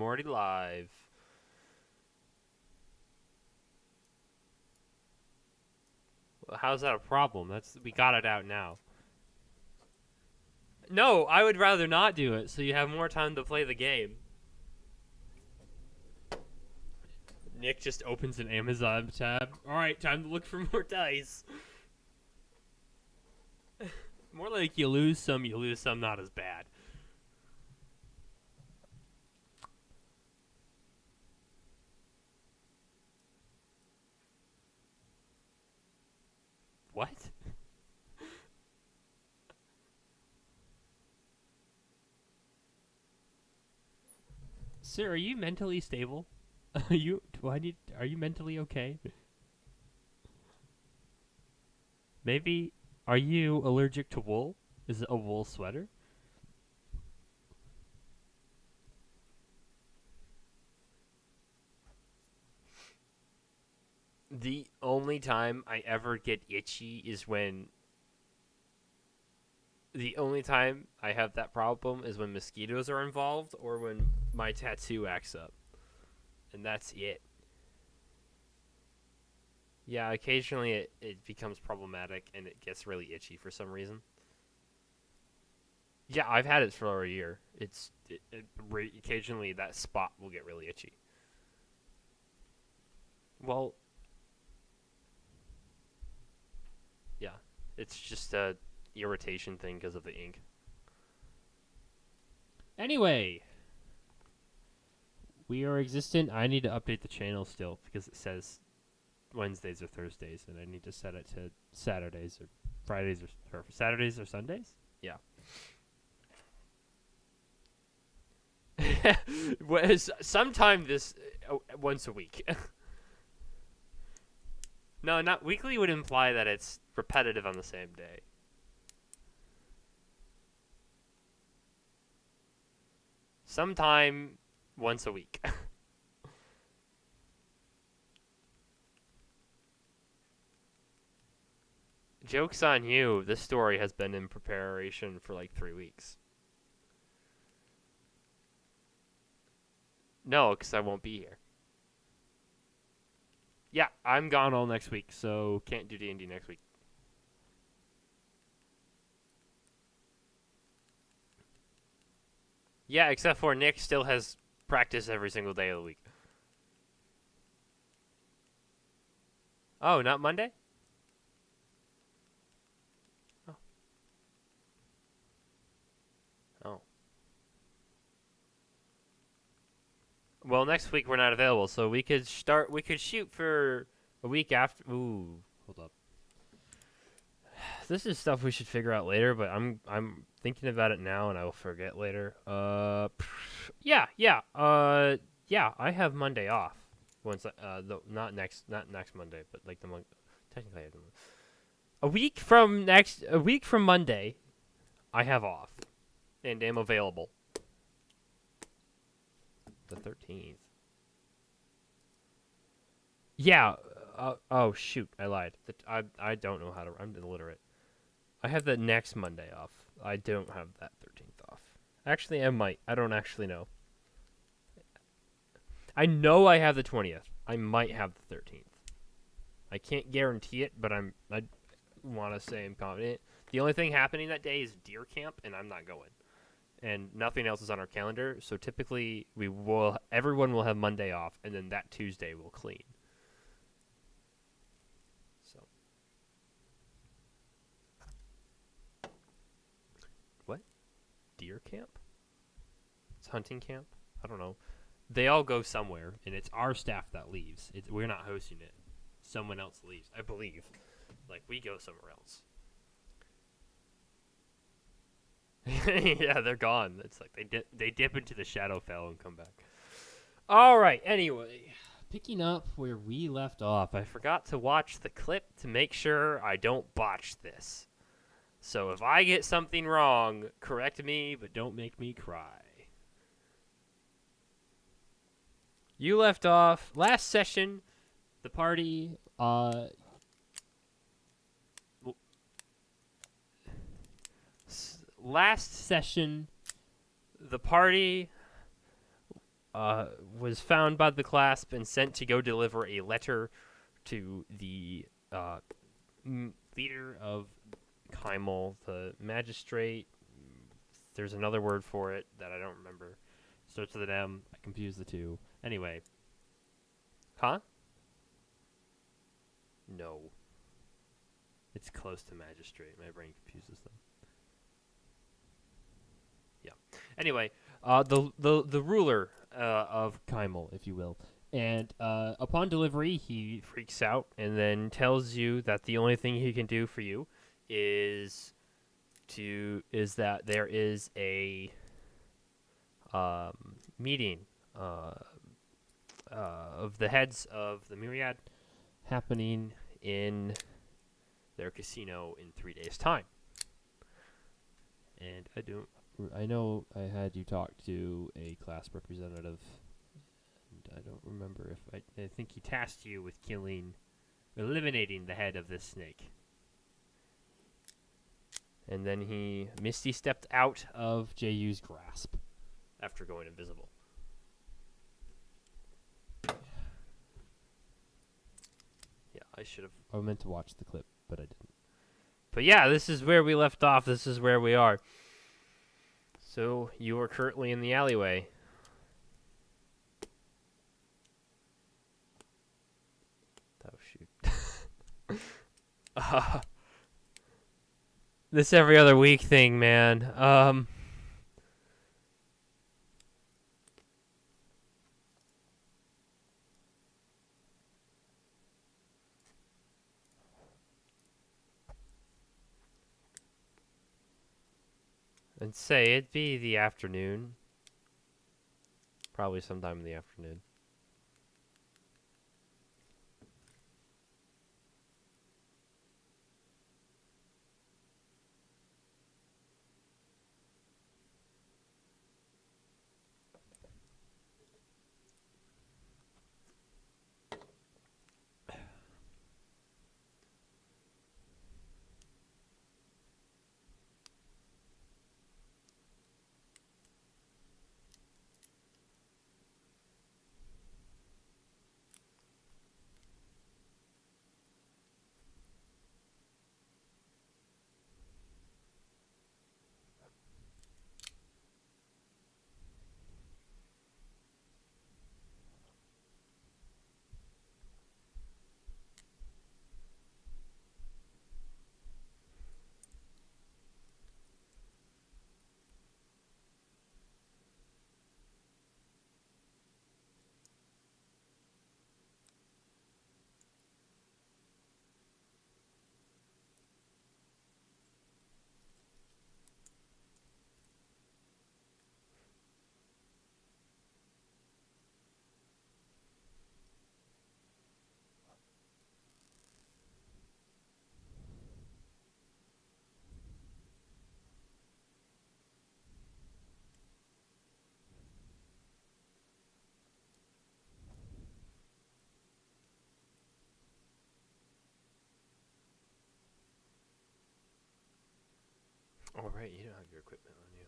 I'm already live. Well, how's that a problem? We got it out now. No, I would rather not do it, so you have more time to play the game. Nick just opens an Amazon tab. All right, time to look for more dice. More like you lose some, not as bad. What? Sir, are you mentally stable? Are you mentally okay? Maybe are you allergic to wool? Is it a wool sweater? The only time I ever get itchy is when the only time I have that problem is when mosquitoes are involved or when my tattoo acts up. And that's it. Yeah, occasionally it becomes problematic and it gets really itchy for some reason. Yeah, I've had it for a year. Occasionally that spot will get really itchy. Well, yeah, it's just a irritation thing because of the ink. Anyway, we are existent. I need to update the channel still because it says Wednesdays or Thursdays, and I need to set it to Saturdays or Fridays or Saturdays or Sundays. Yeah. Sometime this once a week. No, not weekly would imply that it's repetitive on the same day. Sometime once a week. Joke's on you. This story has been in preparation for like 3 weeks. No, because I won't be here. Yeah, I'm gone all next week, so can't do D&D next week. Yeah, except for Nick still has practice every single day of the week. Oh, not Monday? Oh. Oh. Well, next week we're not available, so we could shoot for a week after. Ooh, hold up. This is stuff we should figure out later, but I'm thinking about it now and I will forget later. Yeah. Yeah, I have Monday off. Once not next Monday, but like the month technically I don't know. A week from Monday, I have off and am available. The 13th. Yeah. Oh shoot, I lied. I don't know how to. I'm illiterate. I have the next Monday off. I don't have that 13th off. Actually, I might. I don't actually know. I know I have the 20th. I might have the 13th. I can't guarantee it, but I want to say I'm confident. The only thing happening that day is deer camp, and I'm not going. And nothing else is on our calendar, so typically everyone will have Monday off, and then that Tuesday we'll clean. So, what? Deer camp? It's hunting camp? I don't know. They all go somewhere, and it's our staff that leaves. We're not hosting it. Someone else leaves, I believe. Like, we go somewhere else. Yeah, they're gone. It's like they dip into the Shadowfell and come back. All right. Anyway, picking up where we left off, I forgot to watch the clip to make sure I don't botch this. So if I get something wrong, correct me, but don't make me cry. You left off last session. The party. Last session, the party was found by the clasp and sent to go deliver a letter to the leader of Kymel, the magistrate. There's another word for it that I don't remember. Starts with an M. I confuse the two. Anyway. Huh? No. It's close to magistrate. My brain confuses them. Yeah. Anyway, the ruler of Kymel, if you will. And upon delivery, he freaks out and then tells you that the only thing he can do for you is that there is a meeting of the heads of the Myriad happening in their casino in 3 days' time. And I know I had you talk to a class representative, and I don't remember if I think he tasked you with eliminating the head of this snake. And then he Misty stepped out of JU's grasp after going invisible. Yeah, I meant to watch the clip, but I didn't. But yeah, this is where we left off. This is where we are. So you are currently in the alleyway. Oh, shoot. This every other week thing, man. And say it'd be the afternoon. Probably sometime in the afternoon. Oh, right, you don't have your equipment on you.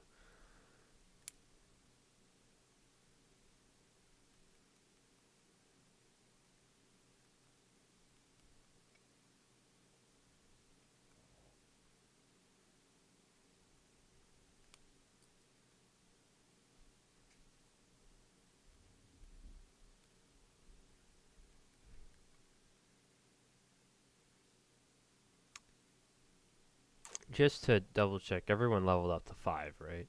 Just to double check, everyone leveled up to 5, right?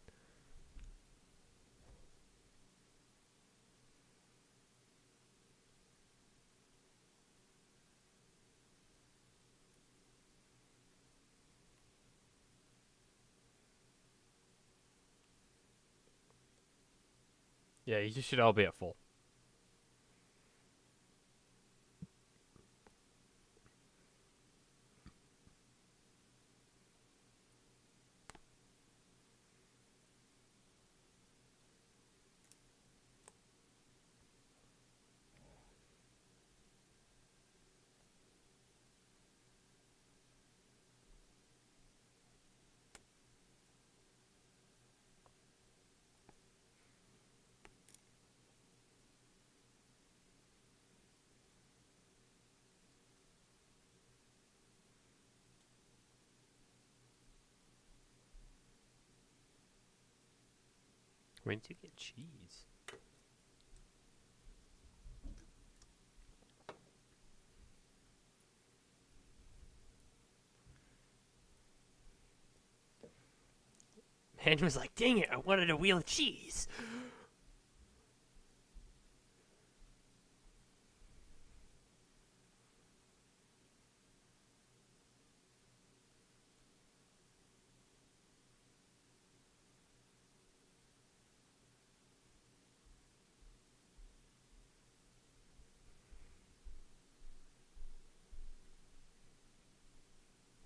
Yeah, you should all be at full. When did you get cheese? Man was like, dang it, I wanted a wheel of cheese.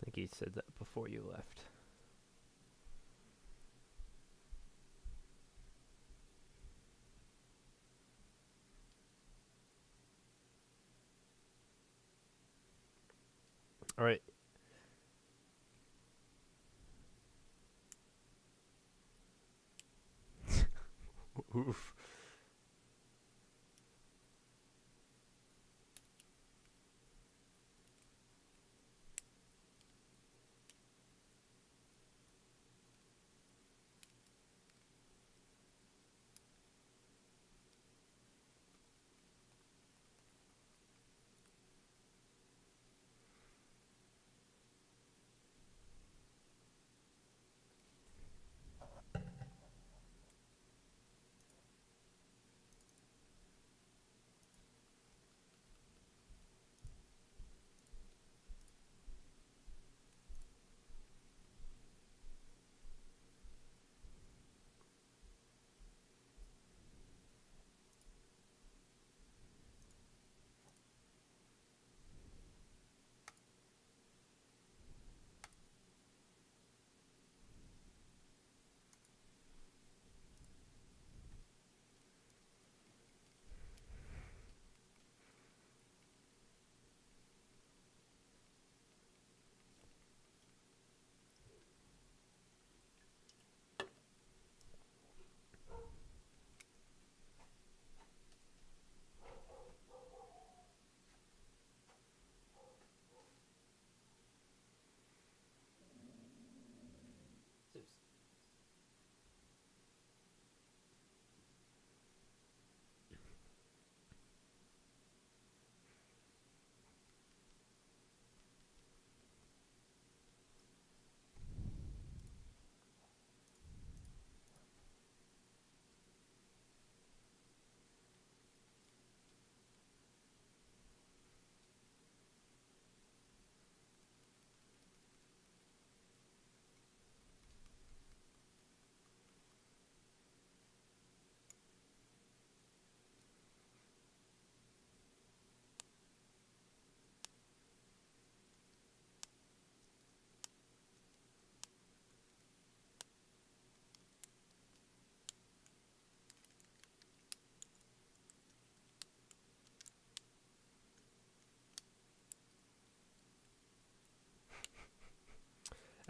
I think he said that before you left. All right. Oof.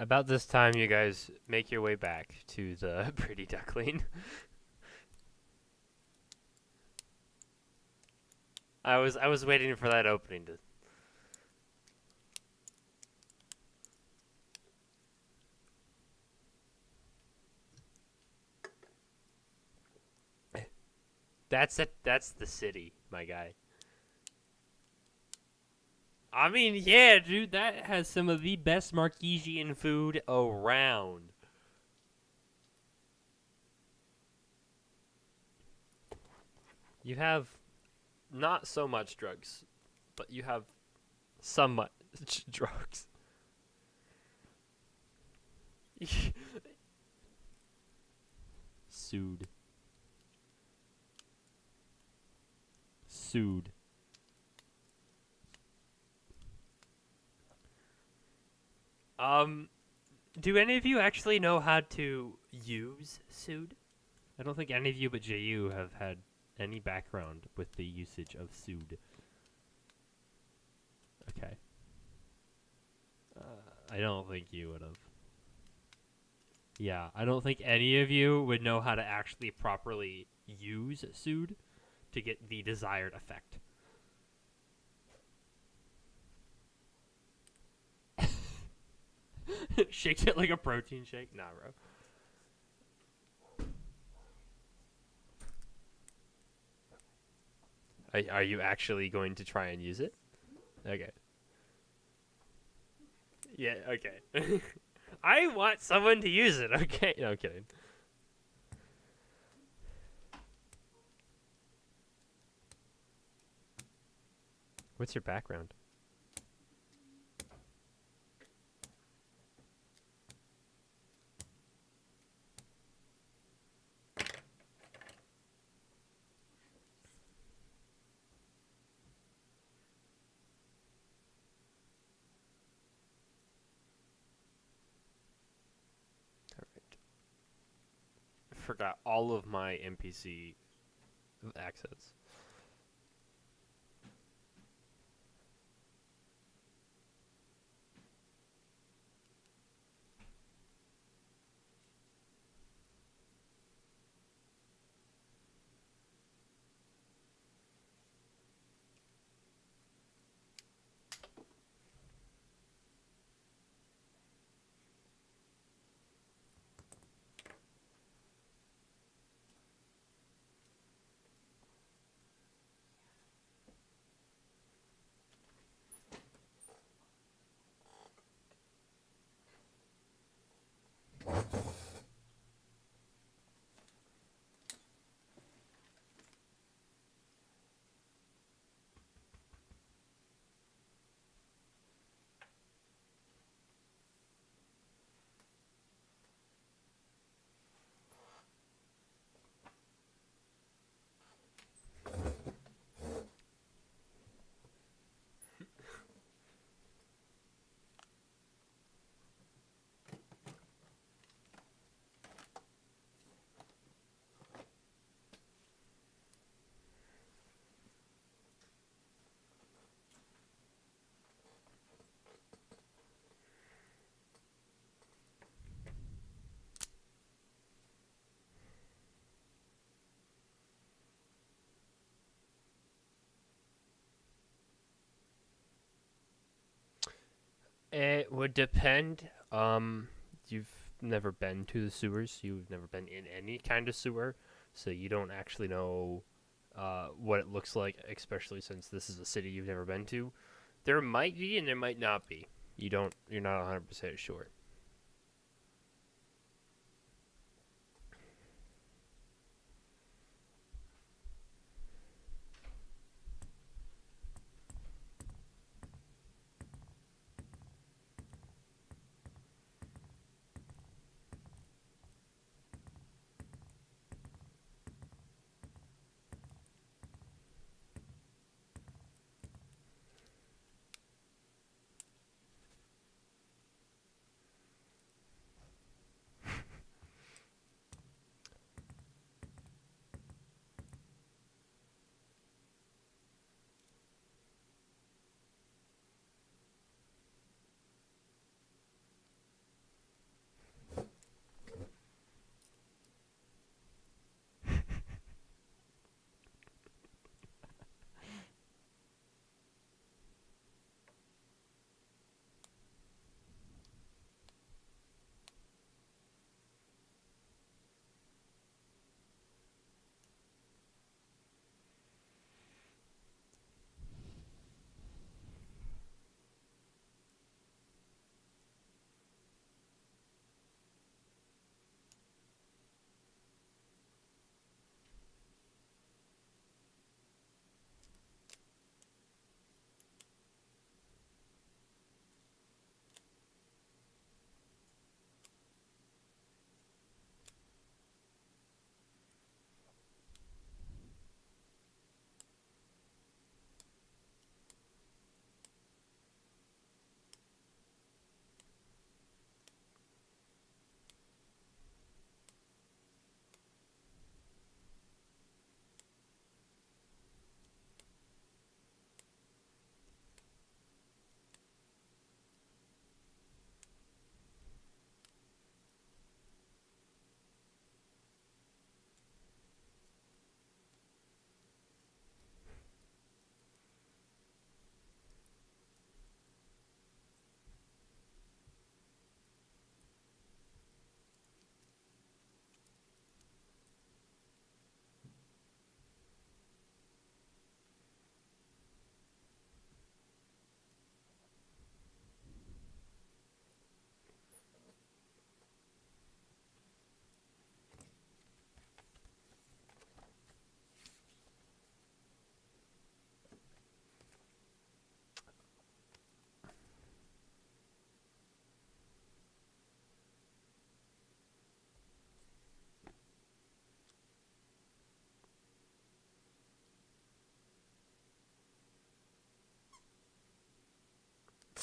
About this time, you guys make your way back to the Pretty Duckling. I was waiting for that opening to. That's it. That's the city, my guy. I mean, yeah, dude, that has some of the best Marquesian food around. You have not so much drugs, but you have some much drugs. Sued. Sued. Do any of you actually know how to use Sued? I don't think any of you but JU have had any background with the usage of Sued. Okay. I don't think you would have. Yeah, I don't think any of you would know how to actually properly use Sued to get the desired effect. Shakes it like a protein shake? Nah, bro. Are you actually going to try and use it? Okay. Yeah. Okay. I want someone to use it. Okay. No, I'm kidding. What's your background? All right. Forgot all of my NPC accents. It would depend. You've never been to the sewers. You've never been in any kind of sewer, so you don't actually know what it looks like. Especially since this is a city you've never been to. There might be and there might not be. You don't. You're not 100% sure.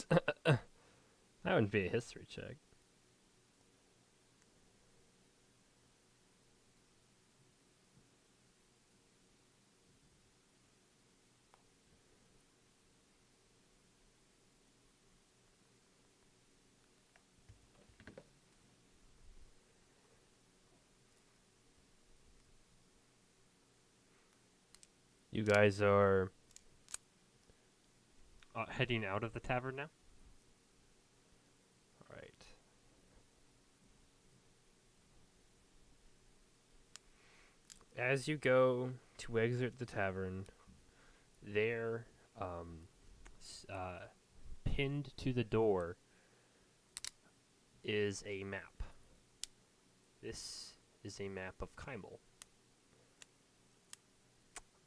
That wouldn't be a history check. You guys are heading out of the tavern now? Alright. As you go to exit the tavern, there, pinned to the door, is a map. This is a map of Kymel.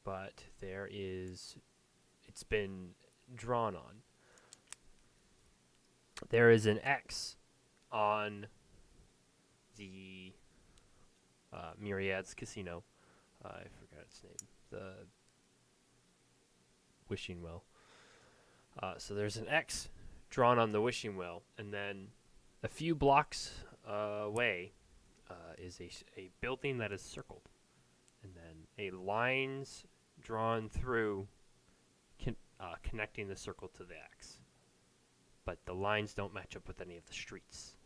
But it's been drawn on. There is an X on the Myriad's casino. I forgot its name. The Wishing Well. So there's an X drawn on the Wishing Well, and then a few blocks away is a building that is circled, and then a lines drawn through connecting the circle to the X. But the lines don't match up with any of the streets.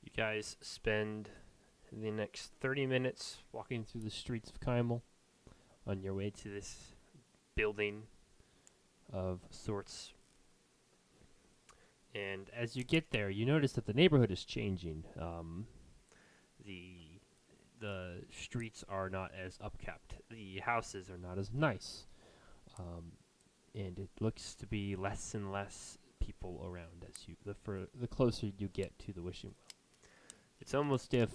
You guys spend the next 30 minutes walking through the streets of Kymel on your way to this building of sorts. And as you get there, you notice that the neighborhood is changing. The streets are not as upkept. The houses are not as nice. And it looks to be less and less people around as the closer you get to the Wishing Well. It's almost if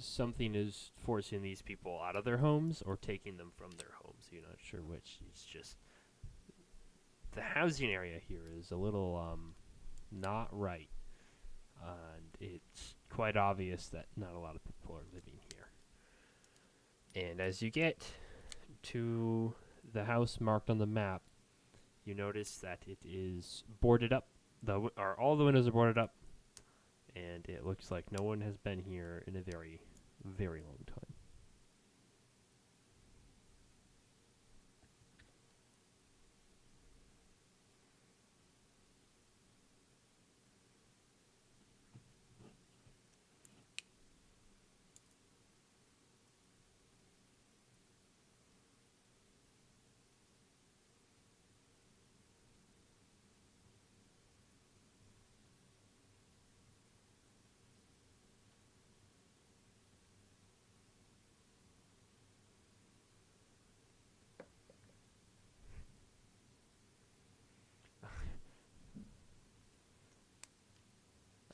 something is forcing these people out of their homes or taking them from their homes. You're not sure which. It's just the housing area here is a little not right. And it's quite obvious that not a lot of people are living here. And as you get to the house marked on the map, you notice that it is boarded up. All the windows are boarded up. And it looks like no one has been here in a very, very long time.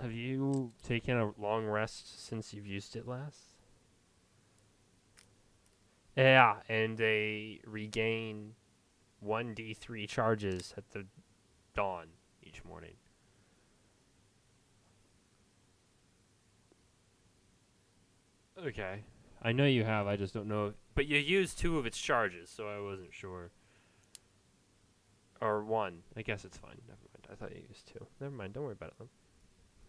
Have you taken a long rest since you've used it last? Yeah, and they regain 1d3 charges at the dawn each morning. Okay. I know you have, I just don't know. But you used 2 of its charges, so I wasn't sure. Or 1. I guess it's fine. Never mind. I thought you used 2. Never mind. Don't worry about it then.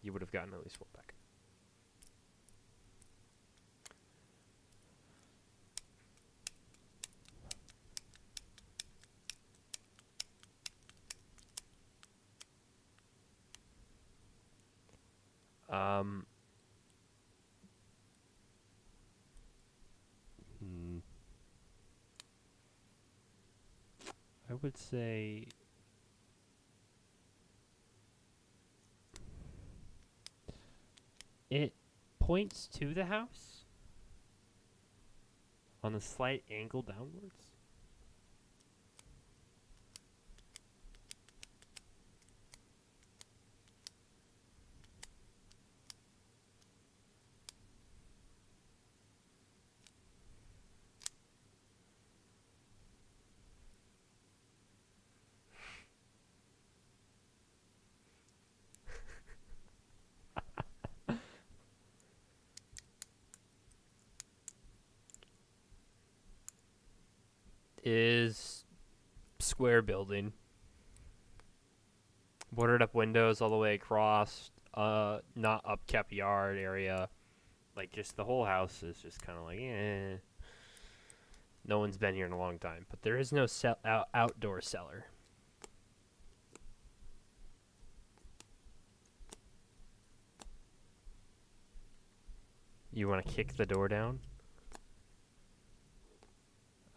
You would have gotten at least 1 back. I would say it points to the house on a slight angle downwards. is square building. Boarded up windows all the way across. Not upkept yard area. Like, just the whole house is just kind of like, eh. No one's been here in a long time. But there is no outdoor cellar. You want to kick the door down?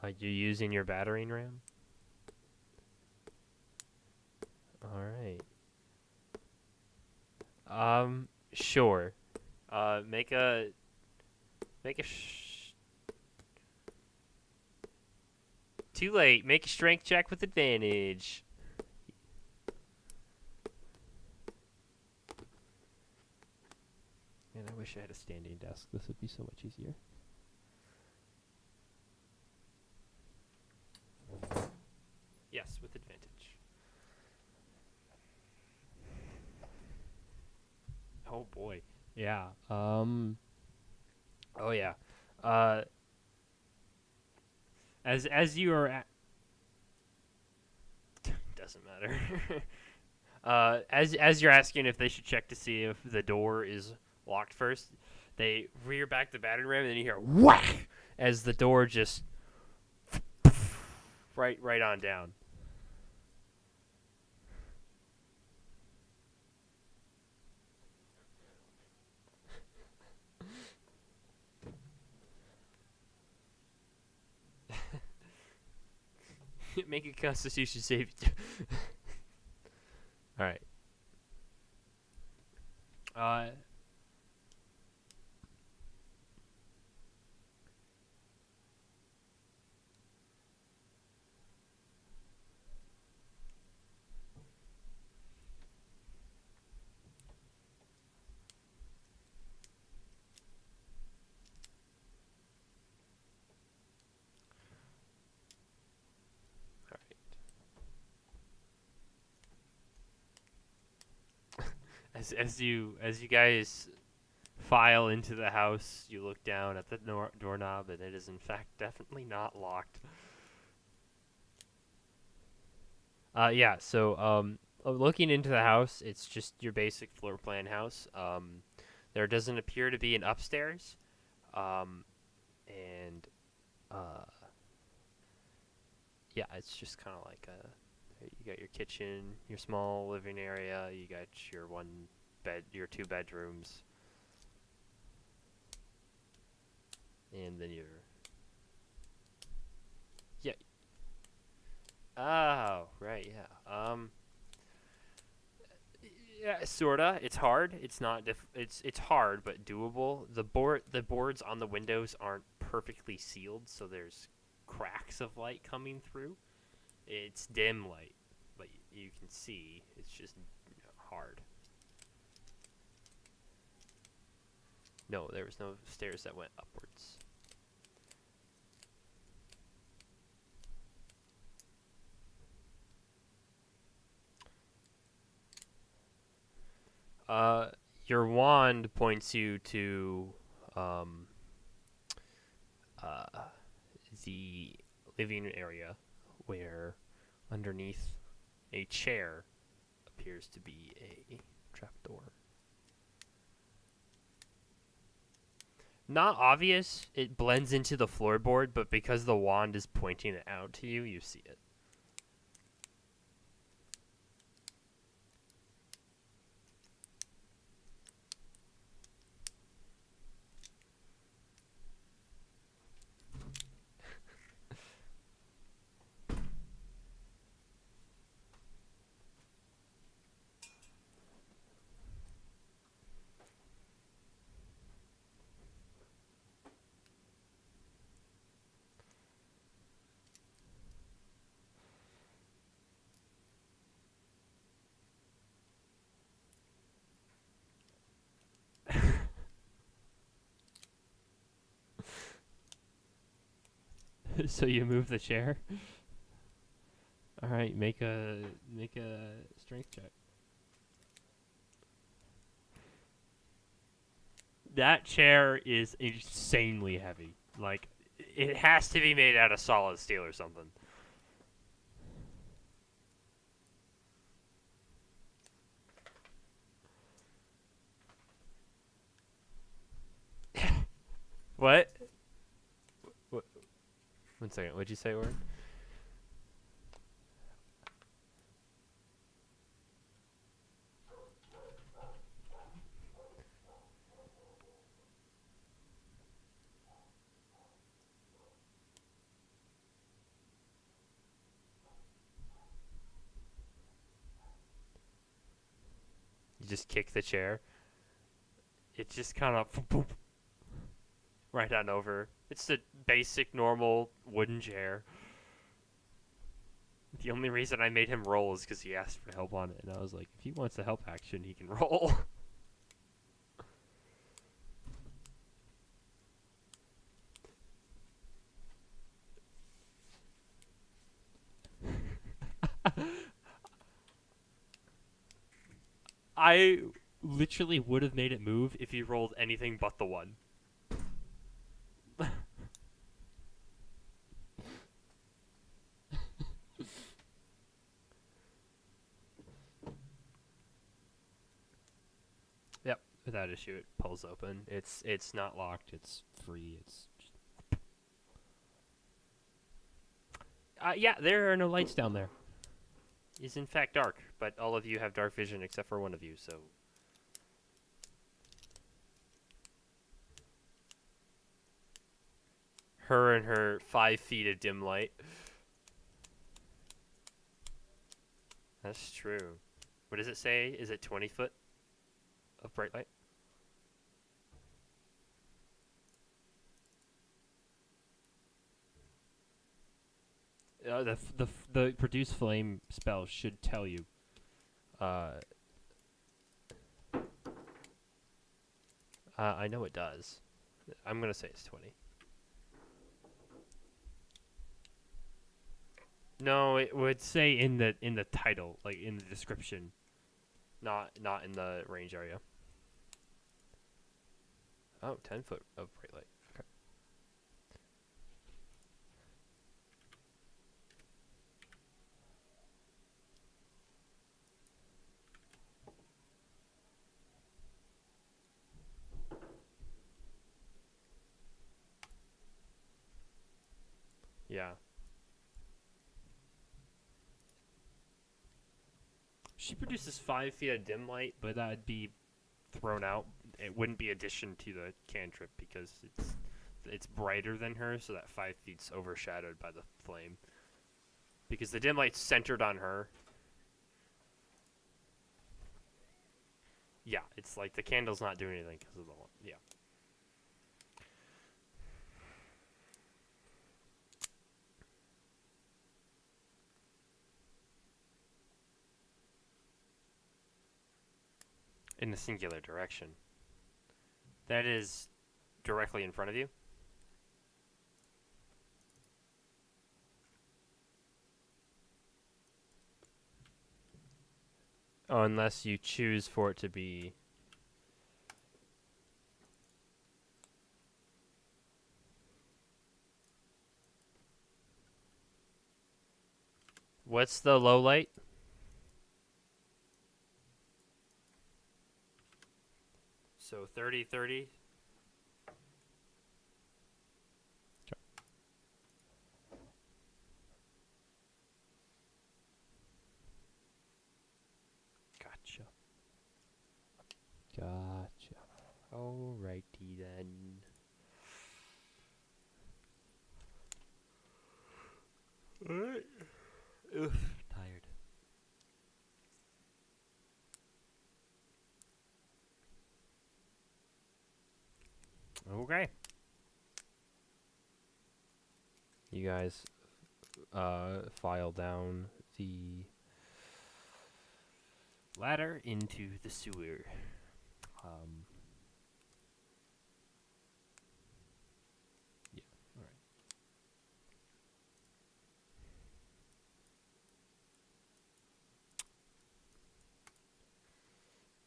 Are you using your battering ram? Alright. Sure. Make a too late. Make a strength check with advantage. Man, I wish I had a standing desk. This would be so much easier. Yes, with advantage. Oh boy. Yeah. Oh yeah. As you are doesn't matter. As you're asking if they should check to see if the door is locked first, they rear back the battering ram, and then you hear whack as the door just right on down. Make a Constitution save. All right. As you guys file into the house, you look down at the doorknob, and it is in fact definitely not locked. Yeah. So looking into the house, it's just your basic floor plan house. There doesn't appear to be an upstairs, and yeah, it's just kind of like a. You got your kitchen, your small living area. You got your your 2 bedrooms, and then your yeah. Oh, right, yeah. Yeah, sorta. It's hard. It's not it's hard, but doable. The boards on the windows aren't perfectly sealed, so there's cracks of light coming through. It's dim light, but you can see. It's just hard. No, there was no stairs that went upwards. Your wand points you to the living area, where underneath a chair appears to be a trapdoor. Not obvious, it blends into the floorboard, but because the wand is pointing it out to you, you see it. So you move the chair. All right, make a strength check. That chair is insanely heavy. Like, it has to be made out of solid steel or something. What? What? 1 second. What'd you say, Warren? You just kick the chair. It just kind of right on over. It's the basic, normal wooden chair. The only reason I made him roll is because he asked for help on it, and I was like, if he wants a help action, he can roll. I literally would have made it move if he rolled anything but the 1. Yep, without issue, it pulls open. It's not locked. It's free. It's just... yeah, there are no lights down there. It's in fact dark, but all of you have dark vision except for one of you, so... Her and her 5 feet of dim light. That's true. What does it say? Is it 20 foot of bright light? The produce flame spell should tell you. I know it does. I'm gonna say it's 20. No, it would say in the title, like in the description, not in the range area. Oh, 10 foot of bright light. Okay. Yeah. She produces 5 feet of dim light, but that'd be thrown out. It wouldn't be addition to the cantrip because it's brighter than her, so that 5 feet's overshadowed by the flame. Because the dim light's centered on her. Yeah, it's like the candle's not doing anything because of the one. Yeah. In the singular direction. That is directly in front of you. Oh, unless you choose for it to be... What's the low light? So 30, 30. Gotcha. Gotcha. Alrighty then. Alright. Ugh, tired. Okay. You guys file down the ladder into the sewer. Yeah,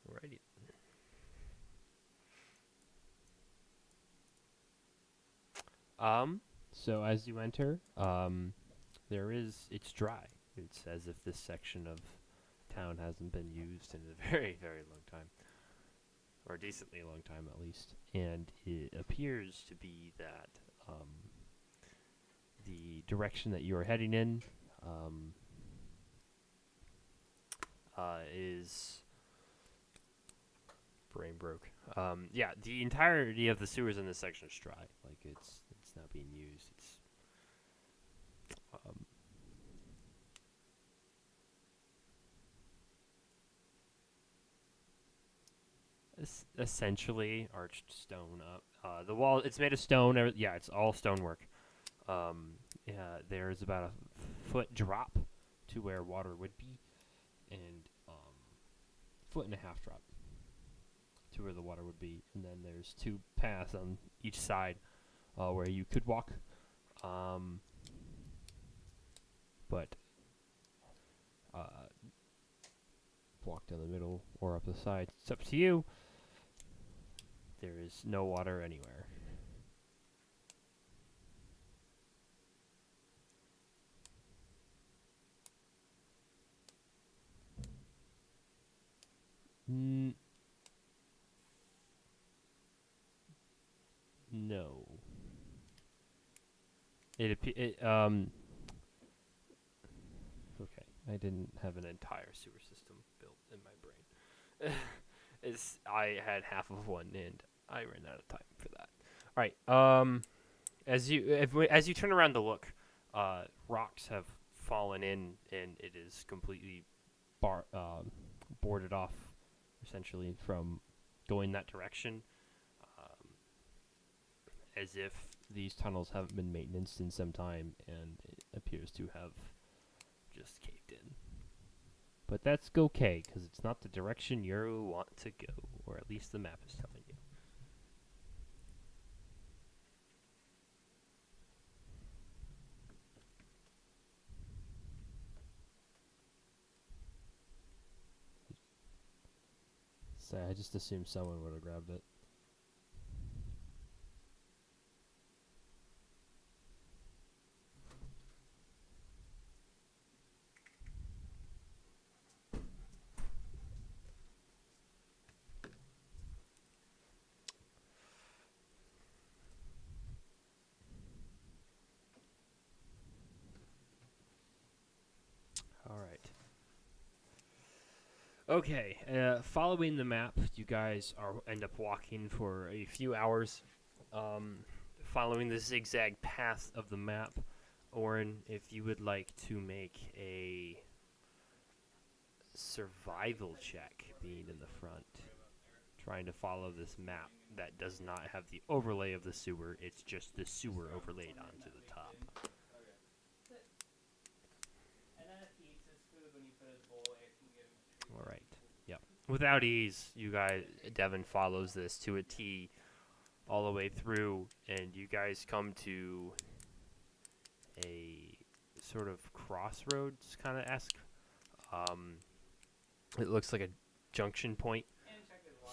alright. Alrighty. So as you enter, it's dry. It's as if this section of town hasn't been used in a very, very long time. or a decently long time at least, and it appears to be that the direction that you are heading in is brain broke. Yeah, the entirety of the sewers in this section is dry. Like it's not being used. It's essentially arched stone up. The wall, it's made of stone. Yeah, it's all stonework. Yeah, there's about a foot drop to where water would be, and foot and a half drop to where the water would be, and then there's two paths on each side where you could walk. But walk down the middle or up the side. It's up to you. There is no water anywhere. No. Okay, I didn't have an entire sewer system built in my brain. I had half of one, and I ran out of time for that. All right. As you turn around to look, rocks have fallen in, and it is completely boarded off, essentially from going that direction. As if these tunnels haven't been maintained in some time, and it appears to have just caved in. But that's okay, because it's not the direction you want to go, or at least the map is telling you. So I just assumed someone would have grabbed it. All right. Okay. Following the map, you guys end up walking for a few hours, following the zigzag path of the map. Orin, if you would like to make a survival check, being in the front, trying to follow this map that does not have the overlay of the sewer. It's just the sewer overlaid onto the top. All right. Yep. Without ease, you guys, Devin follows this to a T all the way through, and you guys come to a sort of crossroads kind of esque. It looks like a junction point,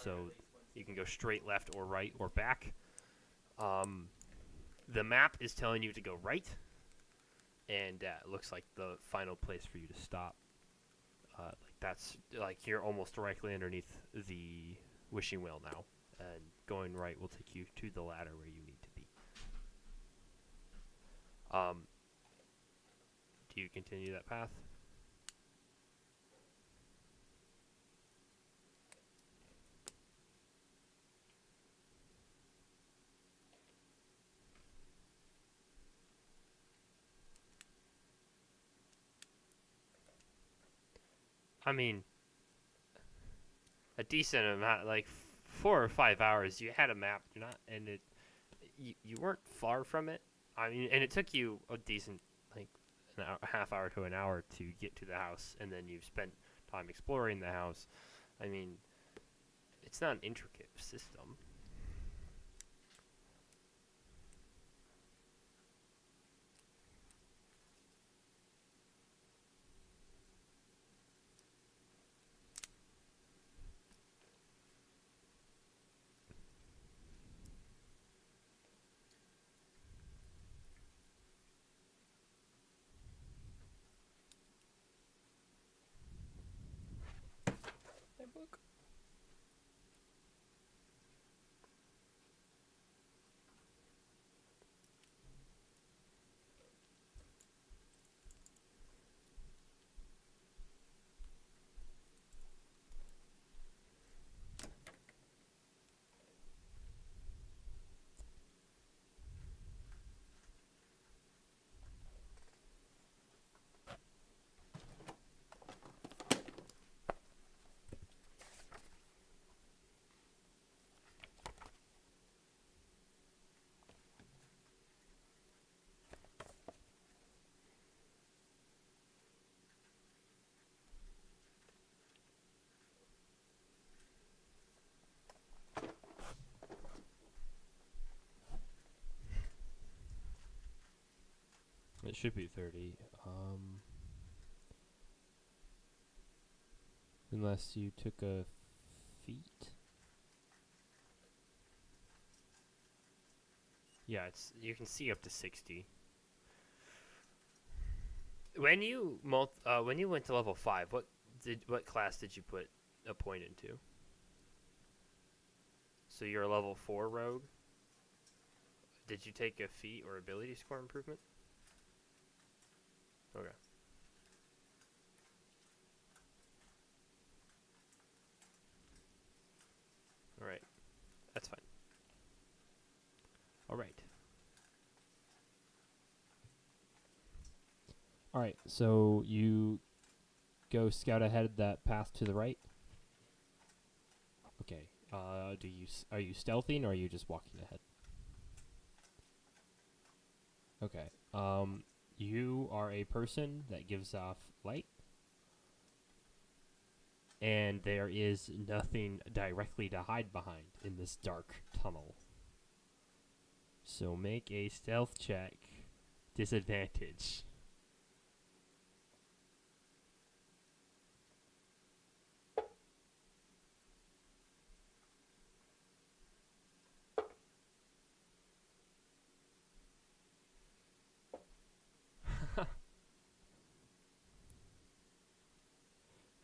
so you can go straight left or right or back. The map is telling you to go right, and it looks like the final place for you to stop. That's like you're almost directly underneath the wishing well now, and going right will take you to the ladder where you need to be. Do you continue that path? I mean, a decent amount, like 4 or 5 hours. You had a map, you're not, and you weren't far from it. I mean, and it took you a decent, like, a half hour to an hour to get to the house, and then you've spent time exploring the house. I mean, it's not an intricate system. That book. it should be 30. Unless you took a feat. Yeah, you can see up to 60. When you when you went to level 5, what class did you put a point into? So you're a level 4 rogue? Did you take a feat or ability score improvement? Okay. Alright. That's fine. Alright. Alright, so you go scout ahead that path to the right. Okay. Are you stealthing or are you just walking ahead? Okay. You are a person that gives off light. And there is nothing directly to hide behind in this dark tunnel. So make a stealth check. Disadvantage.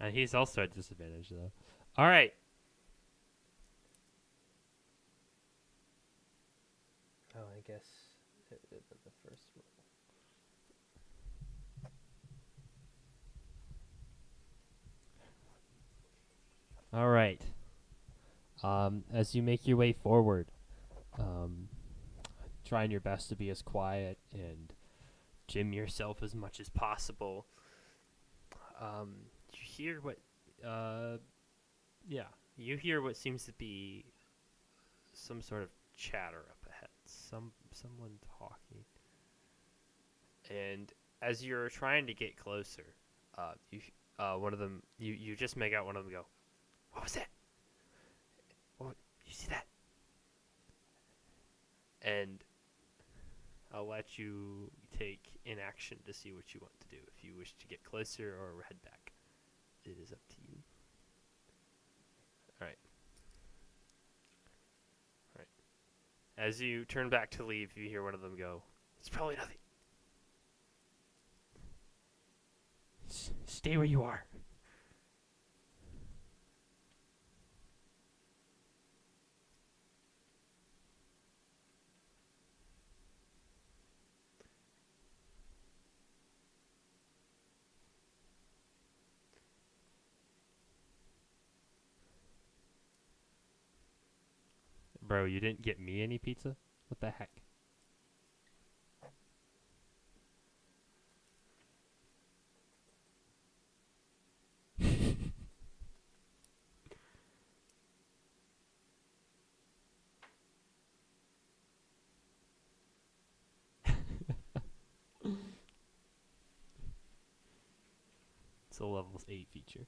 And he's also at disadvantage, though. All right. Oh, I guess it would have been the first one. All right. As you make your way forward, trying your best to be as quiet and gym yourself as much as possible. You hear what, you hear what seems to be some sort of chatter up ahead. Someone talking. And as you're trying to get closer, one of them, you just make out one of them go, "What was that? What? You see that?" And I'll let you take inaction to see what you want to do. If you wish to get closer or head back, it is up to you. All right. All right. As you turn back to leave, you hear one of them go, "It's probably nothing. Stay where you are." Bro, you didn't get me any pizza? What the heck? It's a level 8 feature.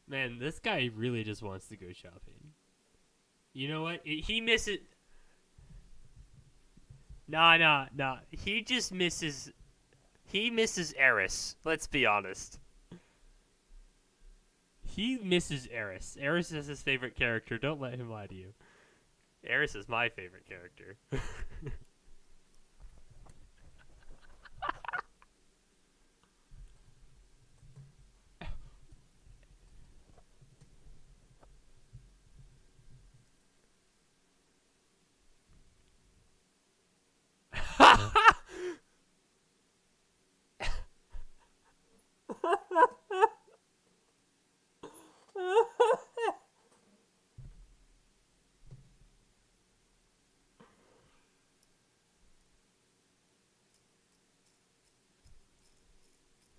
Man, this guy really just wants to go shopping. You know what? He misses. Nah. He just misses. He misses Eris. Let's be honest. He misses Eris. Eris is his favorite character. Don't let him lie to you. Eris is my favorite character.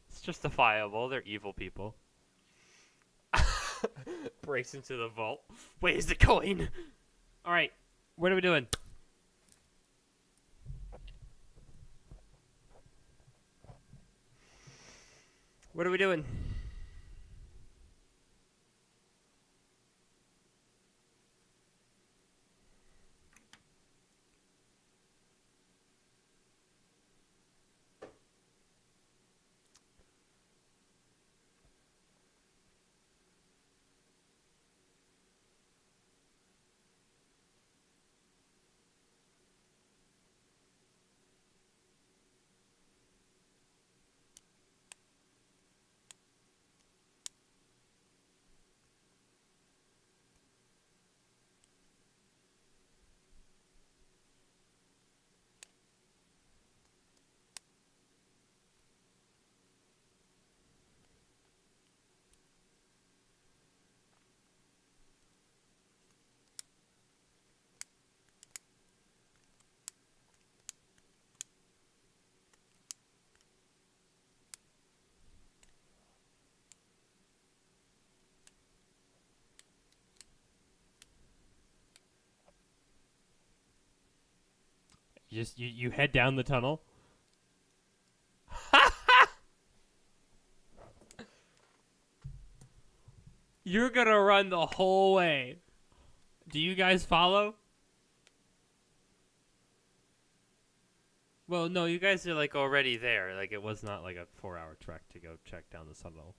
It's justifiable. They're evil people. Breaks into the vault. Where's the coin? All right, what are we doing? What are we doing? You head down the tunnel. You're gonna run the whole way. Do you guys follow? Well, no, you guys are like already there. Like it was not like a 4-hour trek to go check down the tunnel.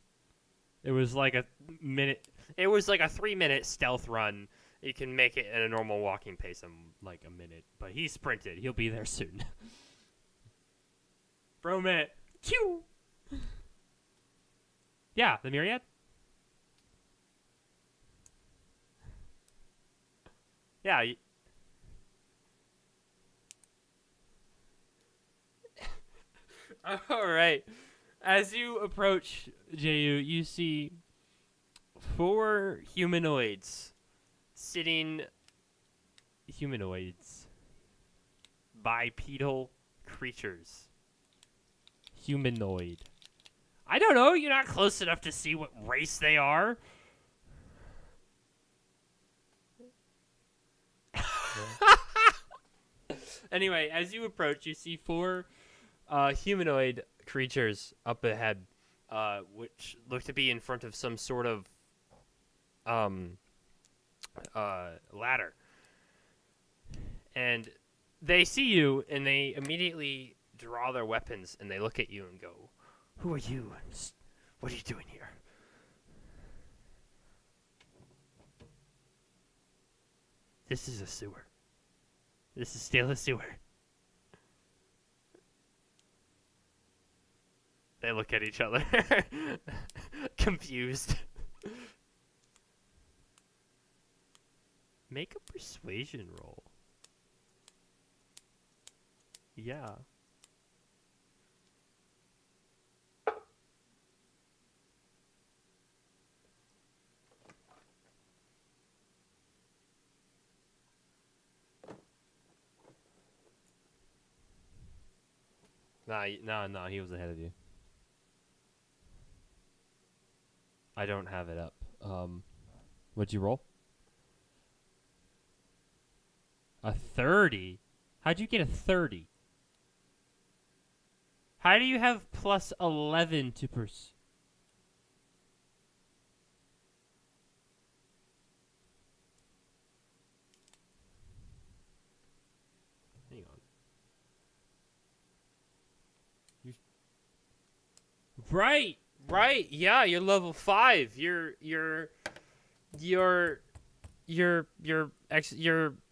It was like a minute. It was like a 3-minute stealth run. You can make it at a normal walking pace in like a minute. But he sprinted. He'll be there soon. Bromette. Chew. Yeah, the Myriad. Yeah. All right. As you approach Jehu, you see 4 humanoids sitting. Humanoids. Bipedal creatures. Humanoid. I don't know. You're not close enough to see what race they are. Anyway, as you approach, you see 4 humanoid creatures up ahead, which look to be in front of some sort of ladder. And they see you, and they immediately draw their weapons, and they look at you and go, "Who are you? What are you doing here?" This is a sewer. This is still a sewer. They look at each other, confused. Make a persuasion roll. Yeah. Nah, he was ahead of you. I don't have it up. What'd you roll? A 30? How'd you get a 30? How do you have plus 11 to Hang on. Right. Yeah, you're level 5. Your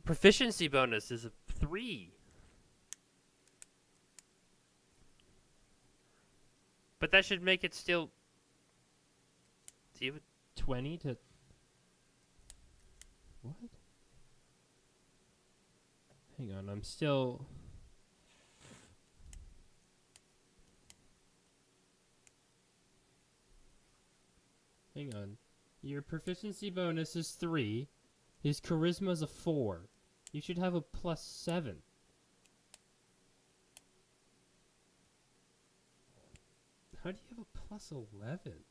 proficiency bonus is a 3. But that should make it still. Do you have a 20 to. What? Hang on, I'm still. Hang on. Your proficiency bonus is 3. His charisma is a 4. You should have a plus 7. How do you have a plus 11?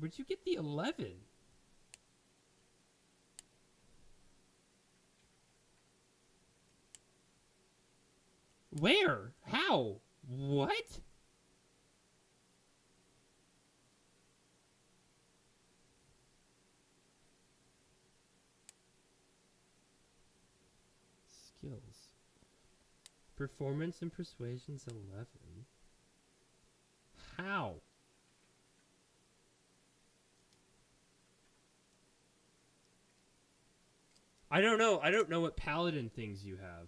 Where'd you get the 11? Where? How? What? Skills. Performance and persuasion's 11. How? I don't know. I don't know what paladin things you have.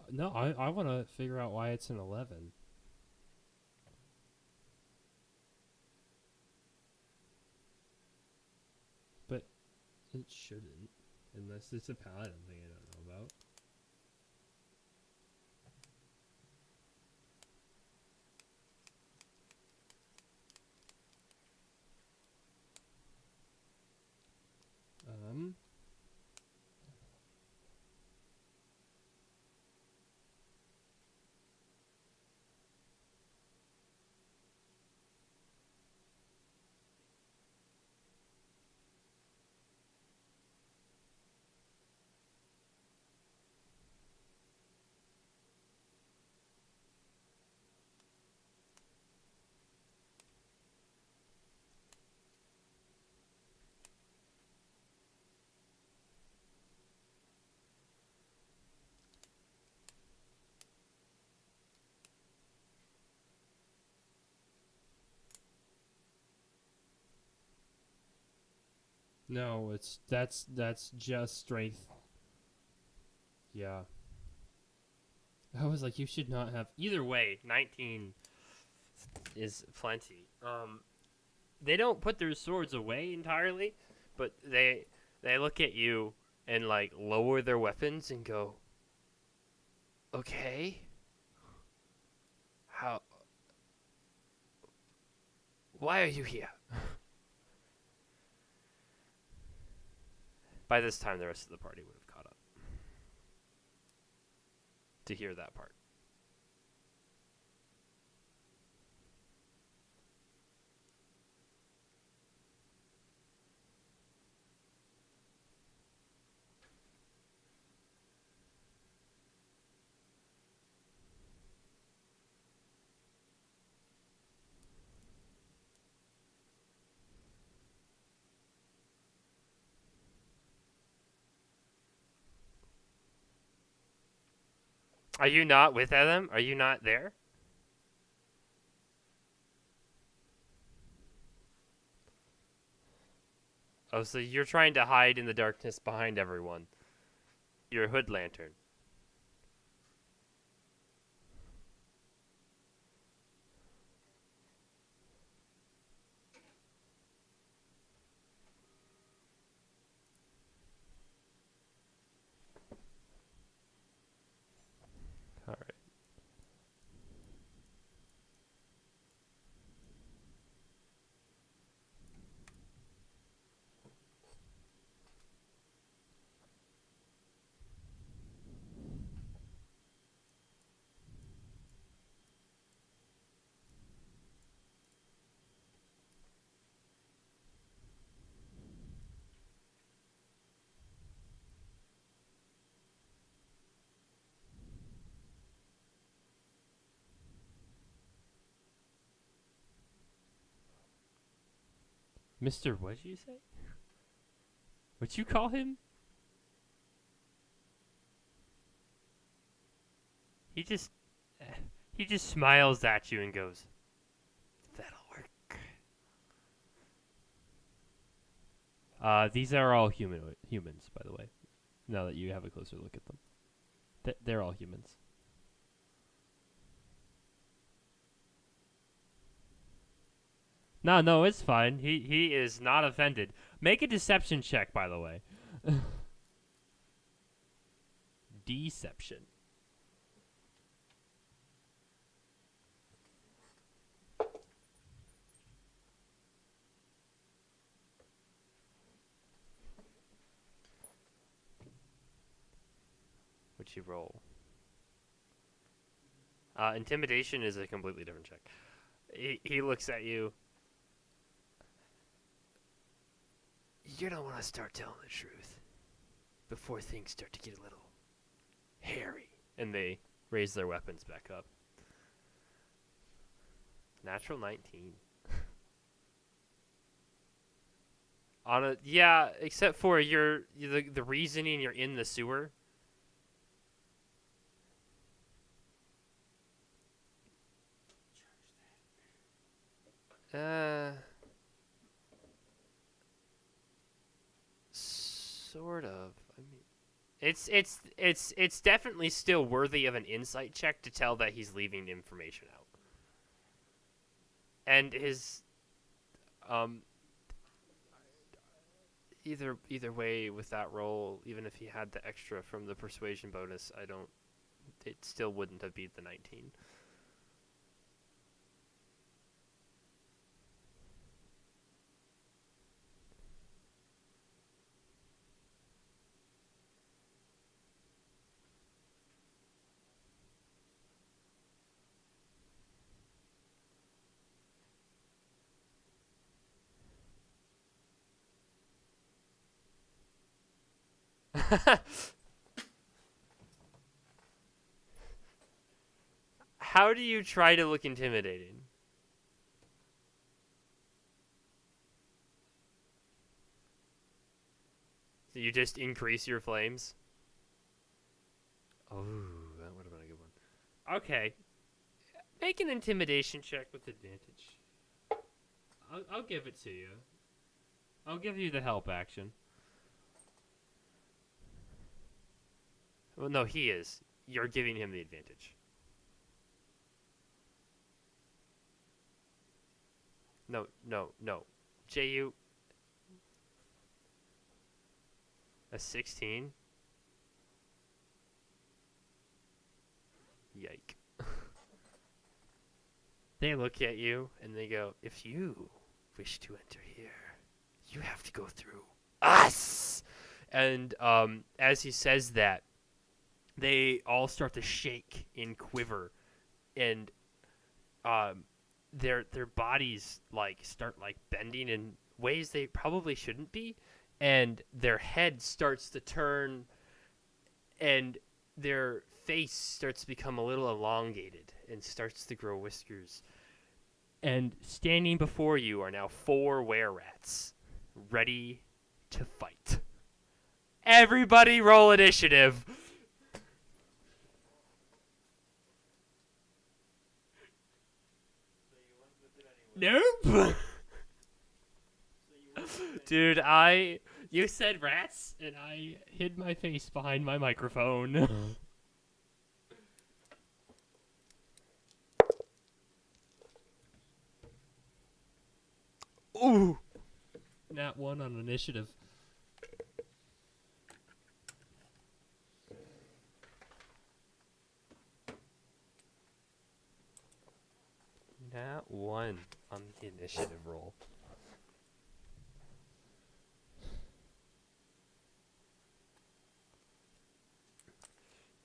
No, I want to figure out why it's an 11. But it shouldn't. Unless it's a paladin thing I don't know about. No, that's just strength. Yeah. I was like, you should not have. Either way, 19 is plenty. They don't put their swords away entirely, but they look at you and like lower their weapons and go, "Okay, how? Why are you here?" By this time, the rest of the party would have caught up to hear that part. Are you not with them? Are you not there? Oh, so you're trying to hide in the darkness behind everyone. You're a hood lantern. All right. Mr. What'd you say? What'd you call him? He just he just smiles at you and goes, "That'll work." These are all humans, by the way. Now that you have a closer look at them, they're all humans. No, it's fine. He is not offended. Make a deception check, by the way. Deception. What'd you roll? Intimidation is a completely different check. He looks at you. You're gonna want to start telling the truth before things start to get a little hairy. And they raise their weapons back up. Natural 19. Yeah, except for the reasoning you're in the sewer. Sort of. I mean, it's definitely still worthy of an insight check to tell that he's leaving information out. And his either way with that roll, even if he had the extra from the persuasion bonus, it still wouldn't have beat the 19. How do you try to look intimidating? So you just increase your flames? Oh, that would have been a good one. Okay. Make an intimidation check with advantage. I'll give it to you. I'll give you the help action. Well, no, he is. You're giving him the advantage. No. JU. A 16? Yike. They look at you and they go, if you wish to enter here, you have to go through us. And as he says that, they all start to shake and quiver, and their bodies start bending in ways they probably shouldn't be, and their head starts to turn, and their face starts to become a little elongated and starts to grow whiskers. And standing before you are now 4 were-rats, ready to fight. Everybody roll initiative! Nope! Dude, you said rats, and I hid my face behind my microphone. Ooh! Nat 1 on initiative. Nat 1 on the initiative roll.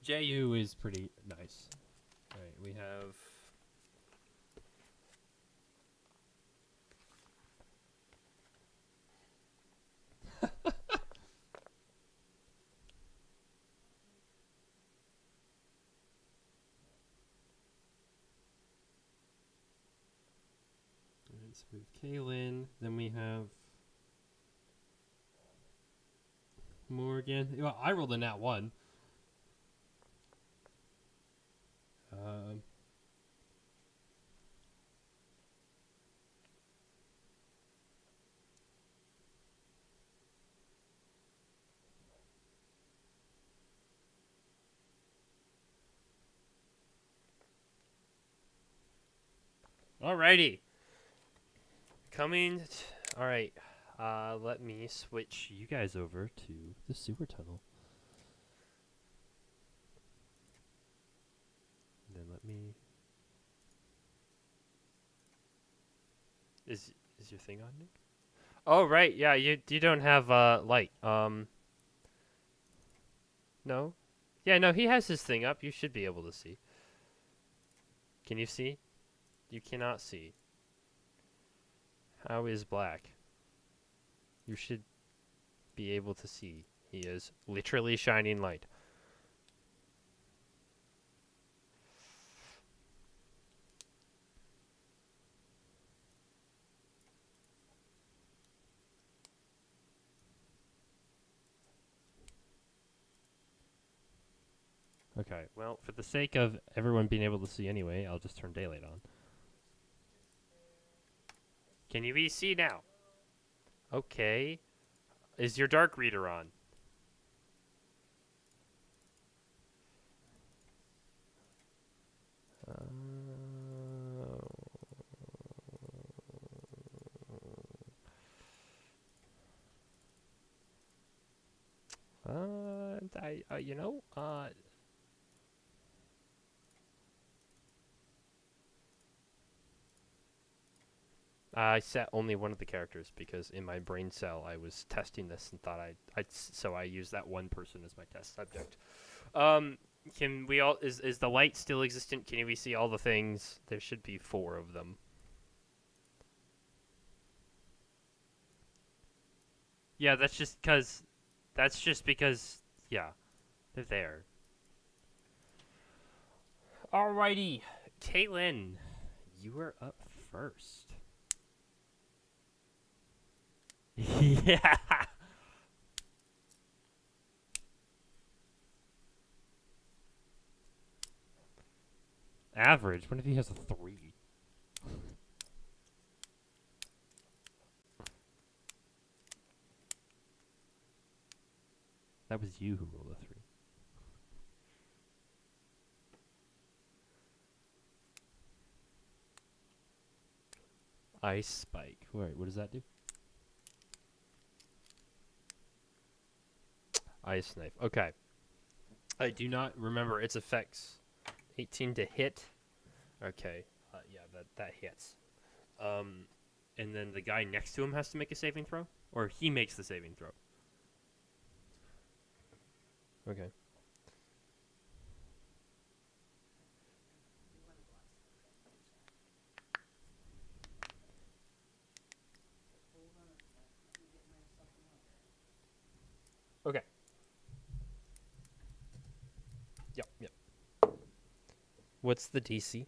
JU is pretty nice. Alright, we have... So we have Kaylin, then we have Morgan. Well, I rolled a nat 1. Alrighty. Alright. Let me switch you guys over to the sewer tunnel. And then let me... Is your thing on, Nick? Oh, right. Yeah, you don't have light. No? Yeah, no, he has his thing up. You should be able to see. Can you see? You cannot see. How is black? You should be able to see. He is literally shining light. Okay, well, for the sake of everyone being able to see anyway, I'll just turn daylight on. Can you see now? Okay. Is your dark reader on? You know, I set only one of the characters because in my brain cell I was testing this and thought so I used that one person as my test subject. Can we all is the light still existent? Can we see all the things? There should be 4 of them. Yeah, that's just because yeah, they're there. Alrighty, Caitlin, you are up first. Yeah. Average. What if he has a 3? That was you who rolled a 3. Ice Spike. Wait, what does that do? Ice Knife. Okay. I do not remember its effects. 18 to hit. Okay. Yeah, that hits. And then the guy next to him has to make a saving throw? Or he makes the saving throw? Okay. Okay. Yep. What's the DC?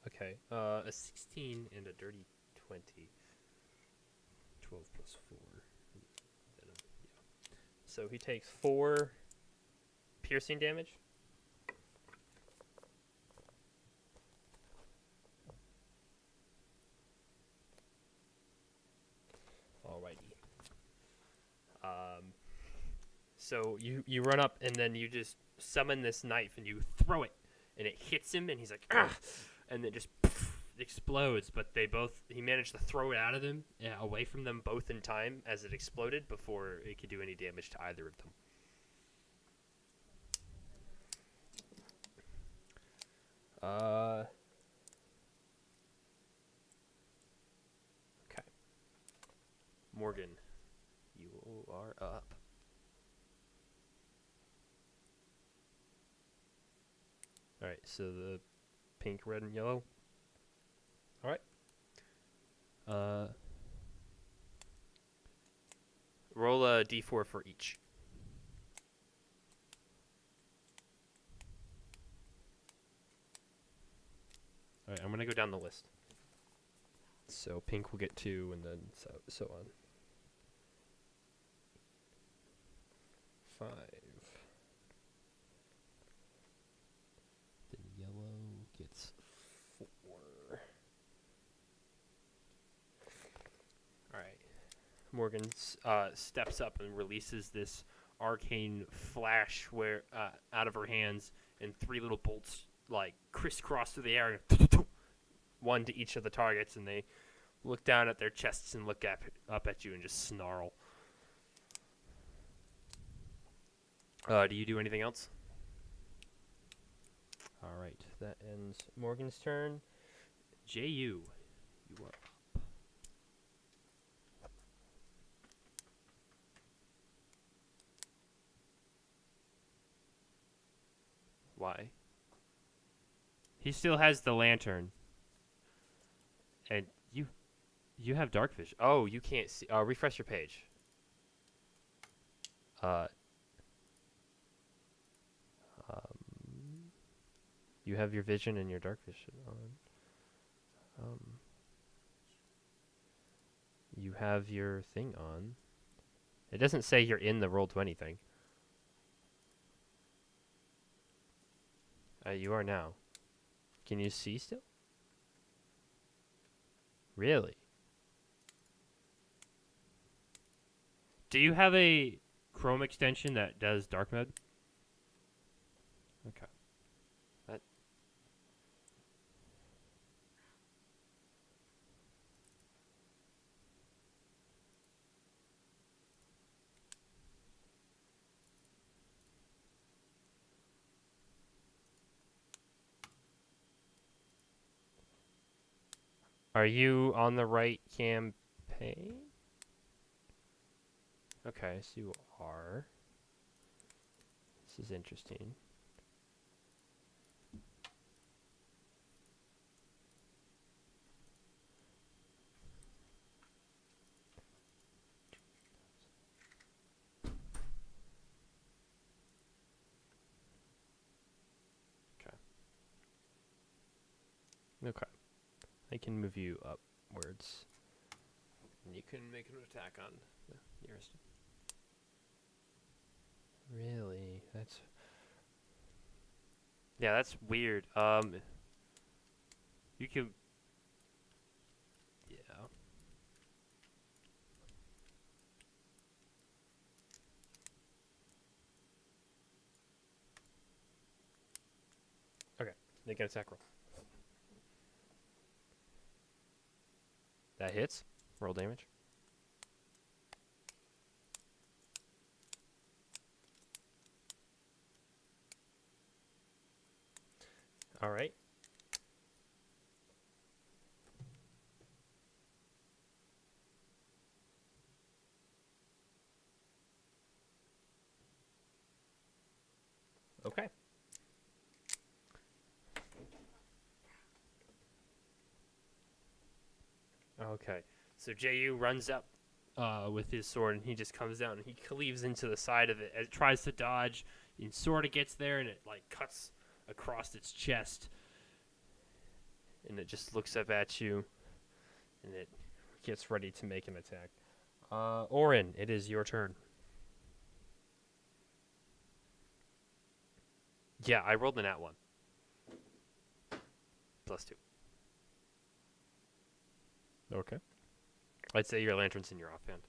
Okay. A 16 and a dirty 20. 12 plus 4. Yeah. So he takes 4 piercing damage. Alrighty. So you run up and then you just summon this knife and you throw it and it hits him and he's like, "Ugh!" And then just explodes. But he managed to throw it out of them, away from them both in time as it exploded before it could do any damage to either of them. Okay. Morgan, you are up. Alright, so the pink, red, and yellow. Alright. Roll a d4 for each. Alright, I'm going to go down the list. So pink will get 2, and then so on. 5. Then yellow gets 4. Alright. Morgan steps up and releases this arcane flash out of her hands, and 3 little bolts like crisscross through the air, one to each of the targets, and they look down at their chests and look up at you and just snarl. Do you do anything else? All right, that ends Morgan's turn. J.U., you are up. Why? He still has the lantern. And you have dark vision. Oh, you can't see. Refresh your page. Um, you have your vision and your dark vision on. You have your thing on. It doesn't say you're in the Roll20 thing. You are now. Can you see still? Really? Do you have a Chrome extension that does dark mode? Okay. That. Are you on the right campaign? Okay, so you are. This is interesting. Okay. I can move you upwards. And you can make an attack on the nearest. Really? That's... Yeah, that's weird. You can... Yeah. Okay, make an attack roll. That hits. Roll damage. All right. Okay. Okay. So Ju runs up with his sword, and he just comes down, and he cleaves into the side of it. It tries to dodge, and sort of gets there, and it like cuts across its chest, and it just looks up at you, and it gets ready to make an attack. Orin, it is your turn. Yeah, I rolled an at one. +2. Okay. I'd say your lantern's in your offhand.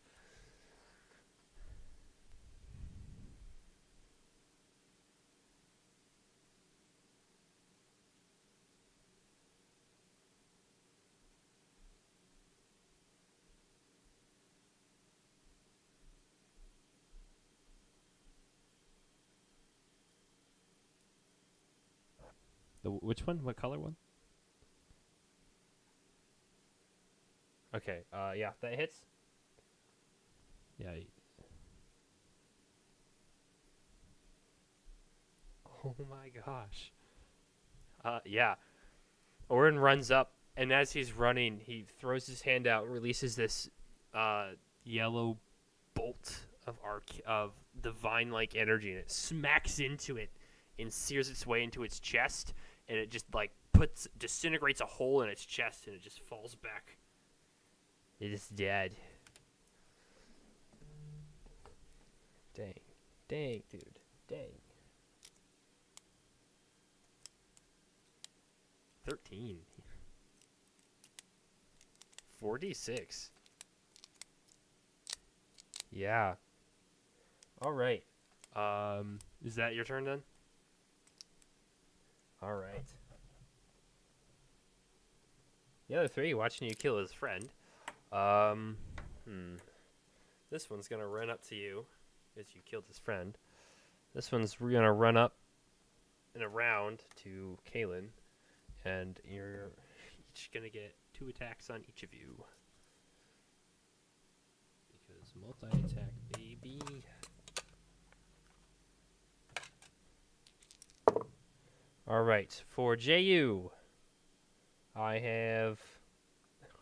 Which one? What color one? Okay. Yeah, that hits. Yeah. Oh my gosh. Yeah. Orin runs up, and as he's running, he throws his hand out and releases this yellow bolt of divine-like energy, and it smacks into it and sears its way into its chest, and it just like disintegrates a hole in its chest, and it just falls back. It is dead. Dang, dude, dang. 13. 4d6. Yeah. All right. Is that your turn then? All right. The other three watching you kill his friend. This one's gonna run up to you as you killed his friend. This one's gonna run up and around to Kalen, and you're each gonna get 2 attacks on each of you. Because multi-attack, baby. All right, for JU, I have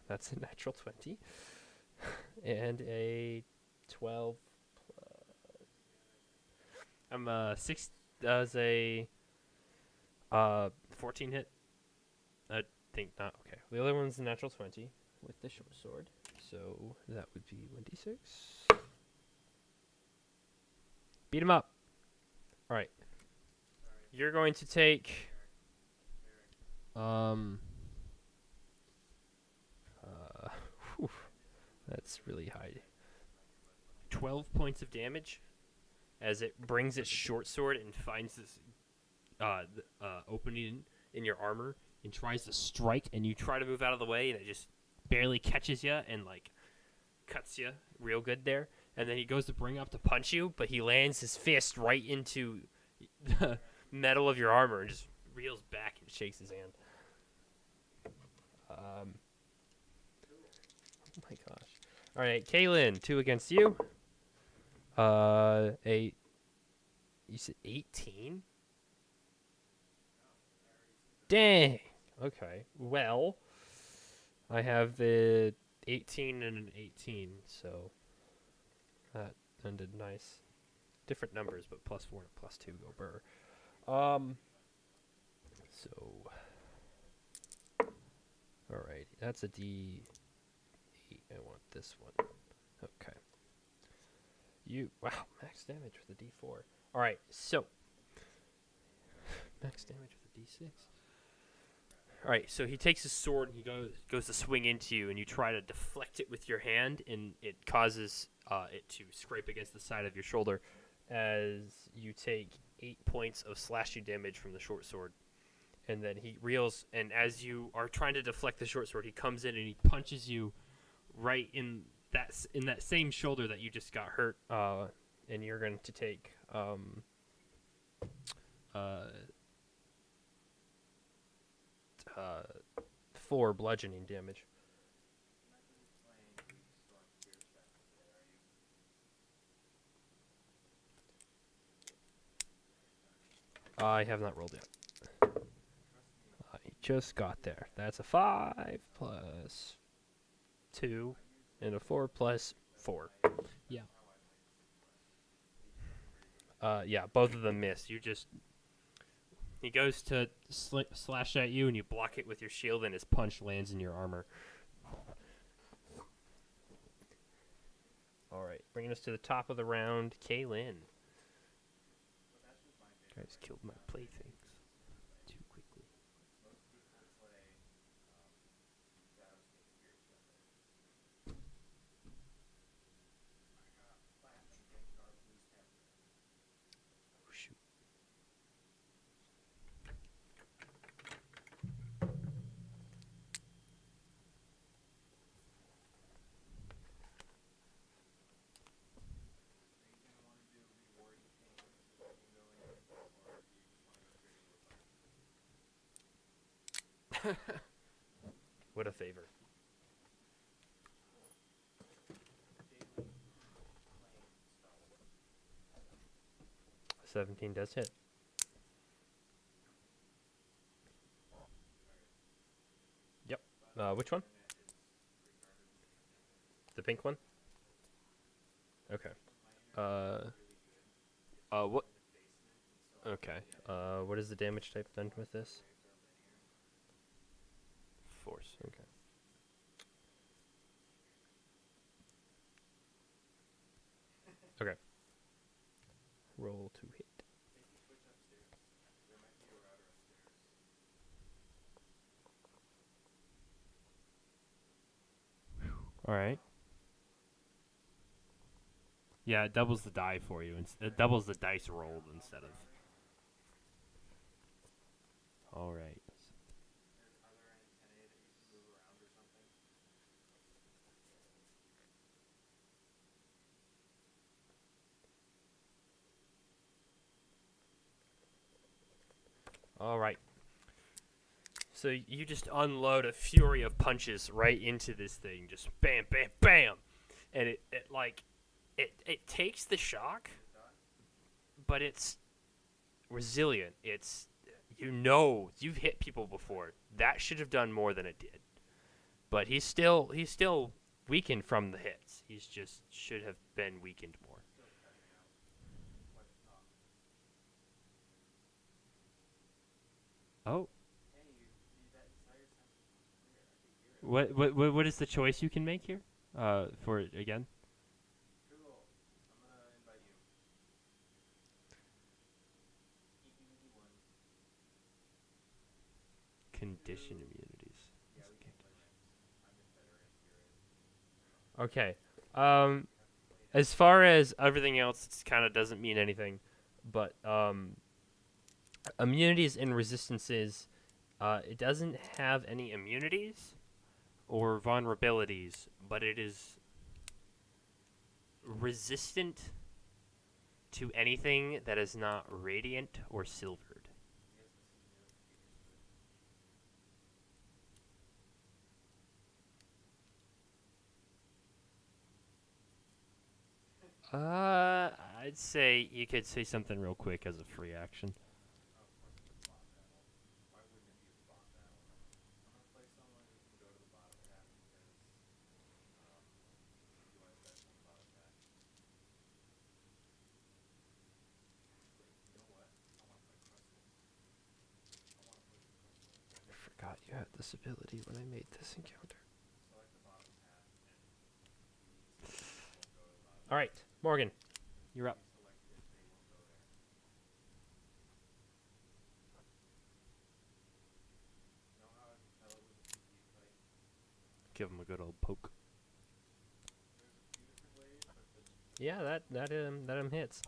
that's a natural 20 and a 12. I'm 6 does a 14 hit. I think not. Okay, the other one's a natural 20 with the short sword, so that would be 1d6. Beat him up. All right, you're going to take um. Whew, that's really high. 12 points of damage as it brings its short sword and finds this opening in your armor and tries to strike, and you try to move out of the way, and it just barely catches you and like cuts you real good there. And then he goes to bring up to punch you, but he lands his fist right into the metal of your armor and just reels back and shakes his hand. Oh my gosh. All right, Kaylin, 2 against you. You said 18? Dang. Okay. Well, I have the 18 and an 18, so that ended nice. Different numbers, but +4 and +2 go burr. So, alright, that's a D8. I want this one. Okay. Wow, max damage with a D4. Alright, so max damage with a D6. Alright, so he takes his sword and he goes to swing into you, and you try to deflect it with your hand, and it causes it to scrape against the side of your shoulder as you take 8 points of slashing damage from the short sword. And then he reels, and as you are trying to deflect the short sword, he comes in and he punches you right in that same shoulder that you just got hurt, and you're going to take 4 bludgeoning damage. I have not rolled yet. I just got there. That's a 5 plus 2 and a 4 plus 4. Yeah. Yeah, both of them miss. He goes to slash at you, and you block it with your shield, and his punch lands in your armor. All right, bringing us to the top of the round, Kaylin. Guys killed my playthings too quickly. Oh, shoot. What a favor. 17 does hit. Yep. Which one? The pink one? Okay. What? Okay. What is the damage type then with this? Force. Okay. Okay. Roll to hit. All right. Yeah, it doubles the die for you. It doubles the dice rolled instead of. All right. All right. So you just unload a fury of punches right into this thing, just bam, bam, bam, and it takes the shock, but it's resilient. You know, you've hit people before. That should have done more than it did. But he's still weakened from the hits. He's just should have been weakened more. Oh, what is the choice you can make here? For it again? Condition immunities. Okay. As far as everything else, it kind of doesn't mean anything. But immunities and resistances, it doesn't have any immunities or vulnerabilities, but it is resistant to anything that is not radiant or silvered. I'd say you could say something real quick as a free action. I forgot you had this ability when I made this encounter. All right, Morgan, you're up. Give him a good old poke. Yeah, that hits.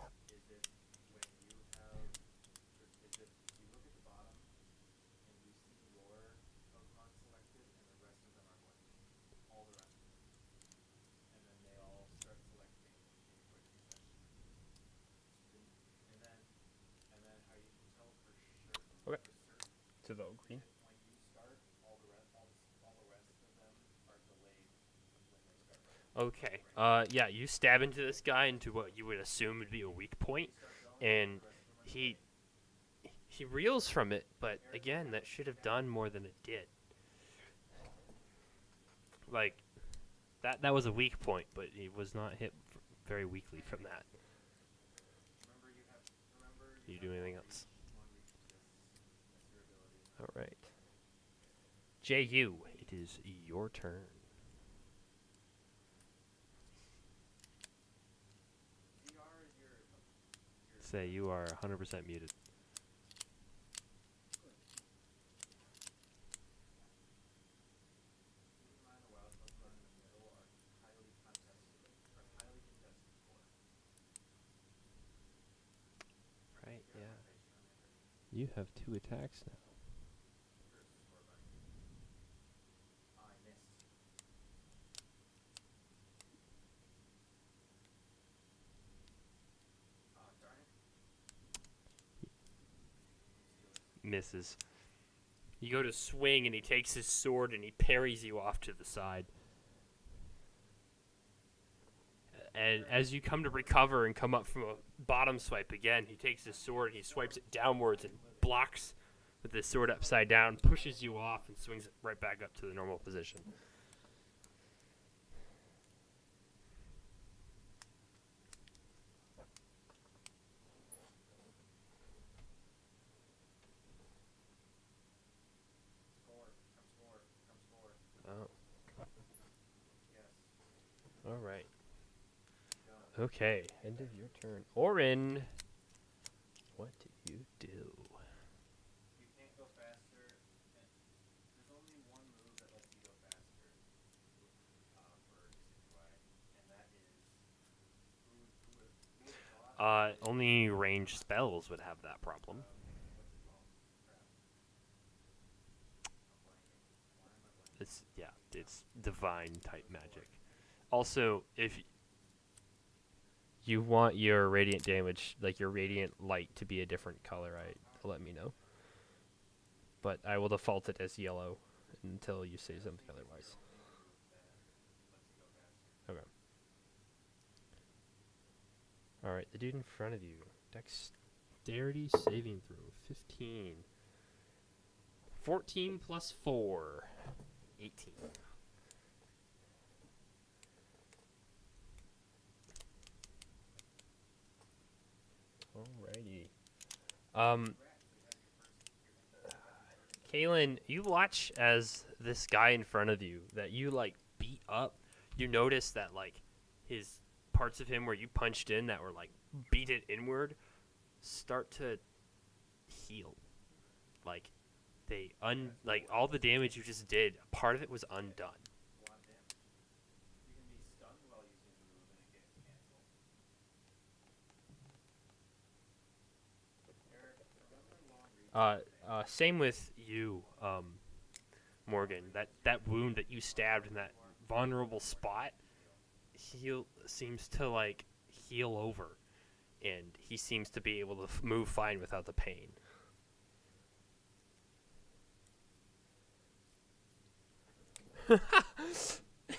Okay. To the green. Okay. Yeah, you stab into this guy into what you would assume would be a weak point, and he he reels from it. But again, that should have done more than it did. Like that was a weak point, but he was not hit very weakly from that. Do you do anything else? All right. Ju, it is your turn. Say you are 100% muted. Right, yeah. You have 2 attacks now. Misses. You go to swing and he takes his sword and he parries you off to the side. And as you come to recover and come up from a bottom swipe again, he takes his sword and he swipes it downwards and blocks with his sword upside down, pushes you off, and swings it right back up to the normal position. Oh. All right. Okay, end of your turn. Orin, what do you do? Only ranged spells would have that problem. It's divine type magic. Also, if you want your radiant damage, like your radiant light, to be a different color, let me know. But I will default it as yellow until you say something otherwise. Okay. All right, the dude in front of you, dexterity saving throw, 15. 14 plus 4. 18. Alrighty. Kalen, you watch as this guy in front of you that you like beat up. You notice that like his parts of him where you punched in that were like beat it inward start to heal. Like like all the damage you just did, part of it was undone. Same with you, Morgan. That wound that you stabbed in that vulnerable spot, seems to like heal over, and he seems to be able to move fine without the pain.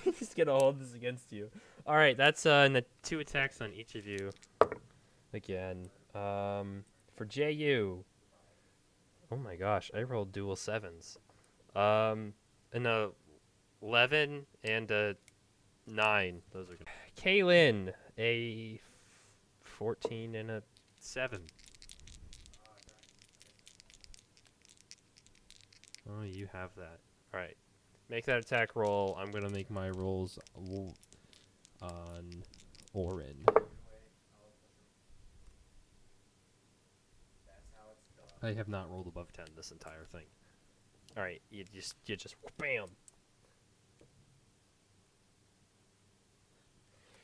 He's gonna hold this against you. All right, that's the 2 attacks on each of you. Again, for JU. Oh my gosh, I rolled dual 7s. An 11 and a 9. Those are good. Kaylin, a 14 and a 7. Oh, you have that. All right. Make that attack roll. I'm going to make my rolls on Orin. I have not rolled above 10 this entire thing. All right, you just bam.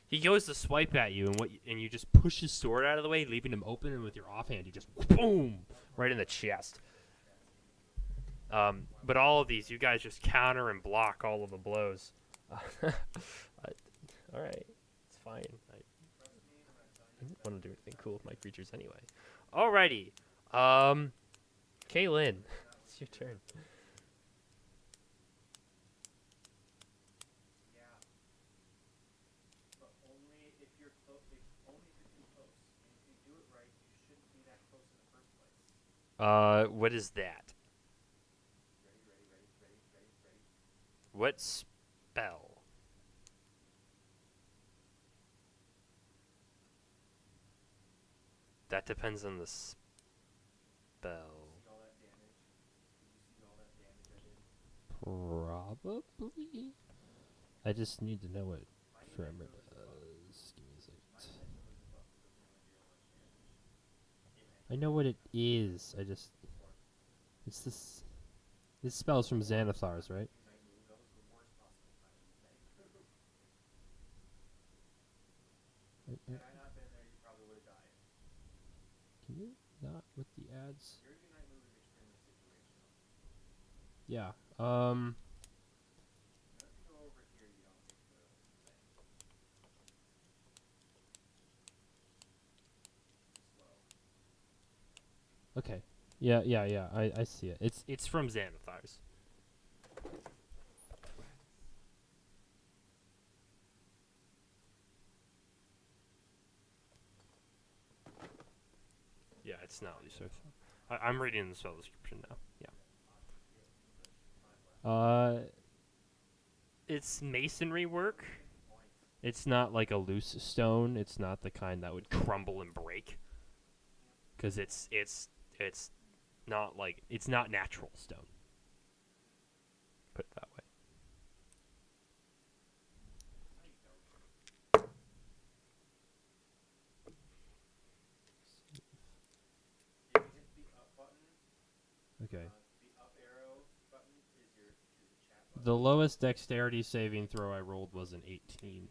He goes to swipe at you, and you just push his sword out of the way, leaving him open, and with your offhand, you just boom right in the chest. But all of these, you guys just counter and block all of the blows. All right, it's fine. I didn't want to do anything cool with my creatures anyway. Alrighty. Kaylin, it's your turn. What is that? What spell? That depends on the spell. Probably. I just need to know what Tremor does. Give me a second. I know what it is. It's this. This spell's from Xanathars, right? Can you not with the ads? Yeah. Okay. Yeah. I see it. It's from Xanathars. Yeah, it's not research. I'm reading the spell description now. Yeah. It's masonry work. It's not like a loose stone. It's not the kind that would crumble and break. Because it's not like it's not natural stone. Put it that way. Okay. The lowest dexterity saving throw I rolled was an 18.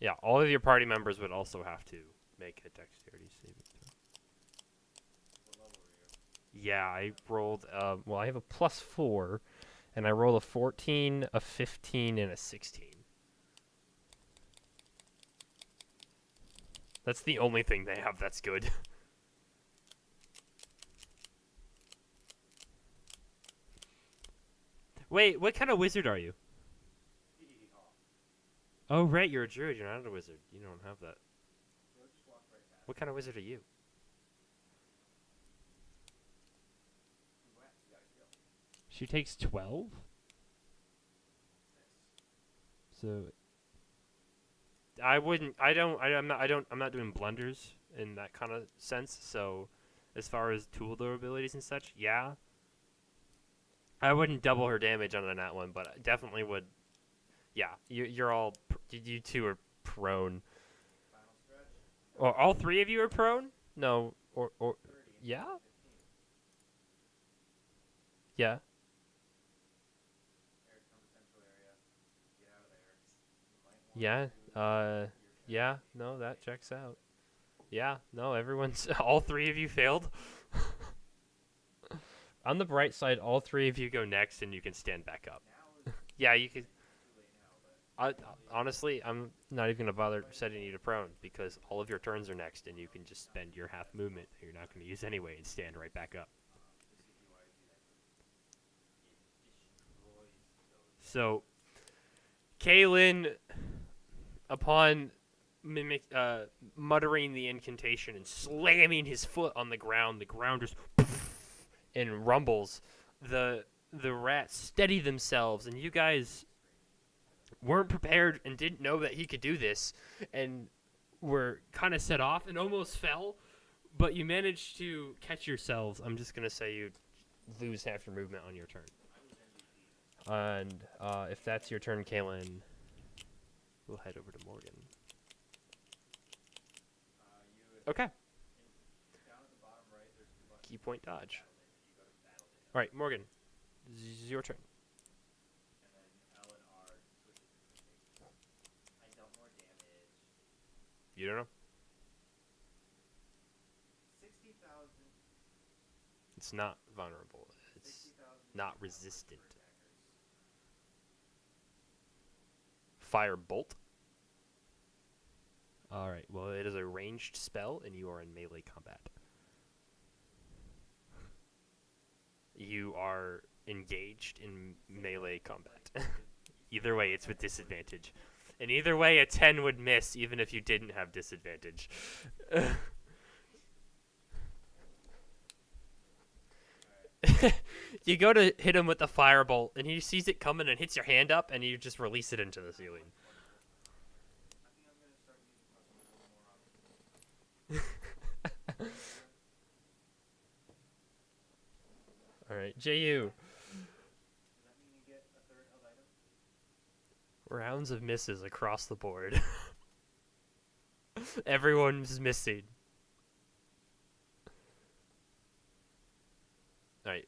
Yeah, all of your party members would also have to make a dexterity saving throw. Yeah, I rolled, well, I have a +4, and I rolled a 14, a 15, and a 16. That's the only thing they have that's good. Wait, what kind of wizard are you? Oh, right, you're a druid. You're not a wizard. You don't have that. What kind of wizard are you? She takes 12? So I'm not doing blunders in that kind of sense. So as far as tool durabilities and such, yeah. I wouldn't double her damage on a nat one, but I definitely would. Yeah, you're all you two are prone. Or all three of you are prone? No, or yeah? Yeah. Yeah. Yeah, no, that checks out. Yeah, no, everyone's all three of you failed. On the bright side, all three of you go next and you can stand back up. Yeah, you could. I, honestly, I'm not even gonna bother setting you to prone because all of your turns are next, and you can just spend your half movement that you're not gonna use anyway and stand right back up. So, Kaylin, upon muttering the incantation and slamming his foot on the ground just and rumbles. The rats steady themselves, and you guys weren't prepared and didn't know that he could do this, and were kind of set off and almost fell, but you managed to catch yourselves. I'm just gonna say you lose half your movement on your turn. And if that's your turn, Kaylin, we'll head over to Morgan. Okay. Key point dodge. All right, Morgan, this is your turn. You don't know? It's not vulnerable. It's not resistant. Firebolt. Alright, well, it is a ranged spell, and you are in melee combat. You are engaged in melee combat. Either way, it's with disadvantage. And either way, a 10 would miss, even if you didn't have disadvantage. You go to hit him with the firebolt, and he sees it coming and hits your hand up, and you just release it into the ceiling. Alright, JU. Rounds of misses across the board. Everyone's missing. Alright,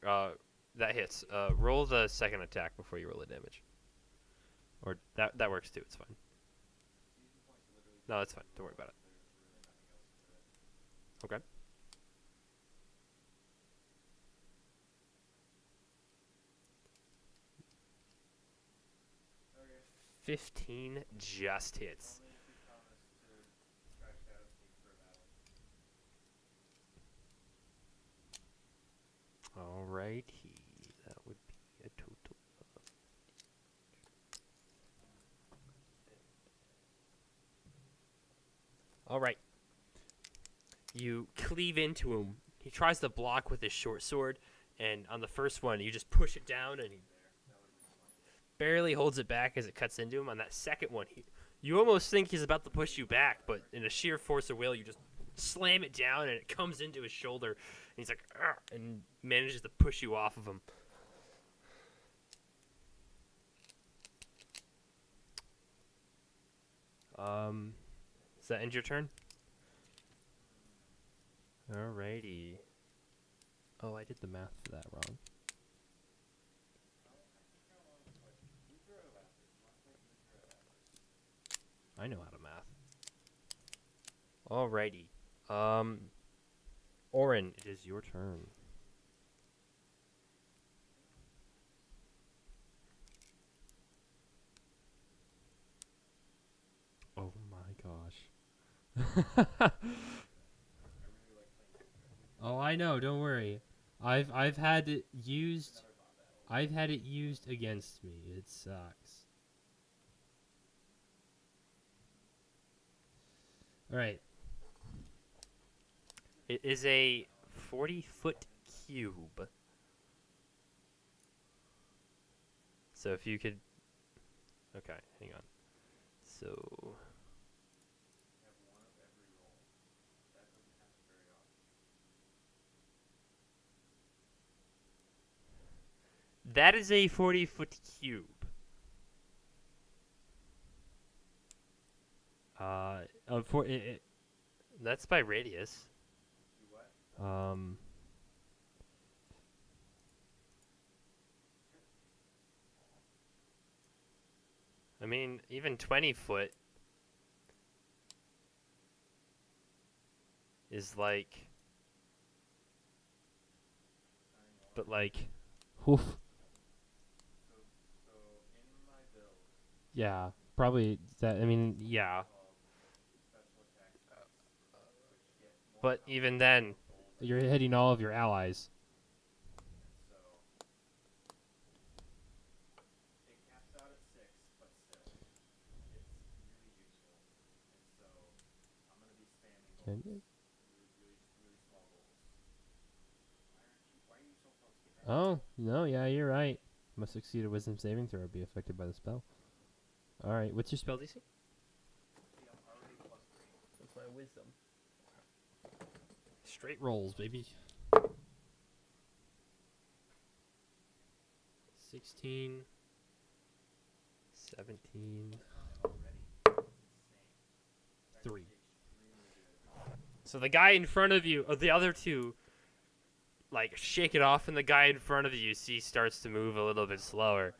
that hits. Roll the second attack before you roll the damage. Or that works too, it's fine. No, that's fine. Don't worry about it. Okay. 15 just hits. Alrighty. That would be a total of... Alright. You cleave into him. He tries to block with his short sword, and on the first one, you just push it down, and he barely holds it back as it cuts into him. On that second one, you almost think he's about to push you back, but in a sheer force of will, you just slam it down, and it comes into his shoulder, and he's like, "Argh," and manages to push you off of him. Does that end your turn? Alrighty. Oh, I did the math for that wrong. I know how to math. Alrighty. Orin, it is your turn. Oh my gosh. Oh, I know, don't worry. I've had it used against me. It sucks. Alright. It is a 40-foot cube. So if you could... Okay, hang on. So... That is a 40-foot cube. That's by radius. I mean, even 20 foot is like... But like... Oof. Yeah, probably that. I mean, yeah. But even then, you're hitting all of your allies. Oh, no, yeah, you're right. Must succeed a wisdom saving throw or be affected by the spell. Alright, what's your spell DC? That's my wisdom. Straight rolls, baby. 16, 17, 3. So the guy in front of you, or the other two, like, shake it off, and the guy in front of you starts to move a little bit slower.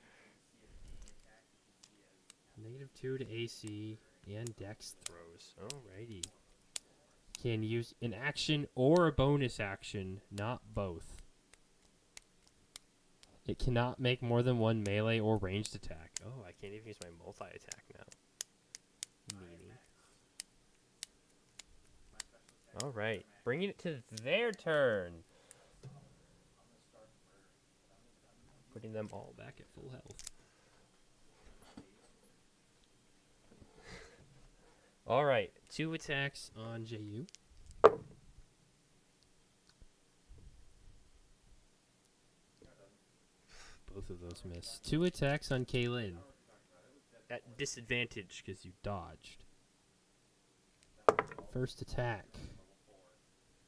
-2 to AC and Dex throws. Alrighty. Can use an action or a bonus action, not both. It cannot make more than one melee or ranged attack. Oh, I can't even use my multi-attack now. Meanie. Alright, bringing it to their turn. Putting them all back at full health. Alright, 2 attacks on JU. Both of those miss. 2 attacks on Kaylin. At disadvantage because you dodged. First attack.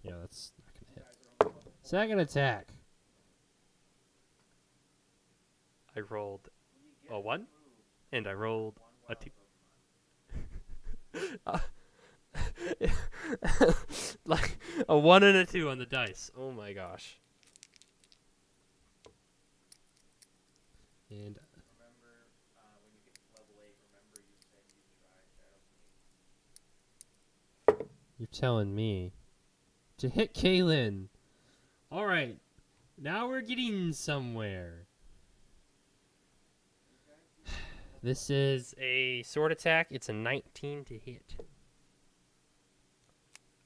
Yeah, that's not going to hit. Second attack. I rolled a 1, and I rolled a 2. Like a 1 and a 2 on the dice. Oh my gosh. And you're telling me to hit Kaylin. All right, now we're getting somewhere. This is a sword attack. It's a 19 to hit.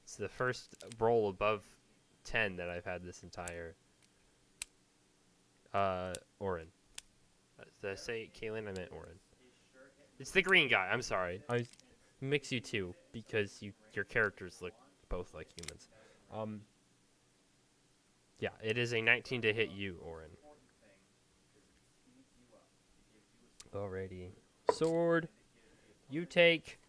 It's the first roll above 10 that I've had this entire. Orin. Did I say Kaylin? I meant Orin. It's the green guy. I'm sorry. I mix you two because your characters look both like humans. Yeah, it is a 19 to hit you, Orin. Alrighty. Sword. You take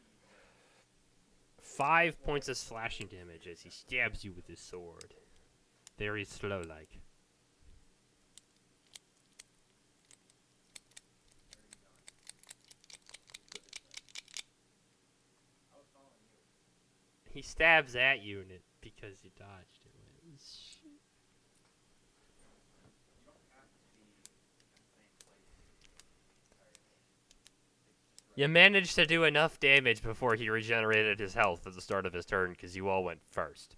5 points of slashing damage as he stabs you with his sword. Very slow like. He stabs at you and because you dodged it. You managed to do enough damage before he regenerated his health at the start of his turn because you all went first.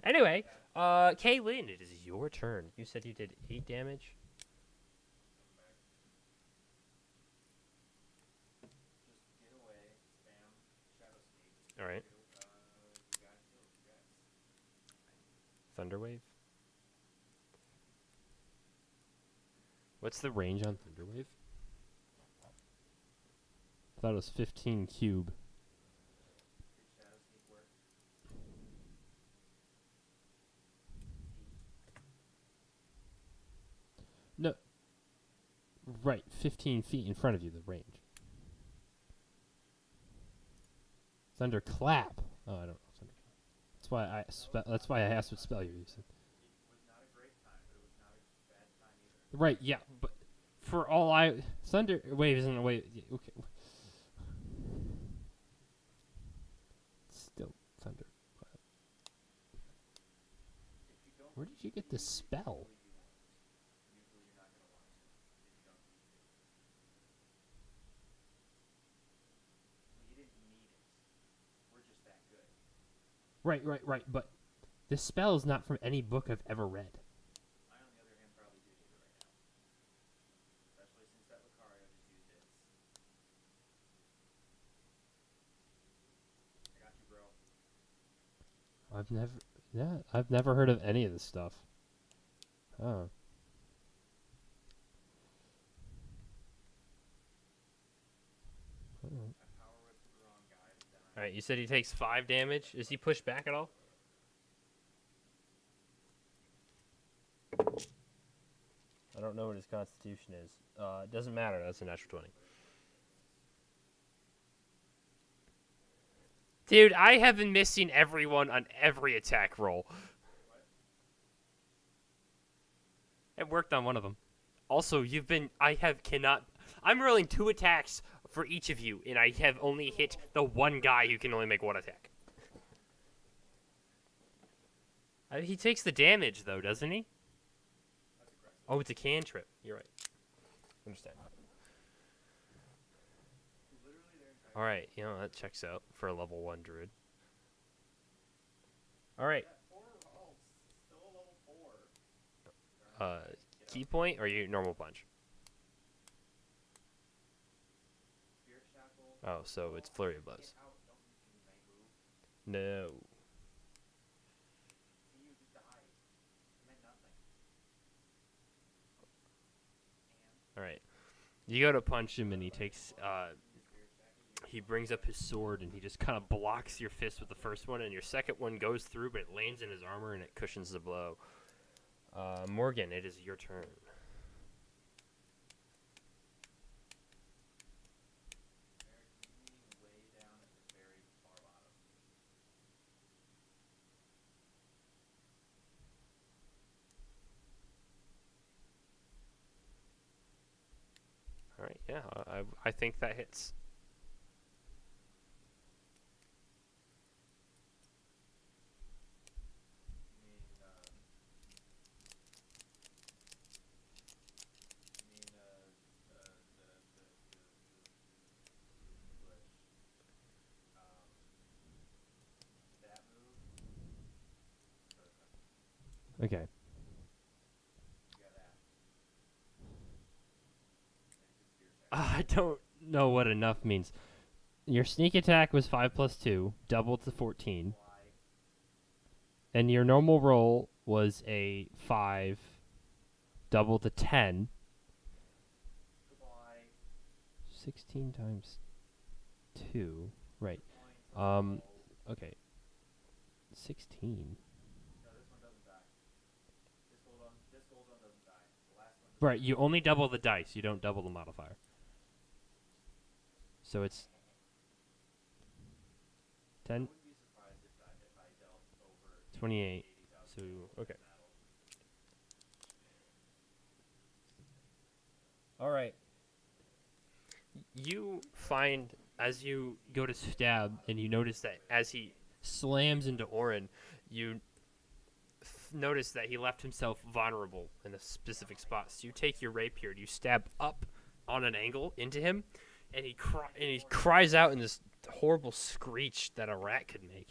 Anyway, Kaylin, it is your turn. You said you did 8 damage? Alright. Thunderwave? What's the range on Thunderwave? I thought it was 15 cube. No. Right, 15 feet in front of you, the range. Thunderclap. Oh, I don't know. That's why I asked what spell you're using. Right, yeah, but for all Thunder Wave isn't a wave. Okay. Still Thunder. Where did you get the spell? Right. But this spell is not from any book I've ever read. I've never heard of any of this stuff. Oh. Alright, you said he takes 5 damage. Is he pushed back at all? I don't know what his constitution is. It doesn't matter. That's a natural 20. Dude, I have been missing everyone on every attack roll. It worked on one of them. Also, I'm rolling 2 attacks for each of you, and I have only hit the one guy who can only make 1 attack. He takes the damage, though, doesn't he? Oh, it's a cantrip. You're right. Understand. Alright, that checks out for a level 1 druid. Alright. Key point or you normal punch? Oh, so it's flurry of blows. No. Alright. You go to punch him and he takes he brings up his sword and he just kind of blocks your fist with the first one, and your second one goes through, but it lands in his armor and it cushions the blow. Morgan, it is your turn. All right, yeah, I think that hits. Okay. I don't know what enough means. Your sneak attack was 5 plus 2, doubled to 14. And your normal roll was a 5, doubled to 10. 16 times 2. Right. Okay. 16. Right, you only double the dice, you don't double the modifier. So it's 10, 28. So, okay. All right. You find as you go to stab, and you notice that as he slams into Orin, you notice that he left himself vulnerable in a specific spot. So you take your rapier and you stab up on an angle into him, and he cries out in this horrible screech that a rat could make.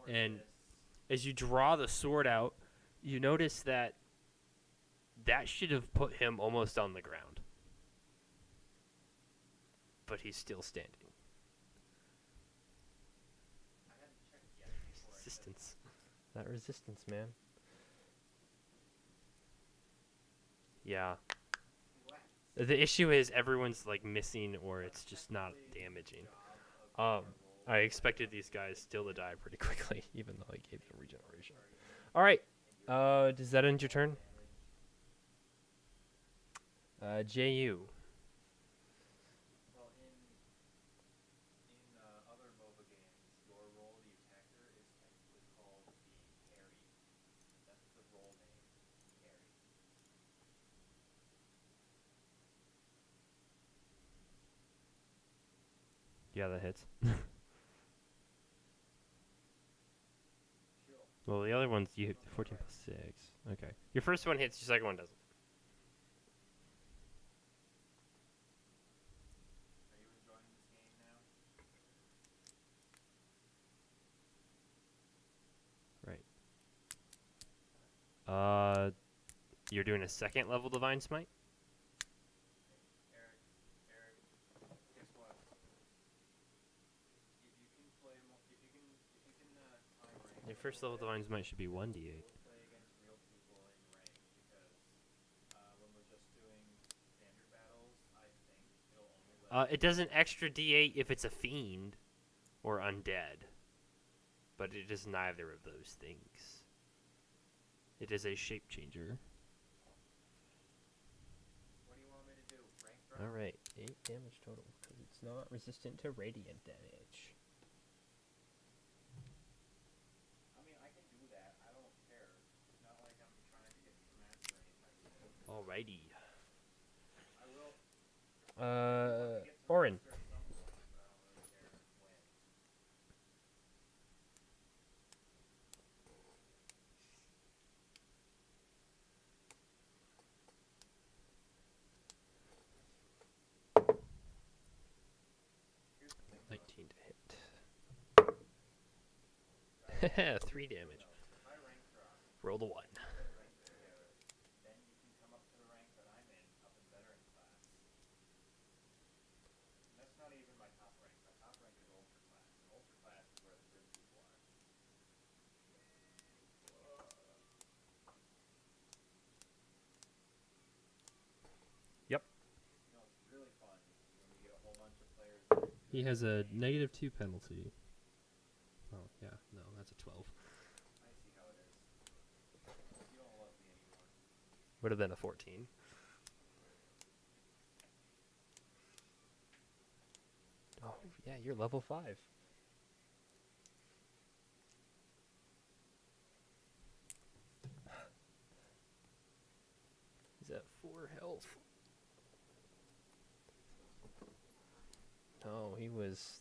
And as you draw the sword out, you notice that should have put him almost on the ground. But he's still standing. Resistance. That resistance, man. Yeah. The issue is everyone's like missing, or it's just not damaging. I expected these guys still to die pretty quickly, even though I gave them regeneration. All right. Does that end your turn? JU. Well, in other MOBA games, your role, the attacker, is technically called the carry. That's the role name, carry. Yeah, that hits. Sure. Well, the other ones you hit 14 plus 6. Okay. Your first one hits, your second one doesn't. Are you enjoying this game now? Right. You're doing a second level Divine Smite? Eric, guess what? If you can play, if you can time rank Your a first little level bit, Divine Smite should be 1d8. we'll play against real people in rank because when we're just doing standard battles, I think it'll only let. It does an extra d8 if it's a fiend or undead. But it is neither of those things. It is a shape changer. What do you want me to do? Rank drop? Alright, 8 damage total, because it's not resistant to radiant damage. I mean, I can do that. I don't care. It's not like I'm trying to get master anytime soon. Alrighty. I will. I want to get to Orin. master at some point, but I don't really care when. 19 to hit. 3 damage. If I rank drop, Roll the 1. get ranked together, then you can come up to the rank that I'm in, up in veteran class. And that's not even my top rank. My top rank is ultra class. And ultra class is where the good people are. Yep. You know, it's really fun when you get a whole bunch of players. That are He good has at a the game. -2 penalty. Oh, yeah. No, that's a 12. I see how it is. You don't love me anymore. Would have been a 14. Oh, yeah, you're level 5. He's at 4 health. No, he was.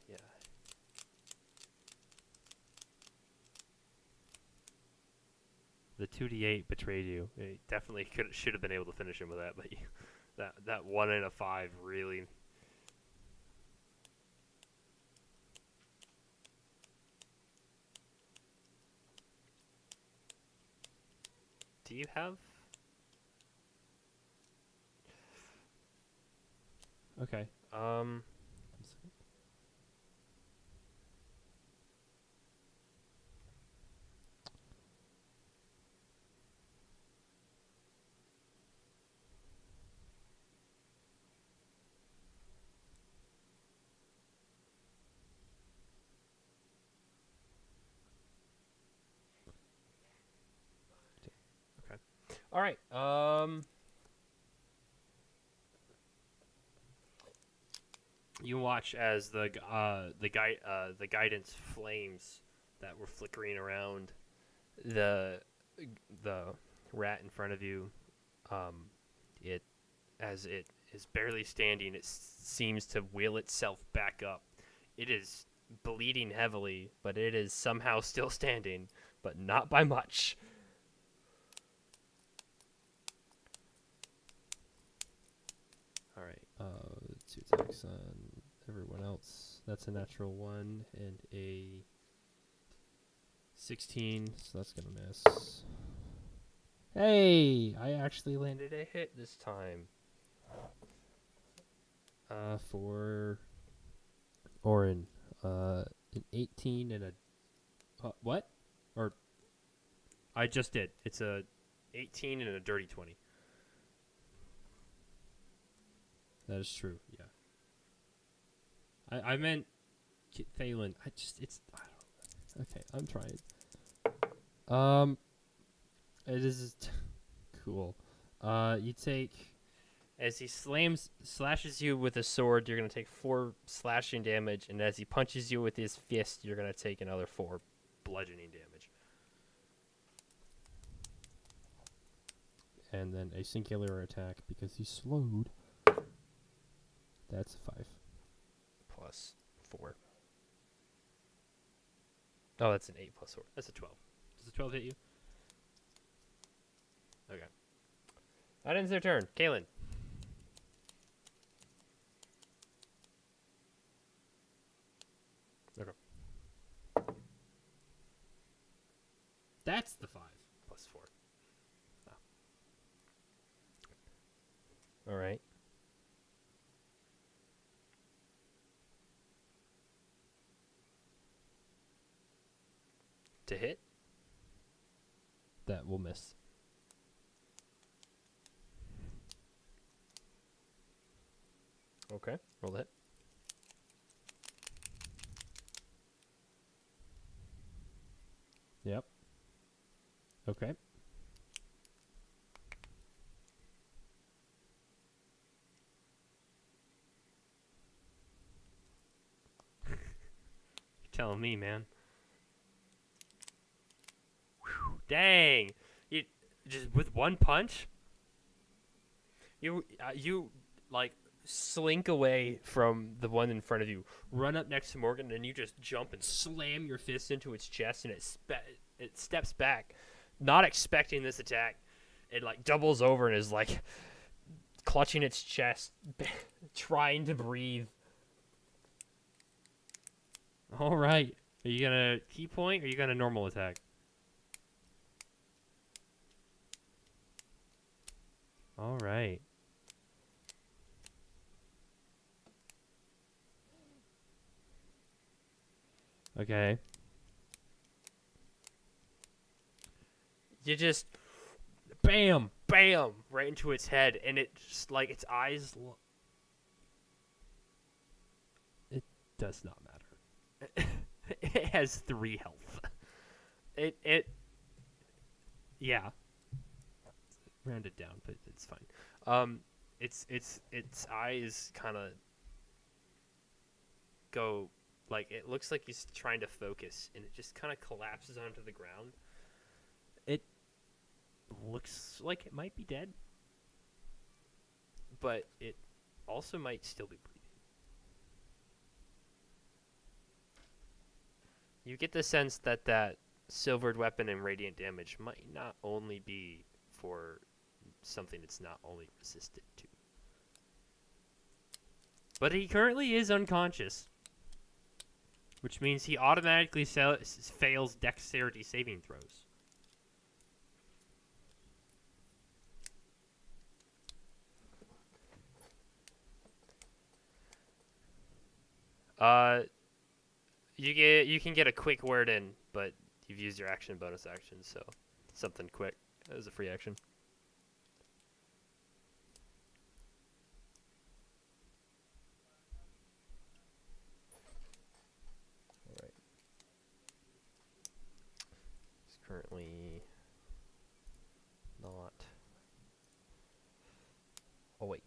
Yeah. The 2d8 betrayed you. He definitely should have been able to finish him with that, but that 1 and a 5 really. Do you have? Okay. Okay. All right. You watch as the guidance flames that were flickering around the rat in front of you. It as it is barely standing, it seems to wheel itself back up. It is bleeding heavily, but it is somehow still standing, but not by much. All right. 2 attacks on everyone else. That's a natural 1 and a 16, so that's gonna miss. Hey, I actually landed a hit this time. For Orin, an 18 and a what? Or I just did. It's a 18 and a dirty 20. That is true. Yeah. I meant Thalen. I don't. Okay, I'm trying. It is cool. You take as he slashes you with a sword, you're gonna take 4 slashing damage, and as he punches you with his fist, you're gonna take another 4 bludgeoning damage. And then a singular attack because he's slowed. That's a 5. Plus 4. Oh, that's an 8 plus 4. That's a 12. Does a 12 hit you? Okay. That ends their turn. Kaylin. Okay. That's the 5 plus 4. Oh. All right. To hit? That will miss. Okay, roll the hit. Yep. Okay. You're telling me, man. Whew, dang. You just with one punch? You like slink away from the one in front of you, run up next to Morgan, and you just jump and slam your fist into its chest, and it steps back, not expecting this attack. It like doubles over and is like clutching its chest, trying to breathe. All right, are you gonna key point or are you gonna normal attack? All right. Okay. You just bam, bam, right into its head, and it just like its eyes. It does not matter. It has 3 health. Yeah. Rounded down, but it's fine. Its eyes kind of go. Like, it looks like he's trying to focus, and it just kind of collapses onto the ground. It looks like it might be dead, but it also might still be breathing. You get the sense that that silvered weapon and radiant damage might not only be for something it's not only resistant to. But he currently is unconscious, which means he automatically fails dexterity saving throws. You can get a quick word in, but you've used your action bonus action, so something quick as a free action. All right. He's currently not awake.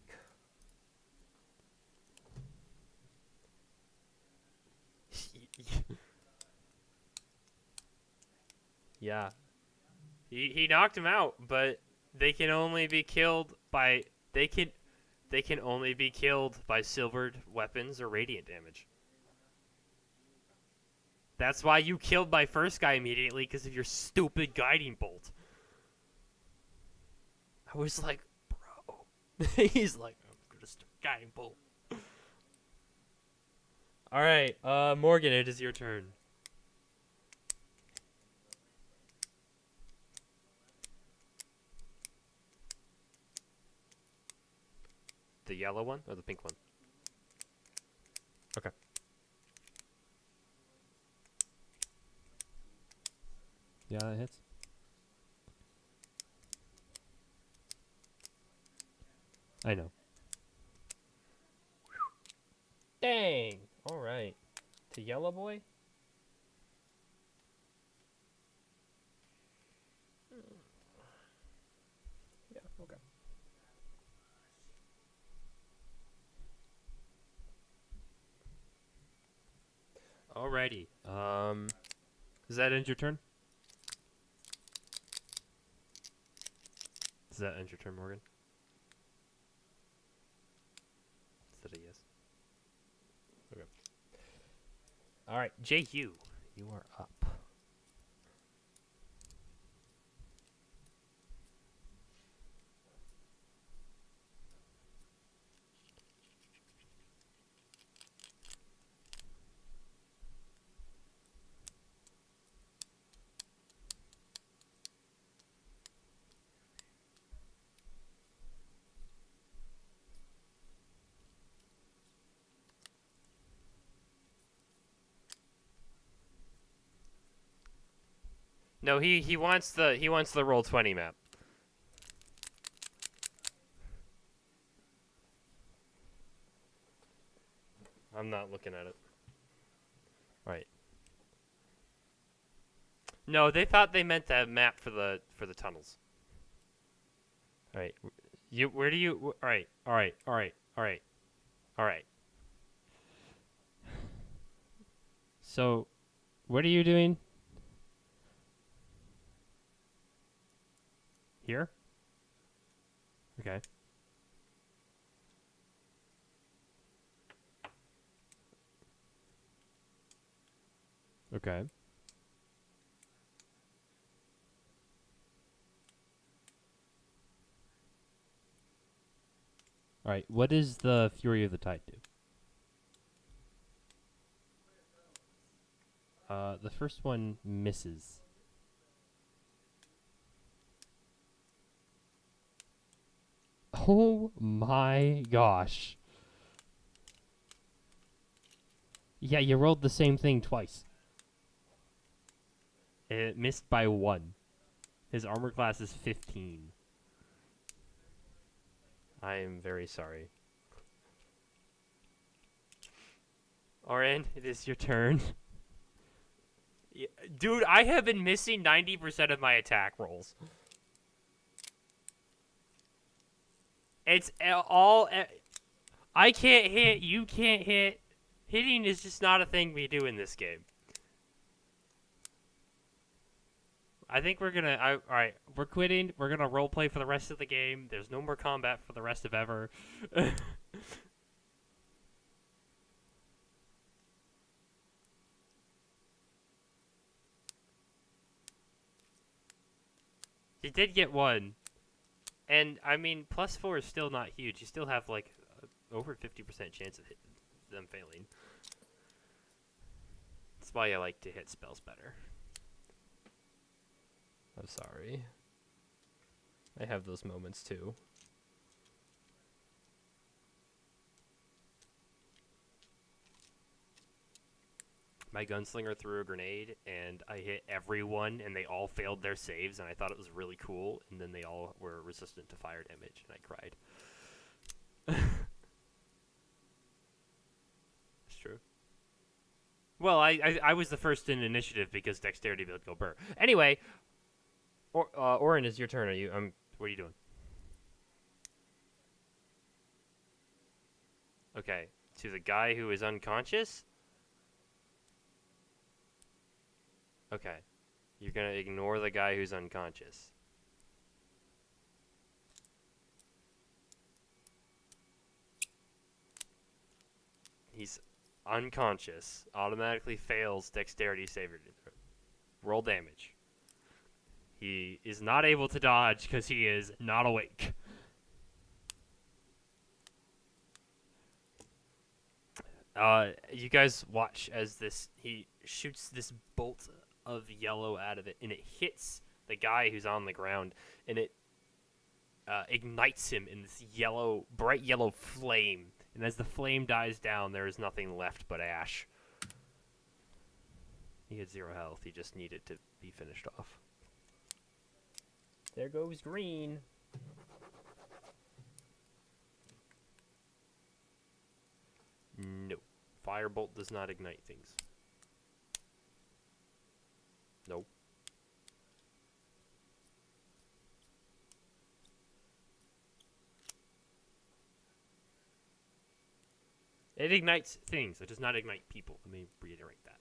Yeah. He knocked him out, but they can only be killed by they can only be killed by silvered weapons or radiant damage. That's why you killed my first guy immediately, because of your stupid guiding bolt. I was like, bro. He's like, I'm gonna start guiding bolt. Alright, Morgan, it is your turn. The yellow one or the pink one? Okay. Yeah, that hits. I know. Dang! Alright. To yellow boy? Yeah, okay. Alrighty. Does that end your turn? Does that end your turn, Morgan? Is that a yes? Okay. Alright, J.U., you are up. No, he wants the Roll20 map. I'm not looking at it. Right. No, they thought they meant that map for the tunnels. All right. Where do you all right. So, what are you doing? Here? Okay. Okay. All right. What does the Fury of the Tide do? The first one misses. Oh my gosh. Yeah, you rolled the same thing twice. It missed by 1. His armor class is 15. I am very sorry. Oren, it is your turn. Yeah, dude, I have been missing 90% of my attack rolls. It's all... I can't hit, you can't hit. Hitting is just not a thing we do in this game. I think we're gonna... Alright, we're quitting. We're gonna roleplay for the rest of the game. There's no more combat for the rest of ever. You did get 1. And, I mean, +4 is still not huge. You still have, like, over 50% chance of them failing. That's why I like to hit spells better. I'm sorry. I have those moments, too. My gunslinger threw a grenade, and I hit everyone, and they all failed their saves, and I thought it was really cool, and then they all were resistant to fire damage, and I cried. It's true. Well, I was the first in initiative because dexterity build go burr. Anyway, Orin, is your turn. What are you doing? Okay, to the guy who is unconscious? Okay. You're gonna ignore the guy who's unconscious. He's unconscious. Automatically fails dexterity saver. Roll damage. He is not able to dodge because he is not awake. You guys watch as he shoots this bolt of yellow out of it, and it hits the guy who's on the ground, and it ignites him in this bright yellow flame. And as the flame dies down, there is nothing left but ash. He had 0 health. He just needed to be finished off. There goes green. No. Firebolt does not ignite things. Nope. It ignites things. It does not ignite people. Let me reiterate that.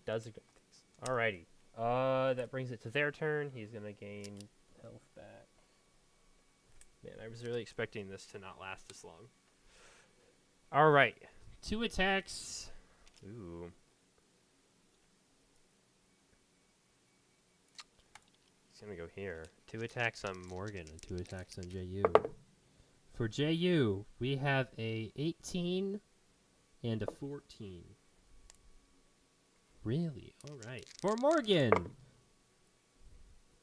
does good things. Alrighty. That brings it to their turn. He's gonna gain health back. Man, I was really expecting this to not last this long. Alright. 2 attacks. Ooh. He's gonna go here. 2 attacks on Morgan and 2 attacks on JU. For JU, we have a 18 and a 14. Really? Alright. For Morgan,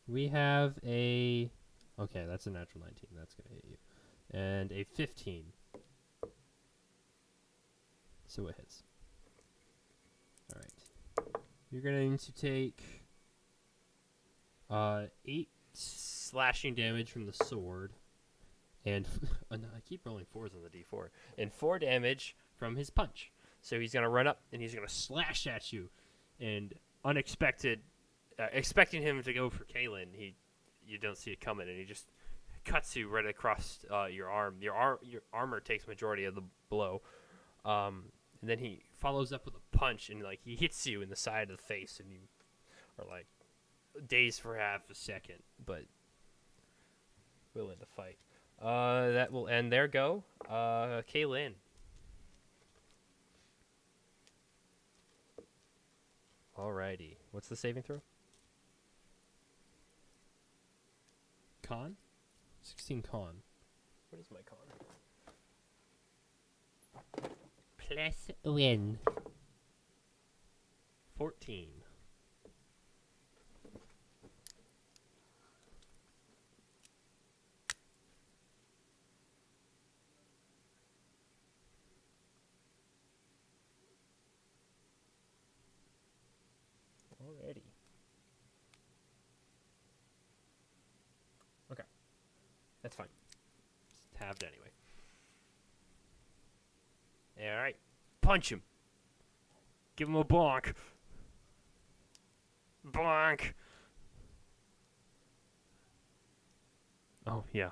we have a... Okay, that's a natural 19. That's going to hit you. And a 15. So it hits. Alright. You're going to take 8 slashing damage from the sword. And I keep rolling 4s on the d4. And 4 damage from his punch. So he's going to run up and he's going to slash at you. And unexpected, expecting him to go for Kalen, you don't see it coming, and he just cuts you right across your arm. Your armor takes majority of the blow, and then he follows up with a punch, and like he hits you in the side of the face, and you are like dazed for half a second, but willing to fight. That will end their go. Kaylin. Alrighty. What's the saving throw? Con? 16 con. What is my con? Plus win. 14. Alrighty. Okay. That's fine. It's halved anyway. Alright. Punch him. Give him a bonk. Bonk. Oh, yeah.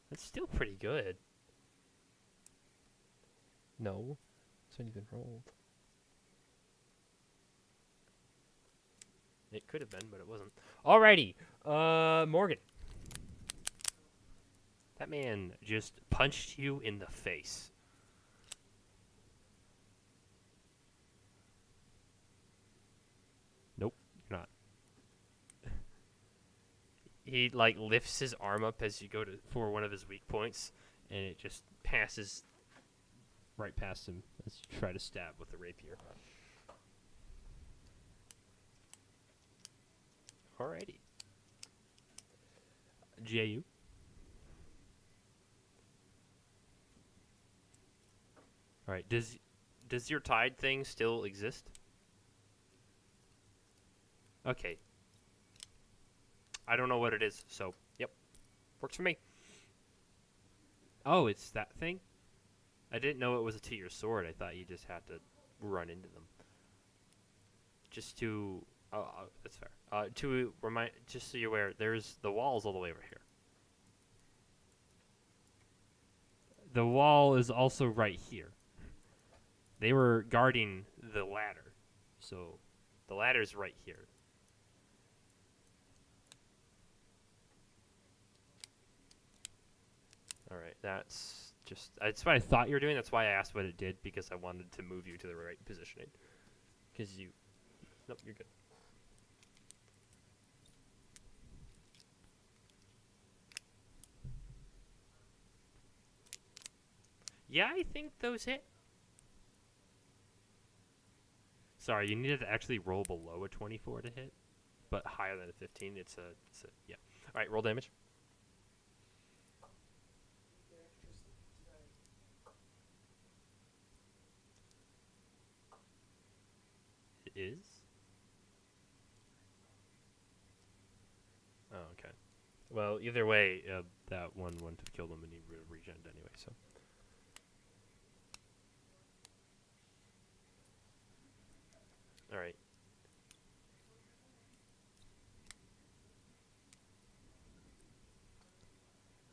That's still pretty good. No. It's not even rolled. It could have been, but it wasn't. Alrighty. Morgan. That man just punched you in the face. Nope, you're not. He, like, lifts his arm up as you go for one of his weak points, and it just passes right past him as you try to stab with the rapier. Alrighty. JU. Alright, does your tide thing still exist? Okay. I don't know what it is, so, yep. Works for me. Oh, it's that thing? I didn't know it was a 2-year sword. I thought you just had to run into them. Just to... Oh, that's fair. To remind, just so you're aware, there's the wall's all the way over here. The wall is also right here. They were guarding the ladder, so the ladder's right here. All right, that's what I thought you were doing. That's why I asked what it did, because I wanted to move you to the right positioning. Because nope, you're good. Yeah, I think those hit. Sorry, you needed to actually roll below a 24 to hit, but higher than a 15. It's a yeah. All right, roll damage. It is. Oh, okay. Well, either way, that one wouldn't have killed him, and he would have regened anyway. So. All right.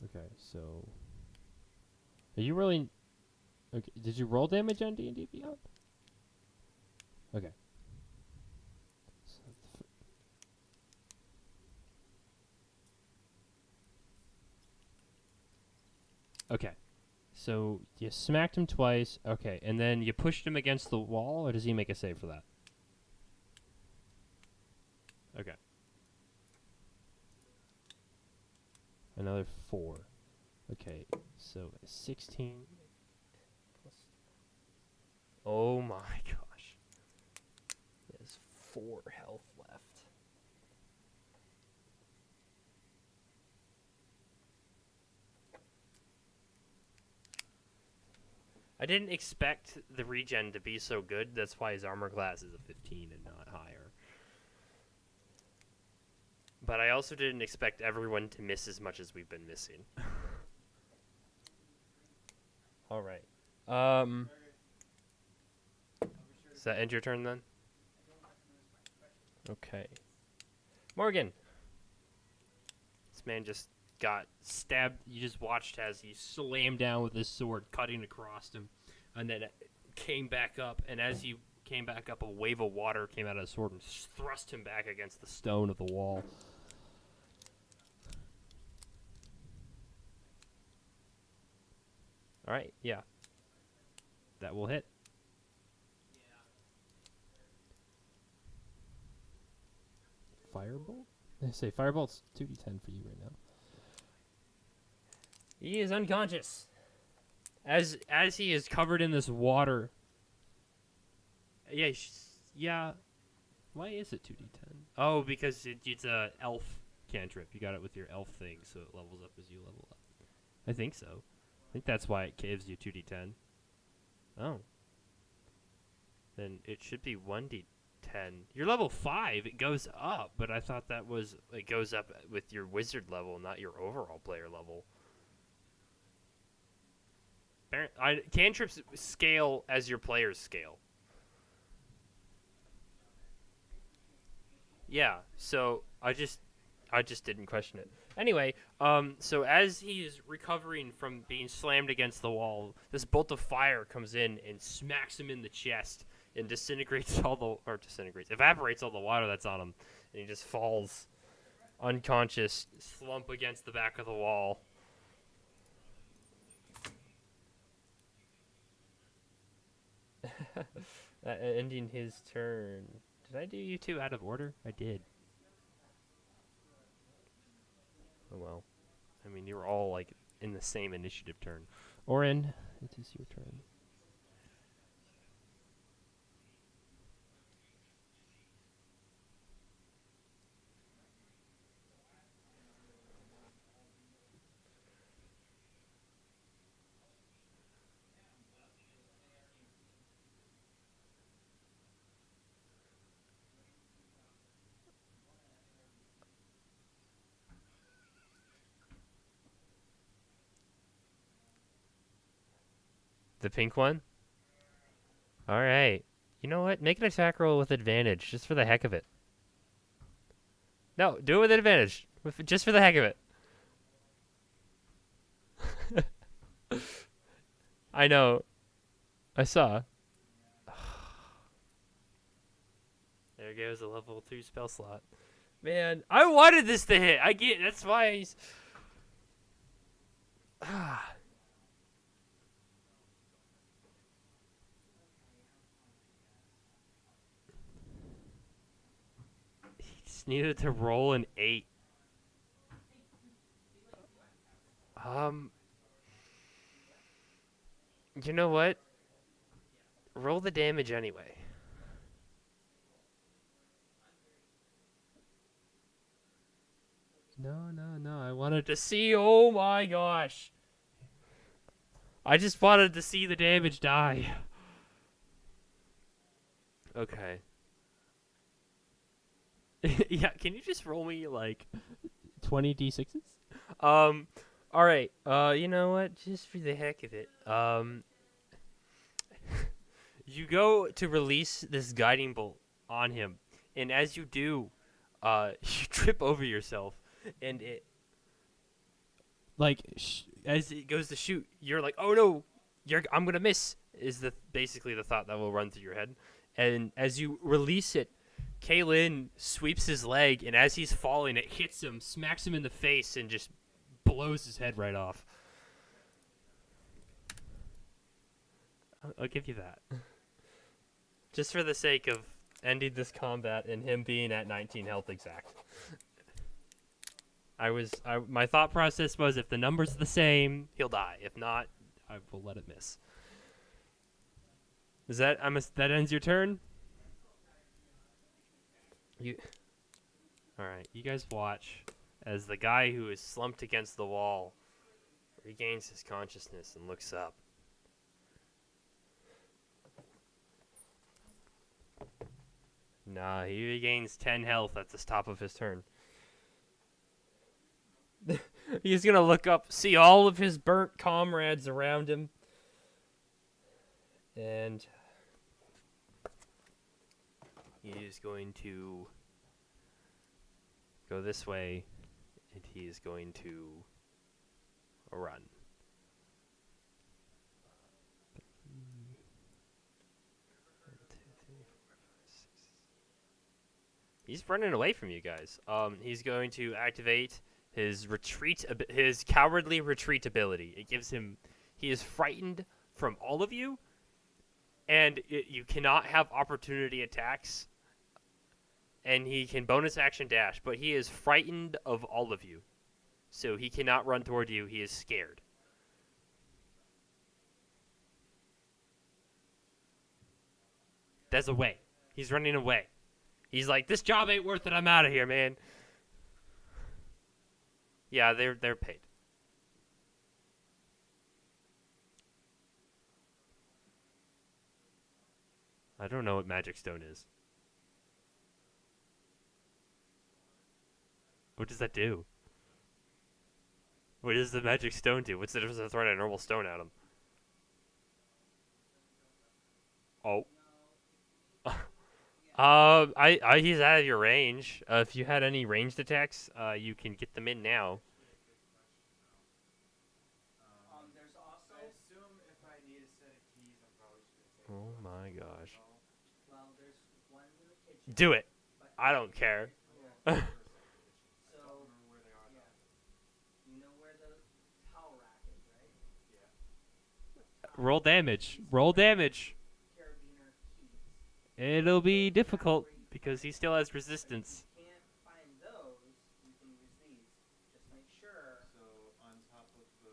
Okay, so are you rolling? Okay, did you roll damage on D&D Beyond? Okay. Okay. So you smacked him twice. Okay, and then you pushed him against the wall, or does he make a save for that? Okay. Another 4. Okay, so 16 plus. Oh my gosh. He has 4 health left. I didn't expect the regen to be so good. That's why his armor class is a 15 and not higher. But I also didn't expect everyone to miss as much as we've been missing. All right. Does that end your turn then? Okay. Morgan. This man just got stabbed. You just watched as he slammed down with his sword, cutting across him, and then it came back up. And as he came back up, a wave of water came out of his sword and thrust him back against the stone of the wall. All right, yeah, that will hit. Firebolt? I say Firebolt's 2d10 for you right now. He is unconscious. As he is covered in this water. Yeah. Why is it 2d10? Oh, because it's a elf cantrip. You got it with your elf thing, so it levels up as you level up. I think so. I think that's why it gives you 2d10. Oh. Then it should be 1d10. You're level 5. It goes up, but I thought it goes up with your wizard level, not your overall player level. Cantrips scale as your players scale. Yeah, so I just didn't question it. Anyway, so as he is recovering from being slammed against the wall, this bolt of fire comes in and smacks him in the chest and evaporates all the water that's on him, and he just falls unconscious, slump against the back of the wall. Ending his turn. Did I do you two out of order? I did. Oh well. I mean, you were all like in the same initiative turn. Orin, it is your turn. The pink one? Alright. You know what? Make an attack roll with advantage, just for the heck of it. No, do it with advantage. Just for the heck of it. I know. I saw. There goes a level 2 spell slot. Man, I wanted this to hit. That's why he's... He just needed to roll an 8. You know what? Roll the damage anyway. No. I wanted to see. Oh my gosh. I just wanted to see the damage die. Okay. Yeah, can you just roll me like 20 d6s? All right. You know what? Just for the heck of it. You go to release this guiding bolt on him, and as you do, you trip over yourself, and it, like, as it goes to shoot, you're like, oh no, I'm gonna miss. Is basically the thought that will run through your head, and as you release it, Kalen sweeps his leg, and as he's falling, it hits him, smacks him in the face, and just blows his head right off. I'll give you that. Just for the sake of ending this combat and him being at 19 health exact. My thought process was, if the number's the same, he'll die. If not, I will let it miss. That ends your turn? Alright, you guys watch as the guy who is slumped against the wall regains his consciousness and looks up. Nah, he regains 10 health at the top of his turn. He's gonna look up, see all of his burnt comrades around him, and he is going to go this way, and he is going to run. He's running away from you guys. He's going to activate his his cowardly retreat ability. It gives him, he is frightened from all of you, and you cannot have opportunity attacks, and he can bonus action dash, but he is frightened of all of you, so he cannot run toward you. He is scared. That's away. He's running away. He's like, this job ain't worth it. I'm out of here, man. Yeah, they're paid. I don't know what Magic Stone is. What does that do? What does the Magic Stone do? What's the difference of throwing a normal stone at him? Oh. He's out of your range. If you had any ranged attacks, you can get them in now. There's also. I assume if I need a set of keys, I'm probably just gonna take. Oh my gosh. Well, there's one in the kitchen. Do it. I don't care. So, yeah. You know where the towel rack is, right? Yeah. Roll damage. Roll damage. Carabiner keys. It'll be difficult because he still has resistance. If you can't find those, you can use these. Just make sure. So on top of the.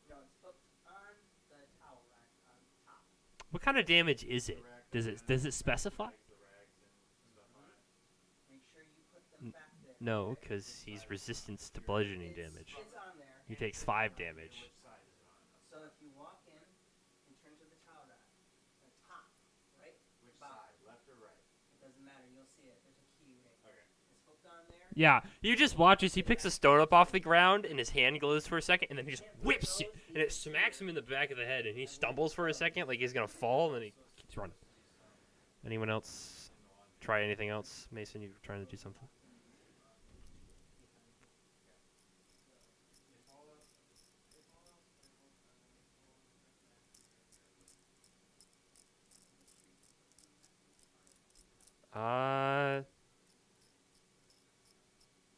No, it's hooked on the towel rack on top. What kind of damage is it? Does it specify? Make sure you put them back there. No, because he's resistance to bludgeoning damage. It's on there. He takes 5 damage. So if you walk in turn to the towel rack, the top, right? Which side, left or right? It doesn't matter. You'll see it. There's a key right there. Okay. It's hooked on there. Yeah, you just watch as he picks a stone up off the ground, and his hand glows for a second, and then he just whips it, and it smacks him in the back of the head, and he stumbles for a second like he's gonna fall, and then he keeps running. Anyone else try anything else? Mason, you trying to do something?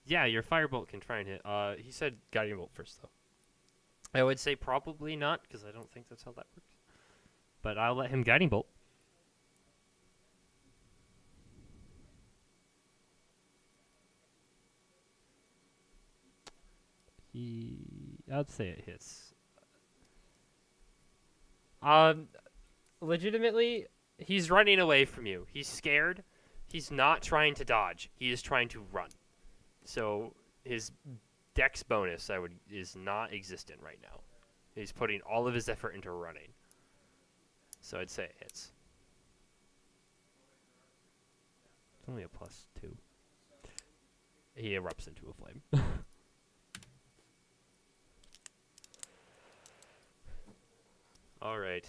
Yeah, your firebolt can try and hit. He said guiding bolt first, though. I would say probably not, because I don't think that's how that works. But I'll let him guiding bolt. I'd say it hits. Legitimately, he's running away from you. He's scared. He's not trying to dodge. He is trying to run. So his dex bonus is not existent right now. He's putting all of his effort into running. So I'd say it hits. It's only a +2. He erupts into a flame. All right.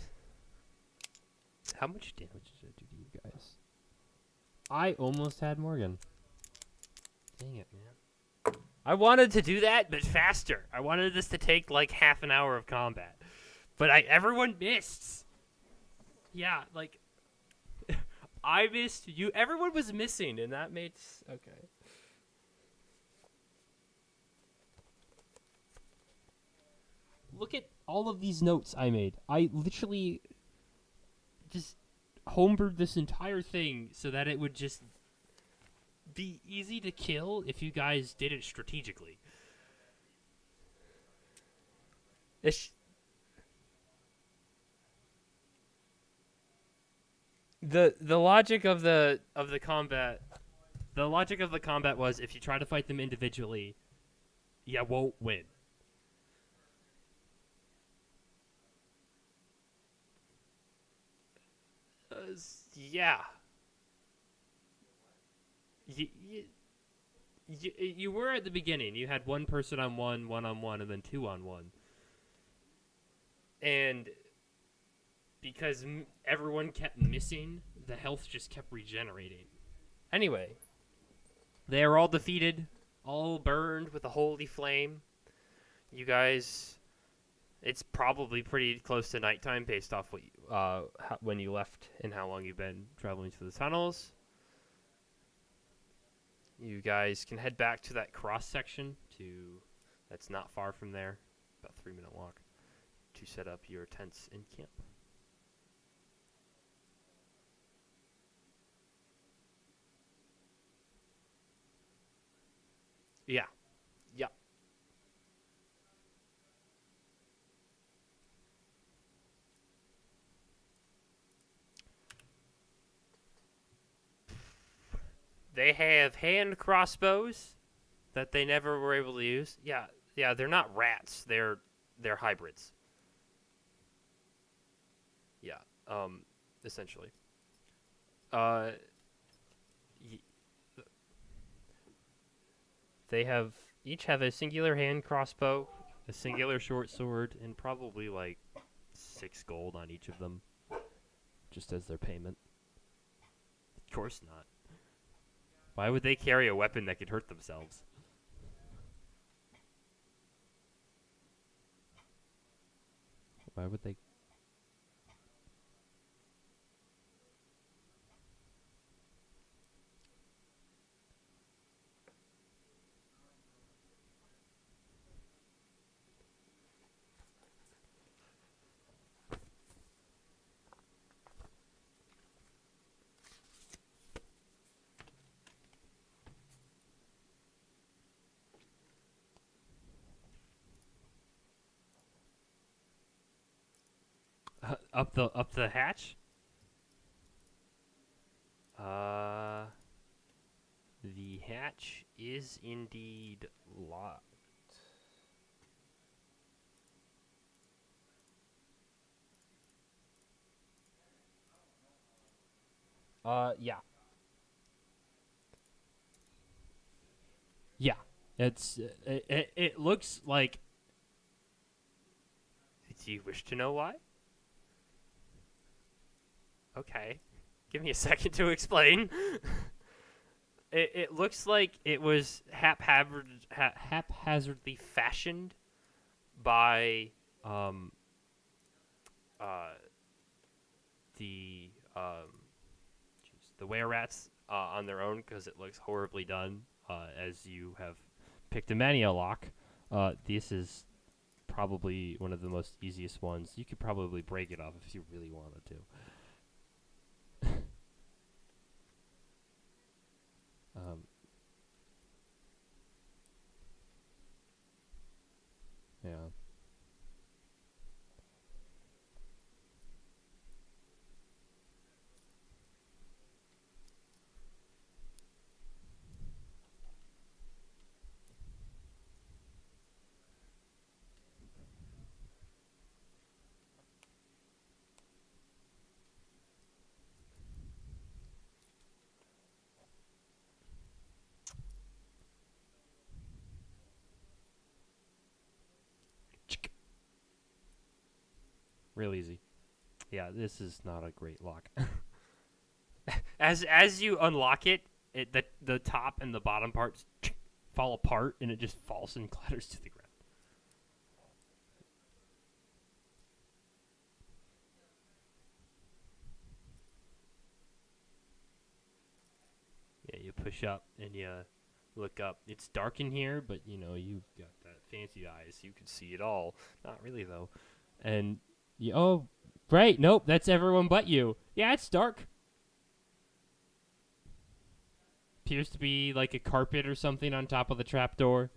How much damage did it do to you guys? I almost had Morgan. Dang it, man. I wanted to do that, but faster. I wanted this to take like half an hour of combat. But everyone missed. Yeah, like... I missed you. Everyone was missing, and that made okay. Look at all of these notes I made. I literally just homebrewed this entire thing so that it would just be easy to kill if you guys did it strategically. The logic of the combat, the logic of the combat was if you try to fight them individually, you won't win. Yeah. You were at the beginning. You had one person on one on one, and then 2-on-1. And because everyone kept missing, the health just kept regenerating. Anyway, they are all defeated, all burned with a holy flame. You guys, it's probably pretty close to nighttime based off what when you left and how long you've been traveling through the tunnels. You guys can head back to that cross section that's not far from there, about 3-minute walk, to set up your tents in camp. Yeah. Yeah. They have hand crossbows that they never were able to use. Yeah, yeah, they're not rats. They're hybrids. Yeah. Essentially. Uh y- they have each have a singular hand crossbow, a singular short sword, and probably like 6 gold on each of them just as their payment. Of course not. Why would they carry a weapon that could hurt themselves? Why would they? Up the hatch? The hatch is indeed locked. Yeah. Yeah. It looks like. Do you wish to know why? Okay. Give me a second to explain. It looks like it was haphazardly fashioned by uh the the were rats on their own because it looks horribly done. As you have picked a mania lock, this is probably one of the most easiest ones. You could probably break it off if you really wanted to. Yeah. Real easy. Yeah, this is not a great lock. As you unlock it, the top and the bottom parts fall apart and it just falls and clatters to the ground. push up and you look up. It's dark in here, but you know you got that fancy eyes. You can see it all. Not really though. And you, oh, right, nope, that's everyone but you. Yeah, it's dark. Appears to be like a carpet or something on top of the trapdoor.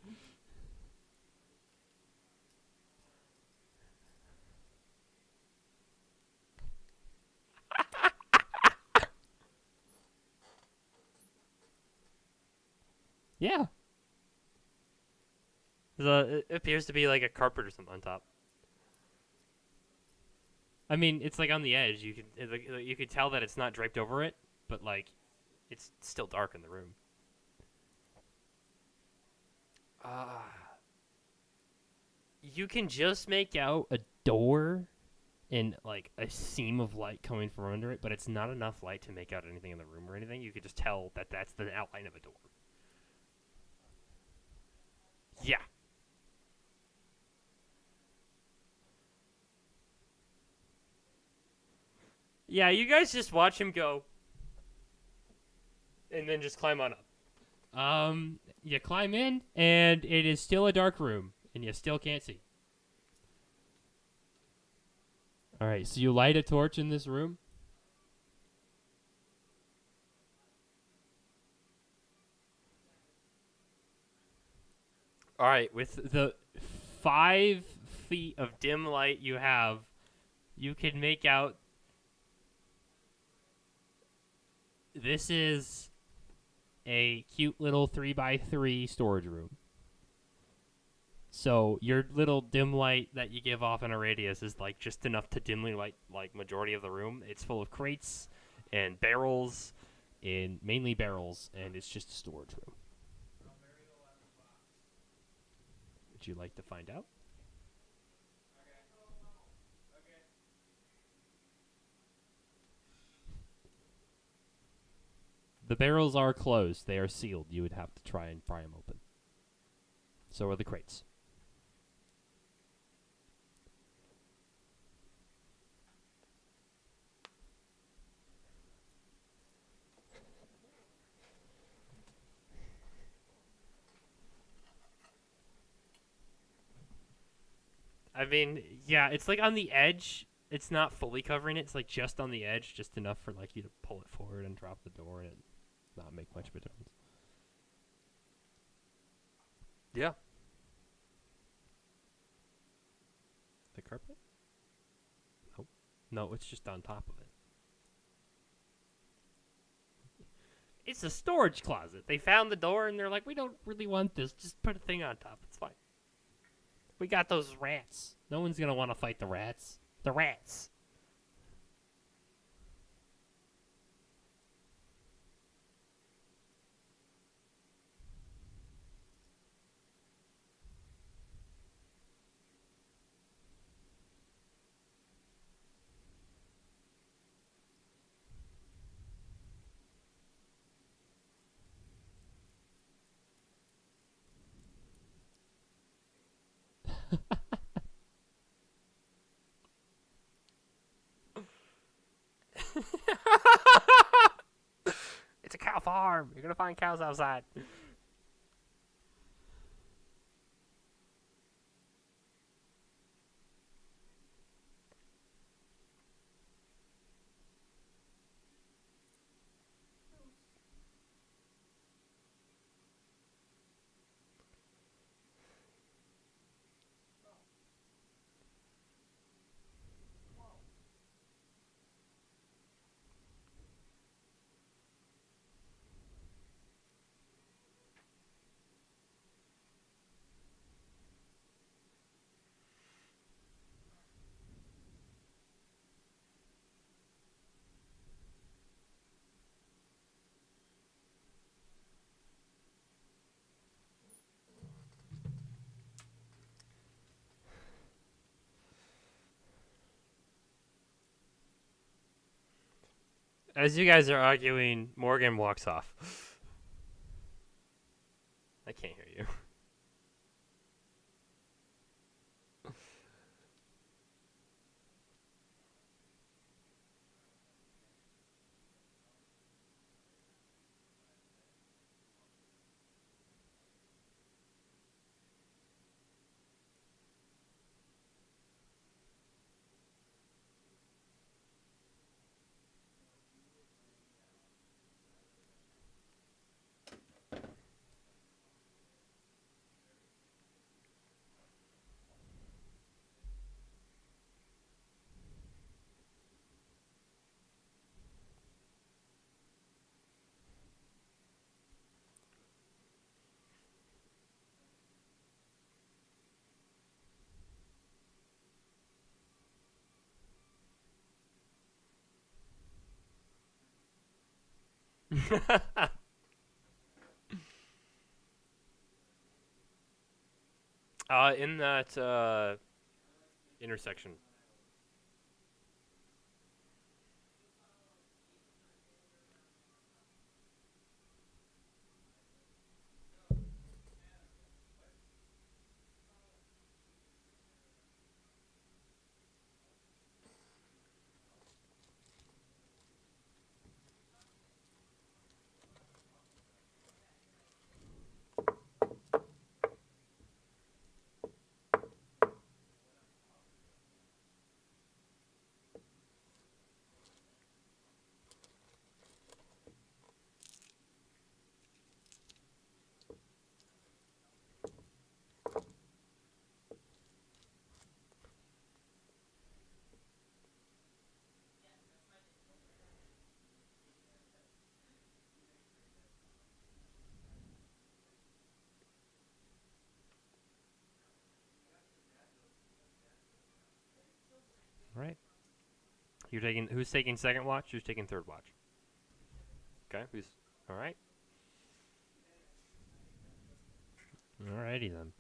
Yeah. It appears to be like a carpet or something on top. I mean, it's like on the edge. You could tell that it's not draped over it, but like, it's still dark in the room. You can just make out a door and like a seam of light coming from under it, but it's not enough light to make out anything in the room or anything. You could just tell that that's the outline of a door. Yeah. Yeah, you guys just watch him go and then just climb on up. You climb in, and it is still a dark room, and you still can't see. All right, so you light a torch in this room. All right, with the 5 feet of dim light you have, you can make out. This is a cute little 3x3 storage room. So your little dim light that you give off in a radius is like just enough to dimly light like majority of the room. It's full of crates and barrels, and mainly barrels, and it's just a storage room. Would you like to find out? The barrels are closed. They are sealed. You would have to try and pry them open. So are the crates. I mean, yeah, it's like on the edge. It's not fully covering it. It's like just on the edge, just enough for like you to pull it forward and drop the door and not make much of a difference. Yeah. The carpet? Nope. No, it's just on top of it. It's a storage closet. They found the door and they're like, we don't really want this. Just put a thing on top. It's fine. We got those rats. No one's gonna want to fight the rats. The rats. It's a cow farm. You're gonna find cows outside. As you guys are arguing, Morgan walks off. I can't hear you. In that intersection. All right. You're taking. Who's taking second watch? Who's taking third watch? Okay. Who's? All right. Alrighty then.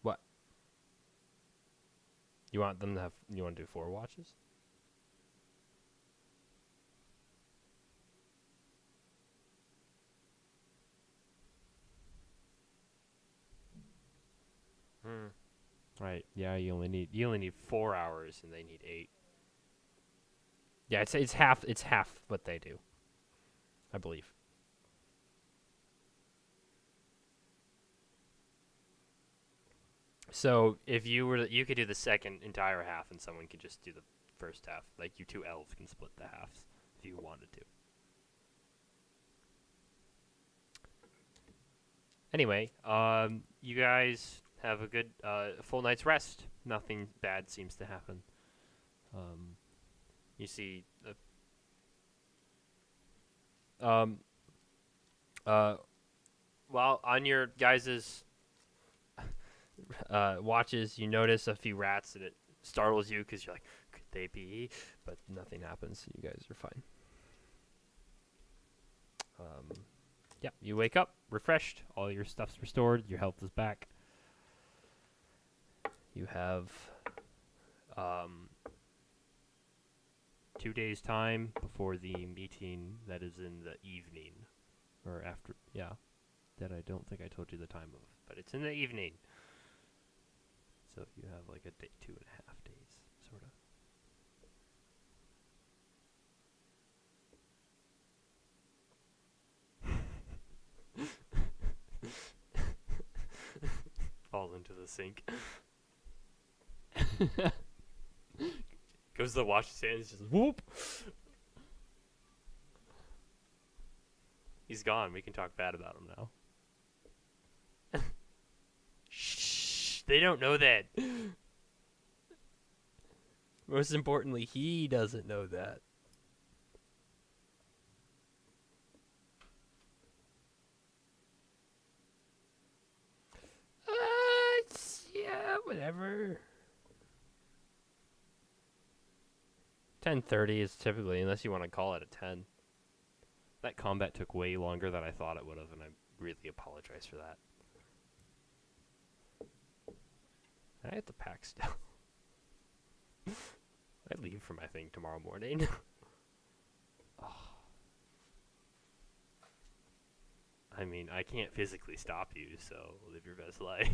What? You want them to have? You want to do 4 watches? Hmm. Right. Yeah. You only need 4 hours, and they need 8. Yeah. It's half what they do. I believe. So if you were, you could do the second entire half, and someone could just do the first half. Like you two elves can split the halves if you wanted to. Anyway, you guys have a good full night's rest. Nothing bad seems to happen. You see, while on your guys's watches, you notice a few rats, and it startles you because you're like, could they be? But nothing happens. You guys are fine. Yeah, you wake up refreshed. All your stuff's restored. Your health is back. You have 2 days time before the meeting that is in the evening, or after. Yeah, that I don't think I told you the time of, but it's in the evening. So you have like a day, 2.5 days, sort of. Falls into the sink. Goes to the wash his hands, just whoop. He's gone. We can talk bad about him now. Shh. They don't know that. Most importantly, he doesn't know that. Yeah, whatever. 10:30 is typically, unless you want to call it at 10. That combat took way longer than I thought it would have, and I really apologize for that. I have to pack still. I leave for my thing tomorrow morning. Oh. I mean, I can't physically stop you, so live your best life.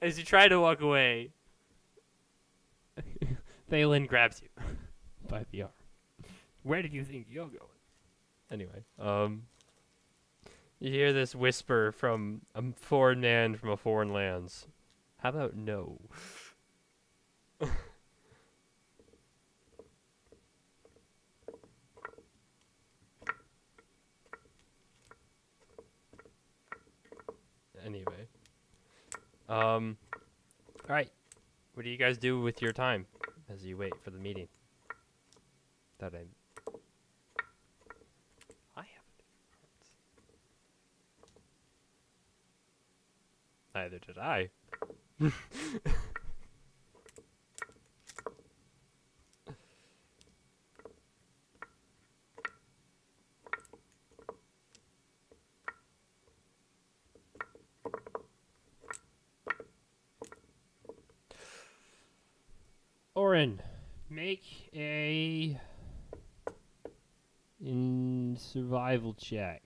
As you try to walk away, Thalen grabs you by the arm. Where did you think you're going? Anyway, you hear this whisper from a foreign man from a foreign lands. How about no? Anyway, all right. What do you guys do with your time as you wait for the meeting? That I. Neither did I. Oren, make a survival check.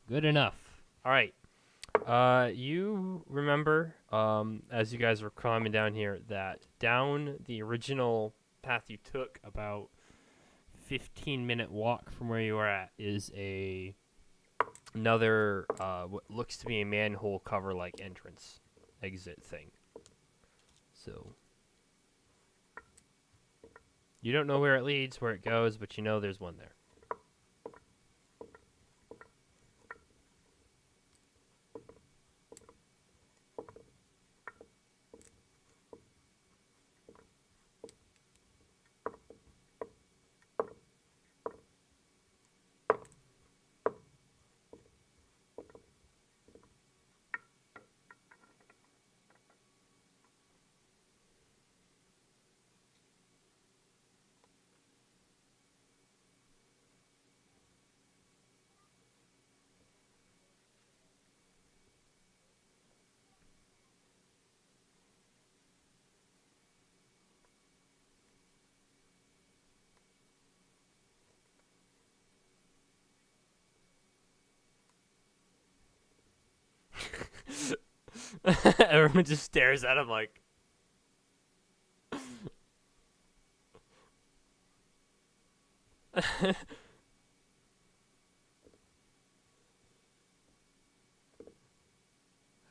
Good enough. All right. You remember, as you guys were climbing down here, that down the original path you took, about 15-minute walk from where you were at, is another what looks to be a manhole cover like entrance exit thing. So you don't know where it leads, where it goes, but you know there's one there. Everyone just stares at him like.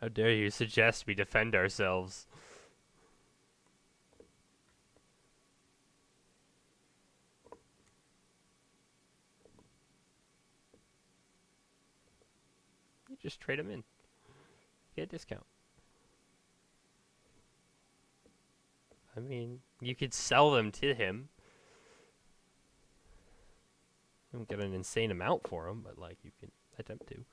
How dare you suggest we defend ourselves? You just trade them in. Get a discount. I mean, you could sell them to him. You don't get an insane amount for them, but like you can attempt to.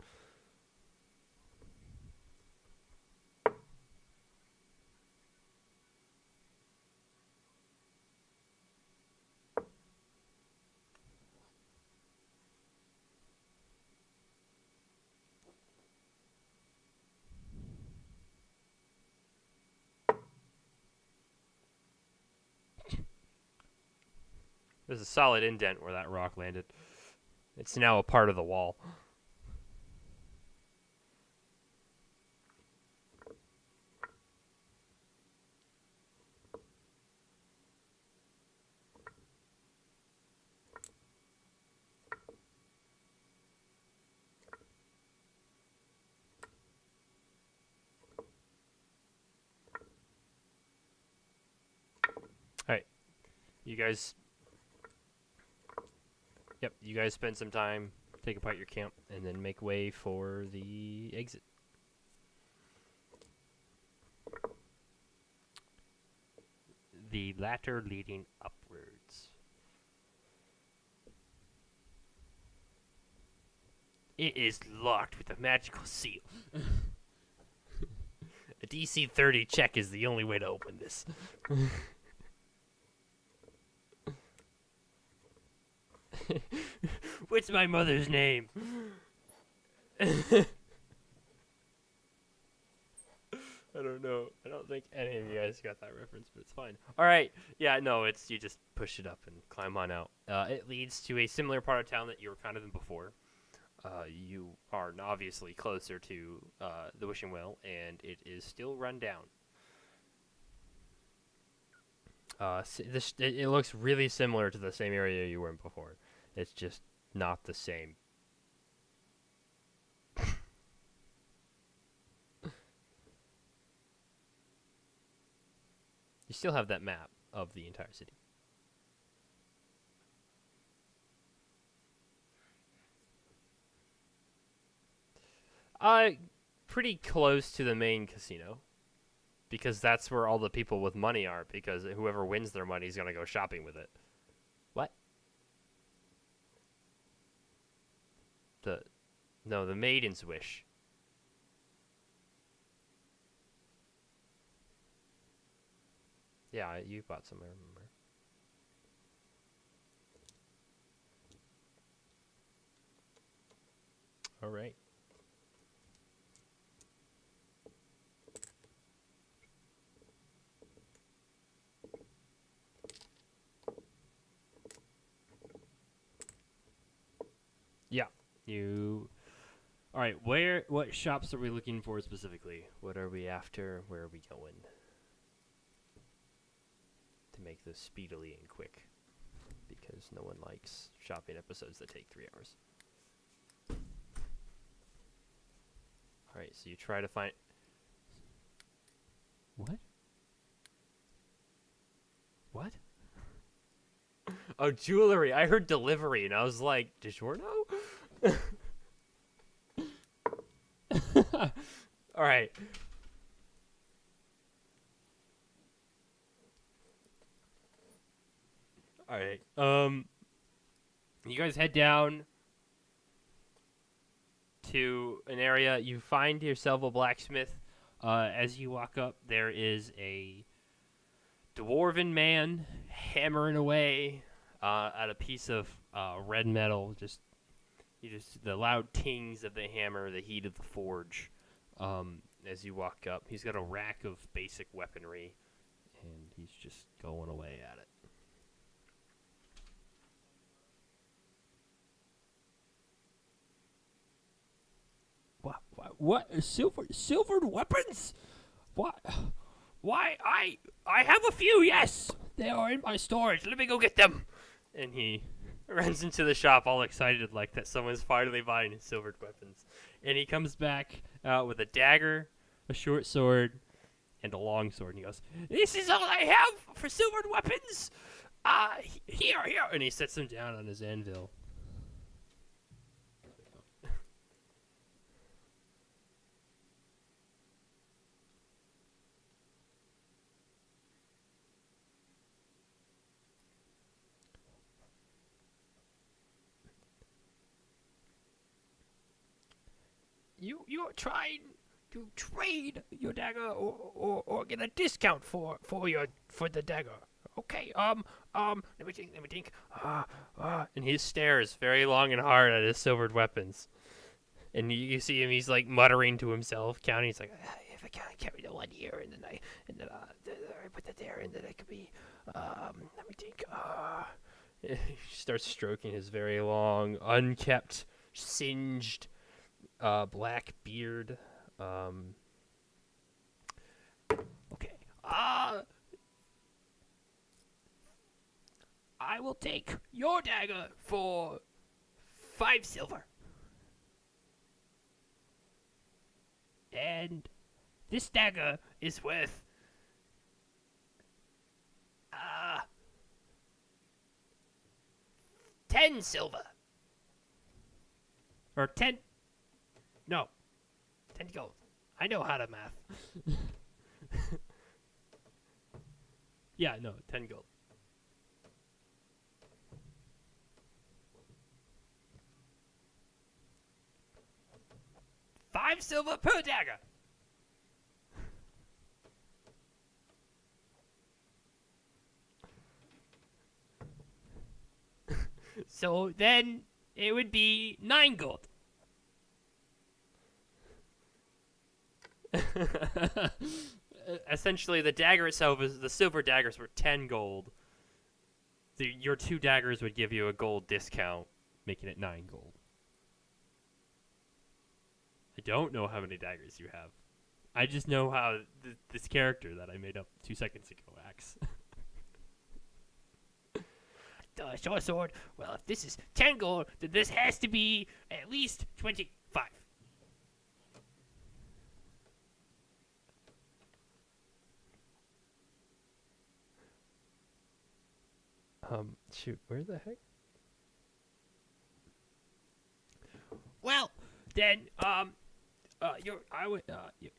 There's a solid indent where that rock landed. It's now a part of the wall. Alright. You guys... Yep, you guys spend some time, take apart your camp, and then make way for the exit. The ladder leading upwards. It is locked with a magical seal. A DC 30 check is the only way to open this. What's my mother's name? I don't know. I don't think any of you guys got that reference, but it's fine. All right. Yeah, no, it's you just push it up and climb on out. It leads to a similar part of town that you were kind of in before. You are obviously closer to the Wishing Well, and it is still run down. It looks really similar to the same area you were in before. It's just not the same. You still have that map of the entire city. Pretty close to the main casino. Because that's where all the people with money are, because whoever wins their money is going to go shopping with it. What? No, the maiden's wish. Yeah, you bought some, I remember. All right. Yeah, you. All right, what shops are we looking for specifically? What are we after? Where are we going? To make this speedily and quick, because no one likes shopping episodes that take 3 hours. All right, so you try to find. What? What? Oh, jewelry. I heard delivery, and I was like, DiGiorno? All right. All right. You guys head down to an area. You find yourself a blacksmith. As you walk up, there is a dwarven man hammering away at a piece of red metal. Just the loud tings of the hammer, the heat of the forge. As you walk up, he's got a rack of basic weaponry, and he's just going away at it. What? Silvered weapons? What? Why? I have a few. Yes, they are in my storage. Let me go get them. And he runs into the shop, all excited, like that someone's finally buying his silvered weapons. And he comes back with a dagger, a short sword, and a long sword. And he goes, "This is all I have for silvered weapons. Here." And he sets them down on his anvil. You're trying to trade your dagger or get a discount for the dagger. Okay, let me think. And he stares very long and hard at his silvered weapons. And you see him, he's like muttering to himself, counting. He's like, if I can't carry the one here, and then I put that there, and then it could be, let me think. He starts stroking his very long, unkept, singed, black beard. Okay. I will take your dagger for 5 silver. And this dagger is worth 10 silver. Or 10. No. 10 gold. I know how to math. Yeah, no, 10 gold. $5 silver per dagger. So then it would be 9 gold. Essentially, the dagger itself is the silver daggers were 10 gold. Your 2 daggers would give you a gold discount, making it 9 gold. I don't know how many daggers you have. I just know how this character that I made up 2 seconds ago acts. The short sword. Well, if this is 10 gold, then this has to be at least 25. Shoot, where the heck? Well, then,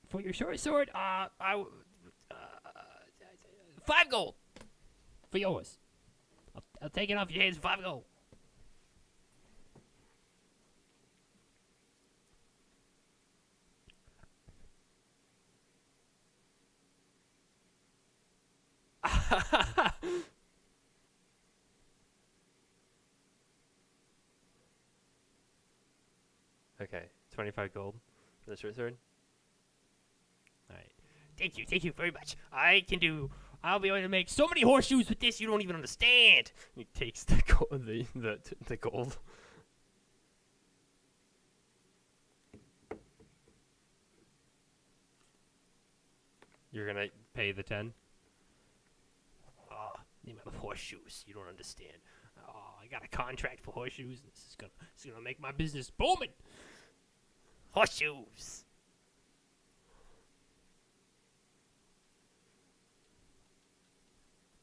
for your short sword, 5 gold for yours. I'll take it off your hands, 5 gold. Okay, 25 gold for the short sword. Alright. Thank you very much. I'll be able to make so many horseshoes with this you don't even understand. He takes the the gold. You're gonna pay the 10? Oh, the amount of horseshoes. You don't understand. Oh, I got a contract for horseshoes. This is gonna make my business booming. Horseshoes.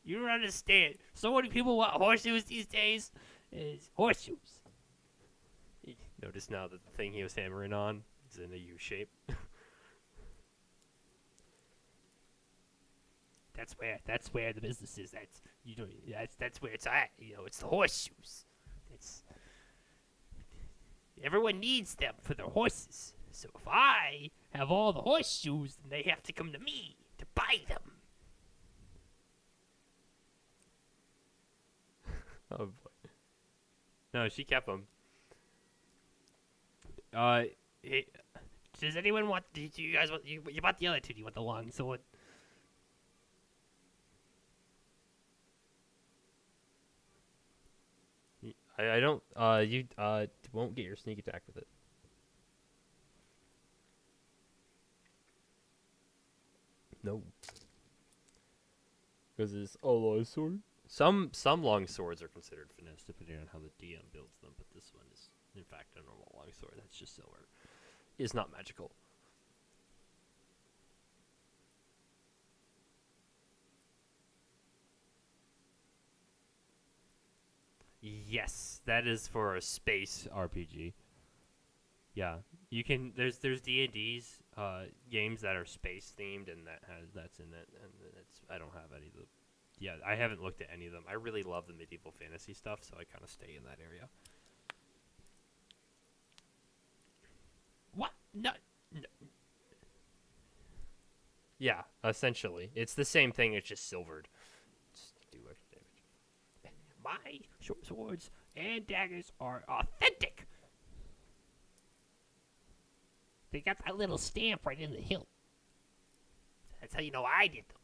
You don't understand. So many people want horseshoes these days. Is horseshoes. Notice now that the thing he was hammering on is in a U shape. That's where the business is. That's where it's at. You know, it's the horseshoes. Everyone needs them for their horses. So if I have all the horseshoes, then they have to come to me to buy them. Oh boy. No, she kept them. Hey, does anyone want? Do you guys want? You bought the other two? Do you want the long sword? I don't. You won't get your sneak attack with it. No. Because it's a long sword. Some long swords are considered finesse depending on how the DM builds them, but this one is in fact a normal long sword. That's just silver. It's not magical. Yes, that is for a space RPG. Yeah, you can. There's D&D's games that are space themed, and that's in it. And it's I don't have any of the. Yeah, I haven't looked at any of them. I really love the medieval fantasy stuff, so I kind of stay in that area. What? No. Yeah, essentially, it's the same thing. It's just silvered. Just do extra damage. My short swords and daggers are authentic. They got that little stamp right in the hilt. That's how you know I did them.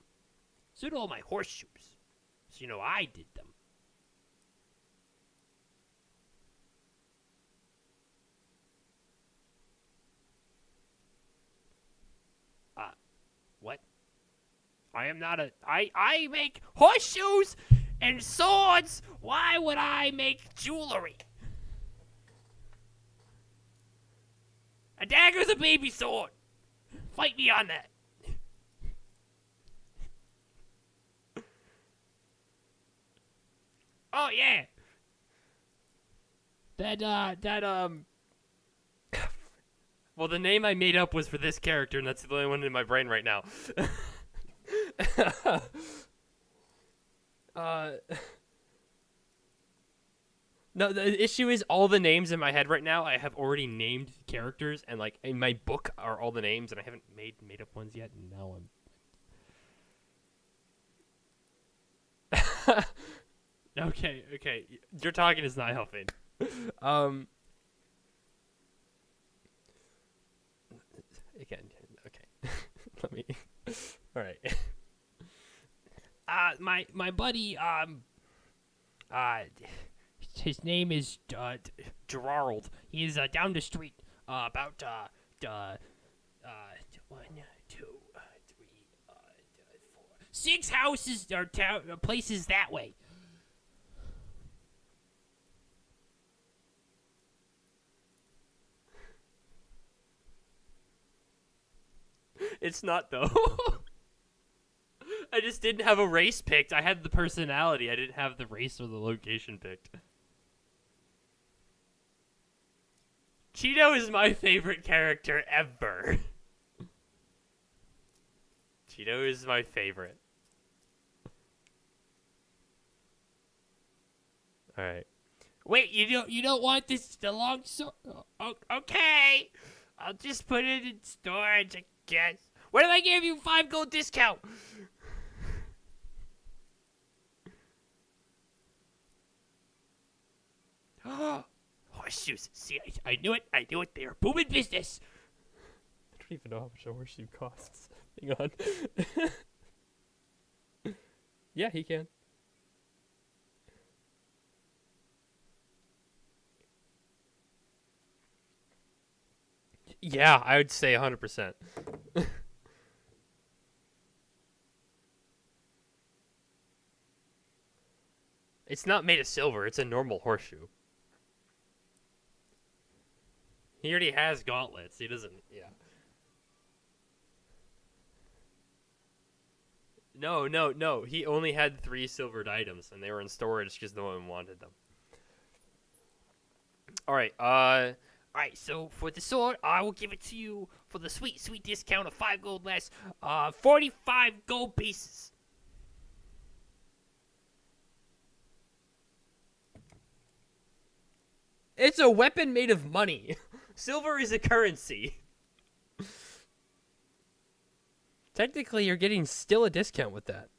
So do all my horseshoes. So you know I did them. What? I am not a... I make horseshoes and swords. Why would I make jewelry? A dagger's a baby sword. Fight me on that. Oh yeah. Well, the name I made up was for this character, and that's the only one in my brain right now. No, the issue is all the names in my head right now, I have already named characters, and like in my book are all the names, and I haven't made up ones yet, and now I'm... Okay, your talking is not helping. Again, okay. Let me... Alright. My buddy, his name is, Gerald. He's, down the street, about, 1, 2, 3, 4, 6 houses or places that way. It's not, though. I just didn't have a race picked. I had the personality. I didn't have the race or the location picked. Cheeto is my favorite character ever. Cheeto is my favorite. Alright. Wait, you don't want this the long sword? Oh, okay. I'll just put it in storage, I guess. What if I gave you 5 gold discount? Horseshoes. See, I knew it. I knew it. They are booming business. I don't even know how much a horseshoe costs. Hang on. Yeah, he can. Yeah, I would say 100%. It's not made of silver. It's a normal horseshoe. He already has gauntlets. He doesn't. Yeah. No, no, no. He only had 3 silvered items, and they were in storage because no one wanted them. All right. All right. So for the sword, I will give it to you for the sweet, sweet discount of 5 gold less. 45 gold pieces. It's a weapon made of money. Silver is a currency. Technically, you're getting still a discount with that.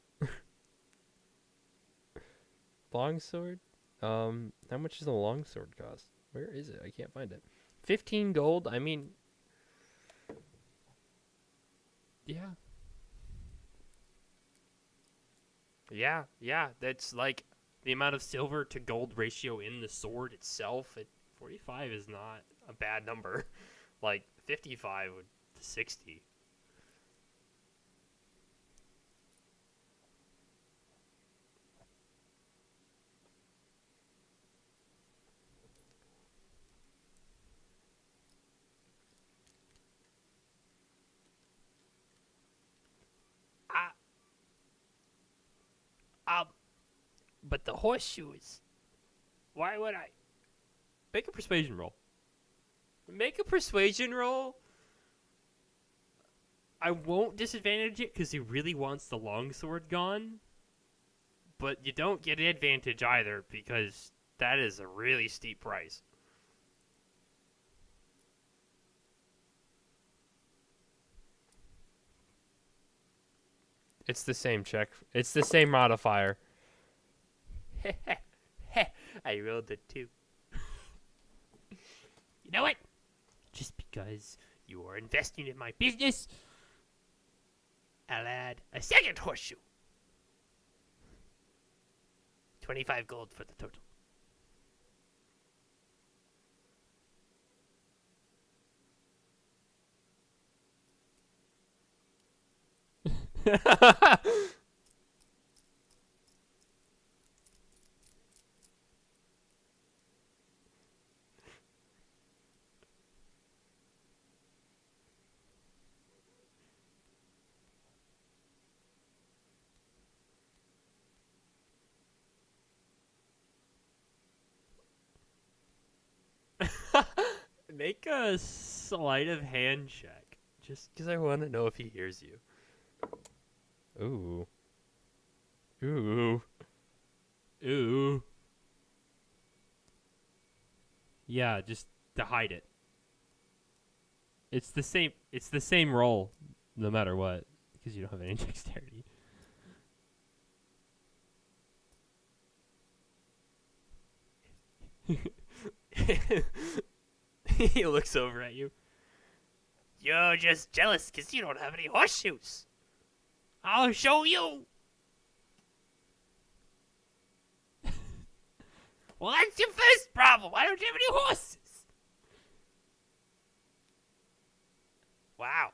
Longsword? How much does a longsword cost? Where is it? I can't find it. 15 gold? I mean... Yeah. Yeah. That's like the amount of silver to gold ratio in the sword itself. 45 is not a bad number. Like, 55 to 60. But the horseshoes. Why would I? Make a persuasion roll. Make a persuasion roll. I won't disadvantage it because he really wants the longsword gone. But you don't get an advantage either because that is a really steep price. It's the same check. It's the same modifier. I rolled a 2. You know what? Just because you are investing in my business, I'll add a second horseshoe. 25 gold for the total. Make a sleight of hand check. Just because I want to know if he hears you. Ooh. Ooh. Ooh. Yeah, just to hide it. It's the same roll, no matter what, because you don't have any dexterity. He looks over at you. You're just jealous because you don't have any horseshoes. I'll show you. Well, that's your first problem. I don't have any horses. Wow.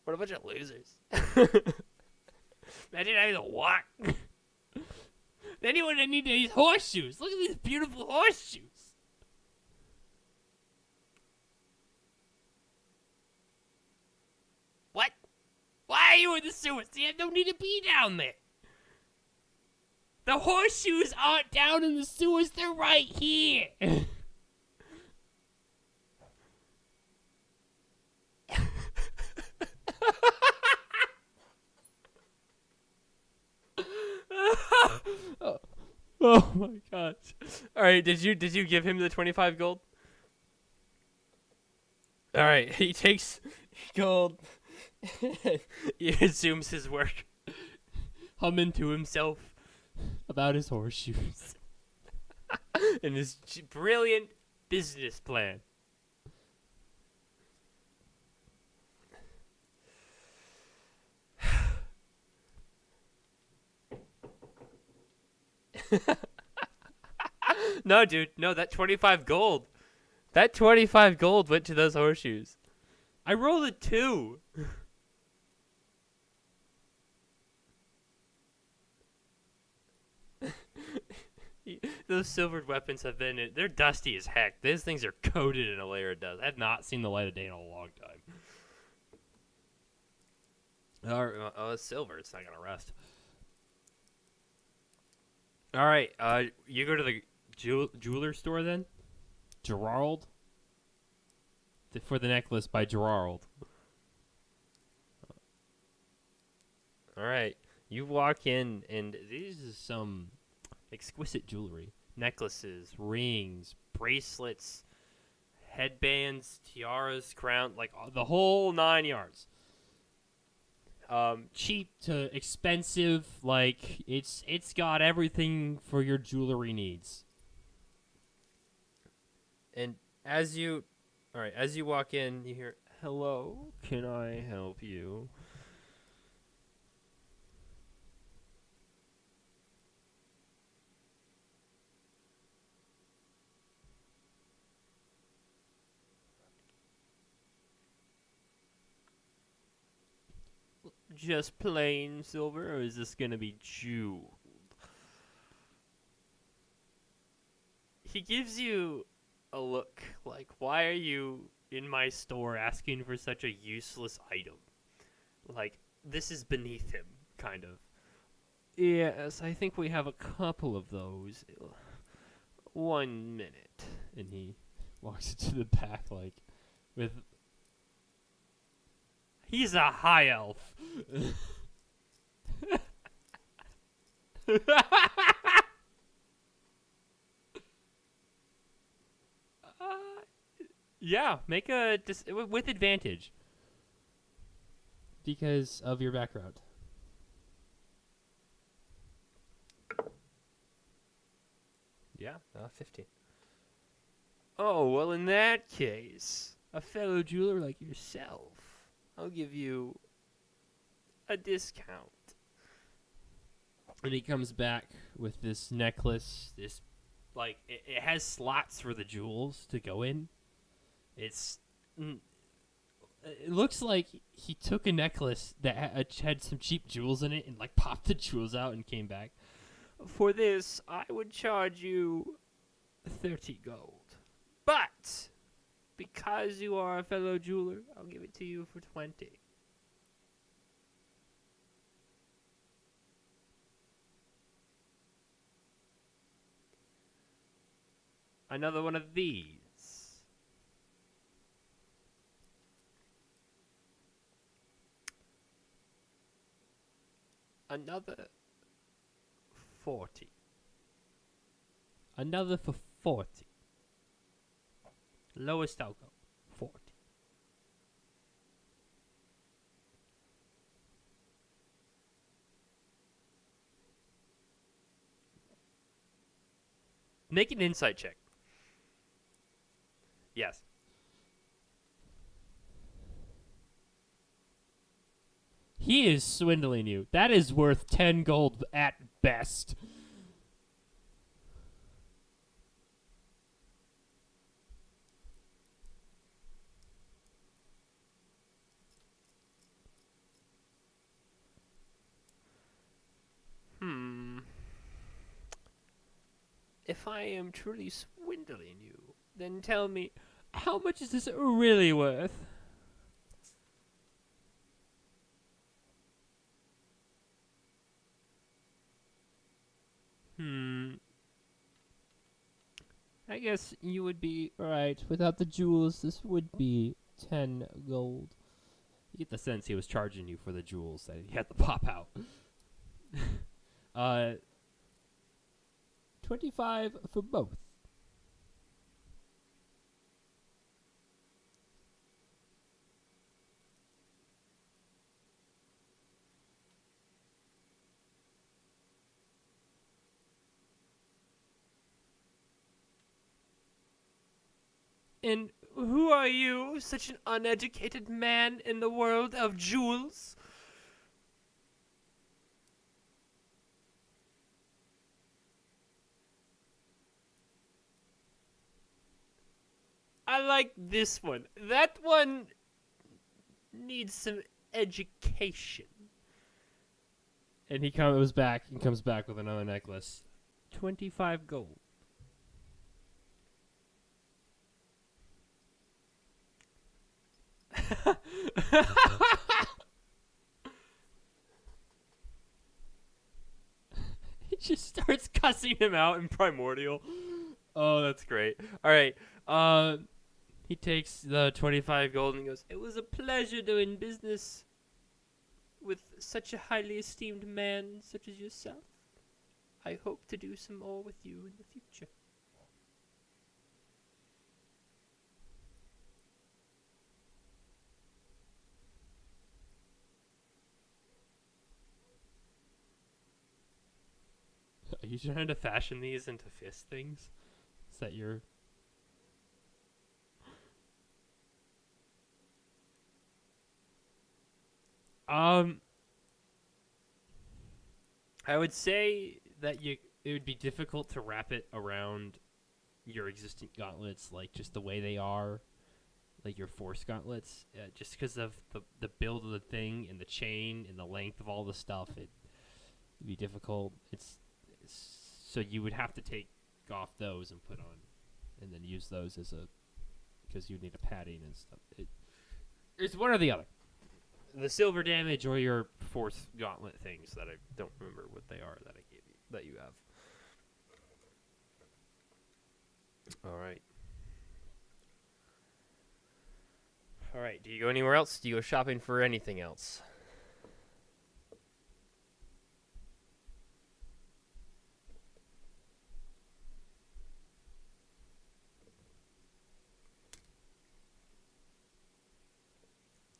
What a bunch of losers. Imagine having to walk. Then you wouldn't need these horseshoes. Look at these beautiful horseshoes. What? Why are you in the sewers? You have no need to be down there. The horseshoes aren't down in the sewers. They're right here. oh. Oh my gosh. All right, did you give him the 25 gold? All right, he takes gold. He resumes his work, humming to himself about his horseshoes. And his brilliant business plan. No, dude. No, that 25 gold. That 25 gold went to those horseshoes. I rolled a 2. Those silvered weapons have been. They're dusty as heck. Those things are coated in a layer of dust. I have not seen the light of day in a long time. Oh, it's silver. It's not going to rust. All right. You go to the jeweler store then? Gerald? For the necklace by Gerald. All right. You walk in, and this is some exquisite jewelry. Necklaces, rings, bracelets, headbands, tiaras, crown, like the whole 9 yards. Cheap to expensive, like it's got everything for your jewelry needs. And as you walk in, you hear, "Hello, can I help you?" Just plain silver, or is this gonna be jeweled? He gives you a look like, why are you in my store asking for such a useless item? Like, this is beneath him, kind of. Yes, I think we have a couple of those. 1 minute. And he walks into the back, like, with. He's a high elf. Yeah, make a with advantage because of your background. Yeah, 15. Oh, well, in that case, a fellow jeweler like yourself, I'll give you a discount. And he comes back with this necklace. This, like, it has slots for the jewels to go in. It looks like he took a necklace that had some cheap jewels in it and, like, popped the jewels out and came back. For this, I would charge you 30 gold. But because you are a fellow jeweler, I'll give it to you for 20. Another one of these. Another 40. Another for 40. Lowest I'll go, 40. Make an insight check. Yes. He is swindling you. That is worth 10 gold at best. If I am truly swindling you, then tell me, how much is this really worth? I guess you would be right. Without the jewels, this would be 10 gold. You get the sense he was charging you for the jewels that he had to pop out. 25 for both. And who are you, such an uneducated man in the world of jewels? I like this one. That one needs some education. And he comes back with another necklace. 25 gold. He just starts cussing him out in Primordial. Oh, that's great. All right. He takes the 25 gold and goes, "It was a pleasure doing business with such a highly esteemed man such as yourself. I hope to do some more with you in the future." Are you trying to fashion these into fist things? Is that your... I would say that it would be difficult to wrap it around your existing gauntlets, like just the way they are, like your force gauntlets, just because of the build of the thing and the chain and the length of all the stuff. It'd be difficult. It's so you would have to take off those and put on, and then use those as a, because you need a padding and stuff. It's one or the other. The silver damage or your force gauntlet things that I don't remember what they are that I gave you, that you have. All right. All right. Do you go anywhere else? Do you go shopping for anything else?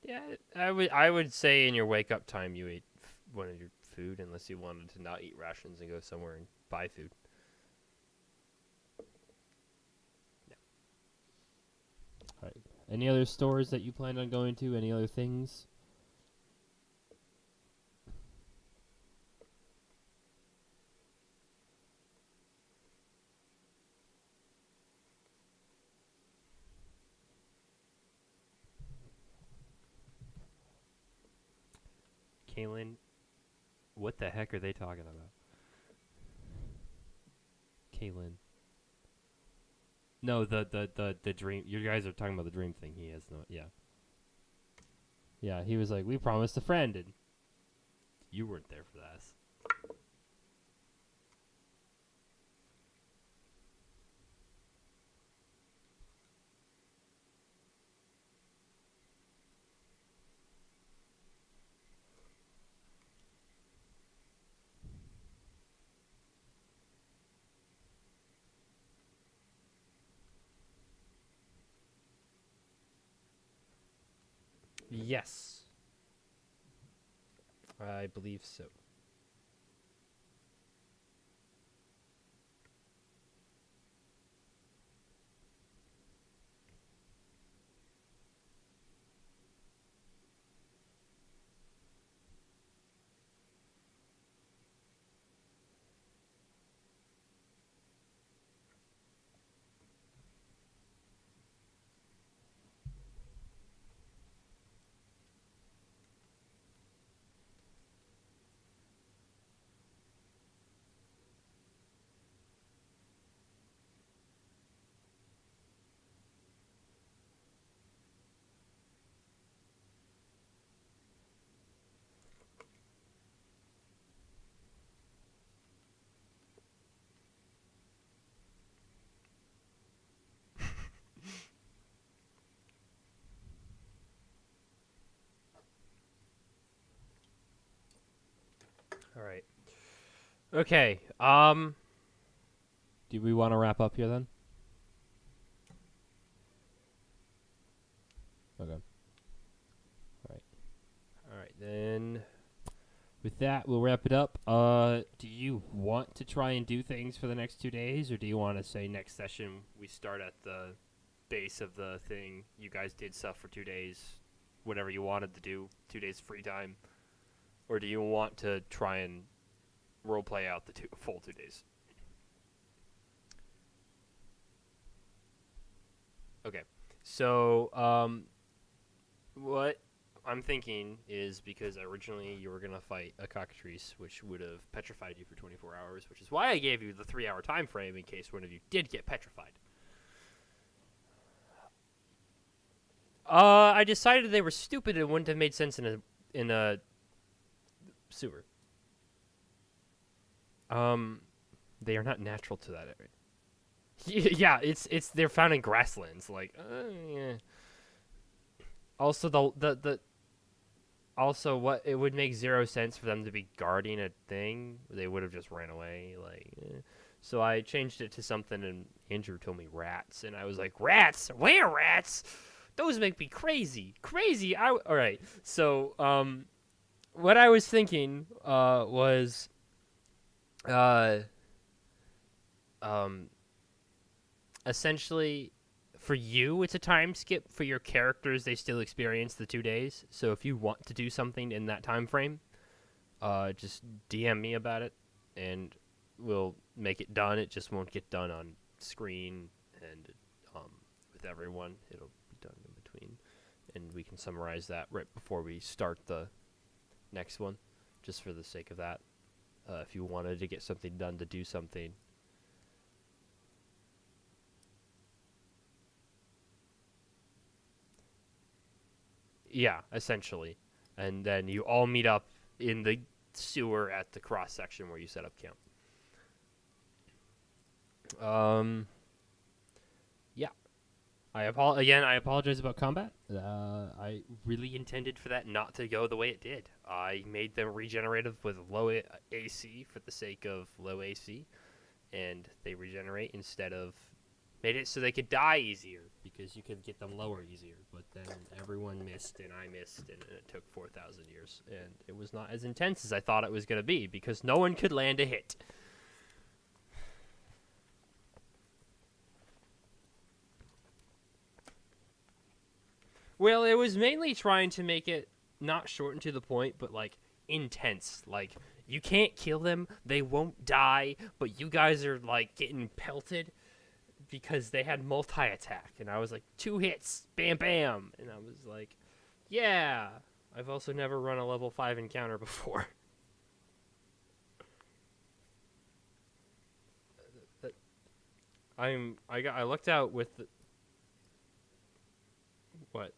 Yeah, I would say in your wake up time you ate one of your food, unless you wanted to not eat rations and go somewhere and buy food. Yeah. All right. Any other stores that you planned on going to? Any other things? Kaylin, what the heck are they talking about? Kaylin. No, the dream. You guys are talking about the dream thing. He has no. Yeah. Yeah, he was like, "We promised a friend," and you weren't there for that. Yes. I believe so. All right. Okay. Do we want to wrap up here then? Okay. All right. All right then. With that, we'll wrap it up. Do you want to try and do things for the next 2 days, or do you want to say next session we start at the base of the thing. You guys did stuff for 2 days, whatever you wanted to do, 2 days free time, or do you want to try and role play out the full 2 days? Okay, so what I'm thinking is, because originally you were gonna fight a cockatrice, which would have petrified you for 24 hours, which is why I gave you the 3-hour time frame in case one of you did get petrified. I decided they were stupid and wouldn't have made sense in a sewer. They are not natural to that area. Yeah, it's they're found in grasslands. Like, yeah. Also, also, what it would make 0 sense for them to be guarding a thing. They would have just ran away. Like, so I changed it to something, and Andrew told me rats, and I was like, rats? Where rats? Those make me crazy, crazy. All right. So, what I was thinking was, essentially, for you, it's a time skip. For your characters, they still experience the 2 days. So if you want to do something in that time frame, just DM me about it, and we'll make it done. It just won't get done on screen, and with everyone, it'll be done in between, and we can summarize that right before we start the next one, just for the sake of that. If you wanted to get something done to do something. Yeah, essentially. And then you all meet up in the sewer at the cross section where you set up camp. Yeah. I apologize about combat. I really intended for that not to go the way it did. I made them regenerative with low AC for the sake of low AC, and they regenerate instead of made it so they could die easier because you could get them lower easier. But then everyone missed and I missed, and it took 4,000 years, and it was not as intense as I thought it was going to be because no one could land a hit. Well, it was mainly trying to make it not short and to the point, but like intense. Like, you can't kill them, they won't die, but you guys are like getting pelted because they had multi-attack, and I was like, 2 hits, bam bam, and I was like, yeah. I've also never run a level 5 encounter before. I lucked out with the, what?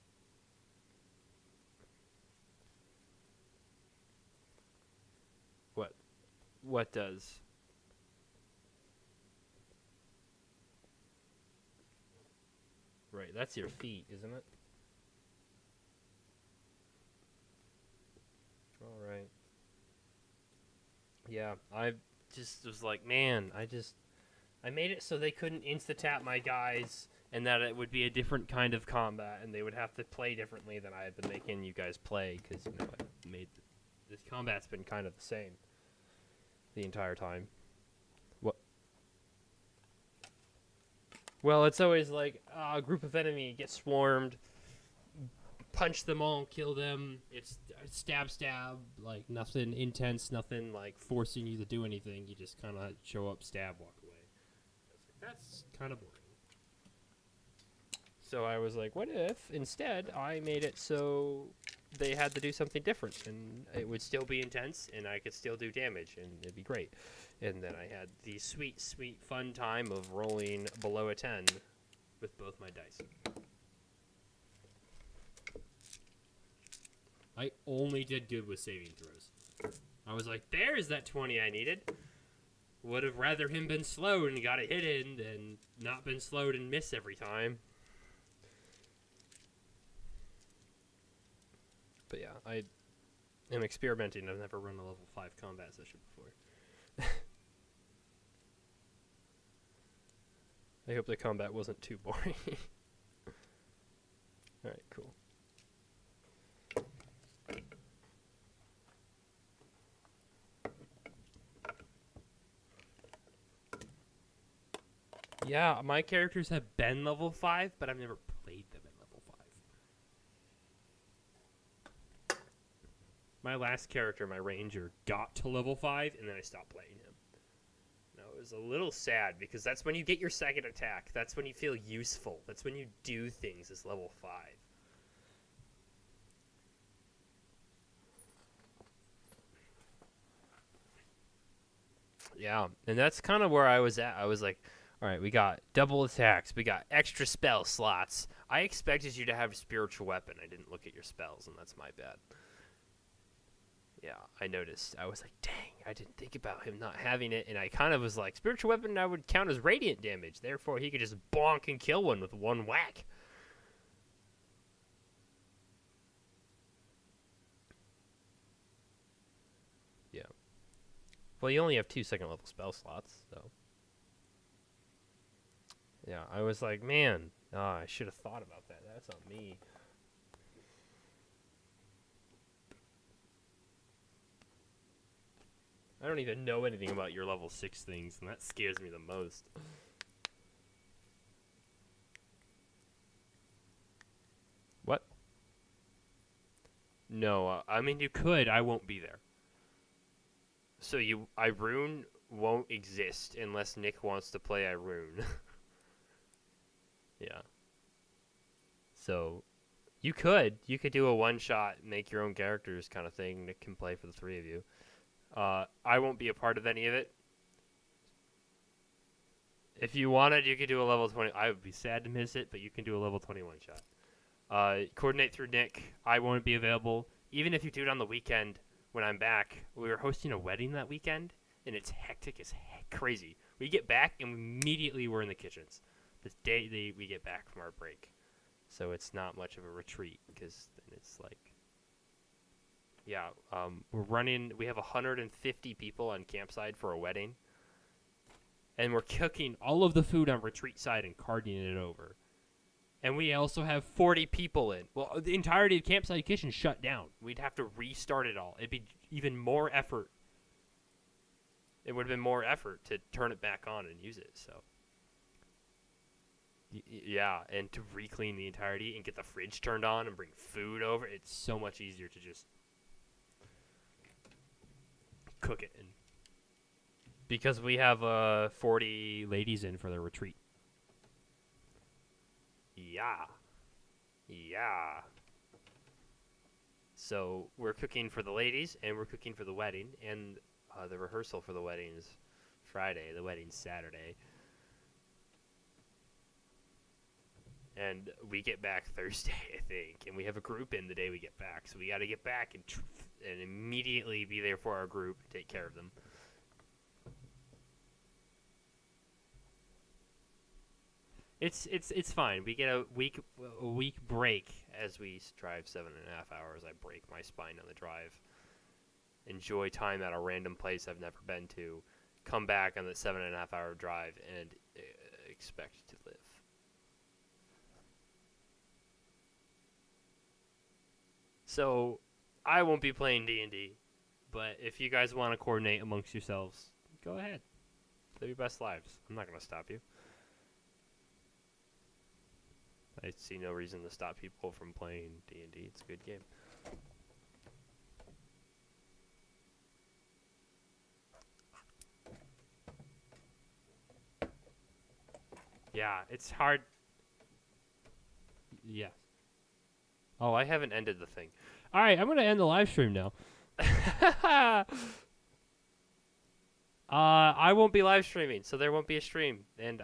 What does? Right, that's your feet, isn't it? All right. Yeah, I just was like, man, I made it so they couldn't insta-tap my guys, and that it would be a different kind of combat, and they would have to play differently than I had been making you guys play, because, you know, I made this combat's been kind of the same the entire time. What? Well, it's always like a group of enemy gets swarmed, punch them all, kill them. It's stab, like nothing intense, nothing like forcing you to do anything. You just kind of show up, stab, walk away. That's kind of boring. So I was like, what if instead I made it so they had to do something different, and it would still be intense, and I could still do damage, and it'd be great. And then I had the sweet, sweet fun time of rolling below a 10 with both my dice. I only did good with saving throws. I was like, there's that 20 I needed. Would have rather him been slowed and got a hit in than not been slowed and miss every time. But yeah, I am experimenting. I've never run a level 5 combat session before. I hope the combat wasn't too boring. Alright, cool. Yeah, my characters have been level 5, but I've never played them at level 5. My last character, my ranger, got to level 5, and then I stopped playing him. No, it was a little sad, because that's when you get your second attack. That's when you feel useful. That's when you do things as level 5. Yeah, and that's kind of where I was at. I was like, all right, we got double attacks. We got extra spell slots. I expected you to have spiritual weapon. I didn't look at your spells, and that's my bad. Yeah, I noticed. I was like, dang, I didn't think about him not having it, and I kind of was like, spiritual weapon now would count as radiant damage. Therefore, he could just bonk and kill one with one whack. Yeah. Well, you only have 2 second level spell slots, so. Yeah, I was like, man, I should have thought about that. That's on me. I don't even know anything about your level 6 things, and that scares me the most. What? No, I mean, you could. I won't be there. So Irune won't exist unless Nick wants to play Irune. Yeah. So, you could do a one-shot, make your own characters kind of thing. Nick can play for the 3 of you. I won't be a part of any of it. If you wanted, you could do a level 20. I would be sad to miss it, but you can do a level 21 shot. Coordinate through Nick. I won't be available. Even if you do it on the weekend when I'm back. We were hosting a wedding that weekend, and it's hectic as heck, crazy. We get back, and immediately we're in the kitchens. The day we get back from our break. So it's not much of a retreat, because then it's like... Yeah, we have 150 people on campsite for a wedding. And we're cooking all of the food on retreat side and carting it over. And we also have 40 people in. Well, the entirety of campsite kitchen shut down. We'd have to restart it all. It'd be even more effort. It would have been more effort to turn it back on and use it, so. Yeah, and to re-clean the entirety and get the fridge turned on and bring food over. It's so much easier to just cook it. And because we have 40 ladies in for the retreat. Yeah. Yeah. So we're cooking for the ladies, and we're cooking for the wedding, and the rehearsal for the wedding's Friday. The wedding's Saturday. And we get back Thursday, I think, and we have a group in the day we get back. So we got to get back and immediately be there for our group and take care of them. It's fine. We get a week break as we drive 7.5 hours. I break my spine on the drive. Enjoy time at a random place I've never been to. Come back on the 7.5 hour drive and expect to live. So, I won't be playing D&D, but if you guys want to coordinate amongst yourselves, go ahead. Live your best lives. I'm not going to stop you. I see no reason to stop people from playing D&D. It's a good game. Yeah, it's hard. Yes. Oh, I haven't ended the thing. All right, I'm going to end the live stream now. I won't be live streaming, so there won't be a stream. And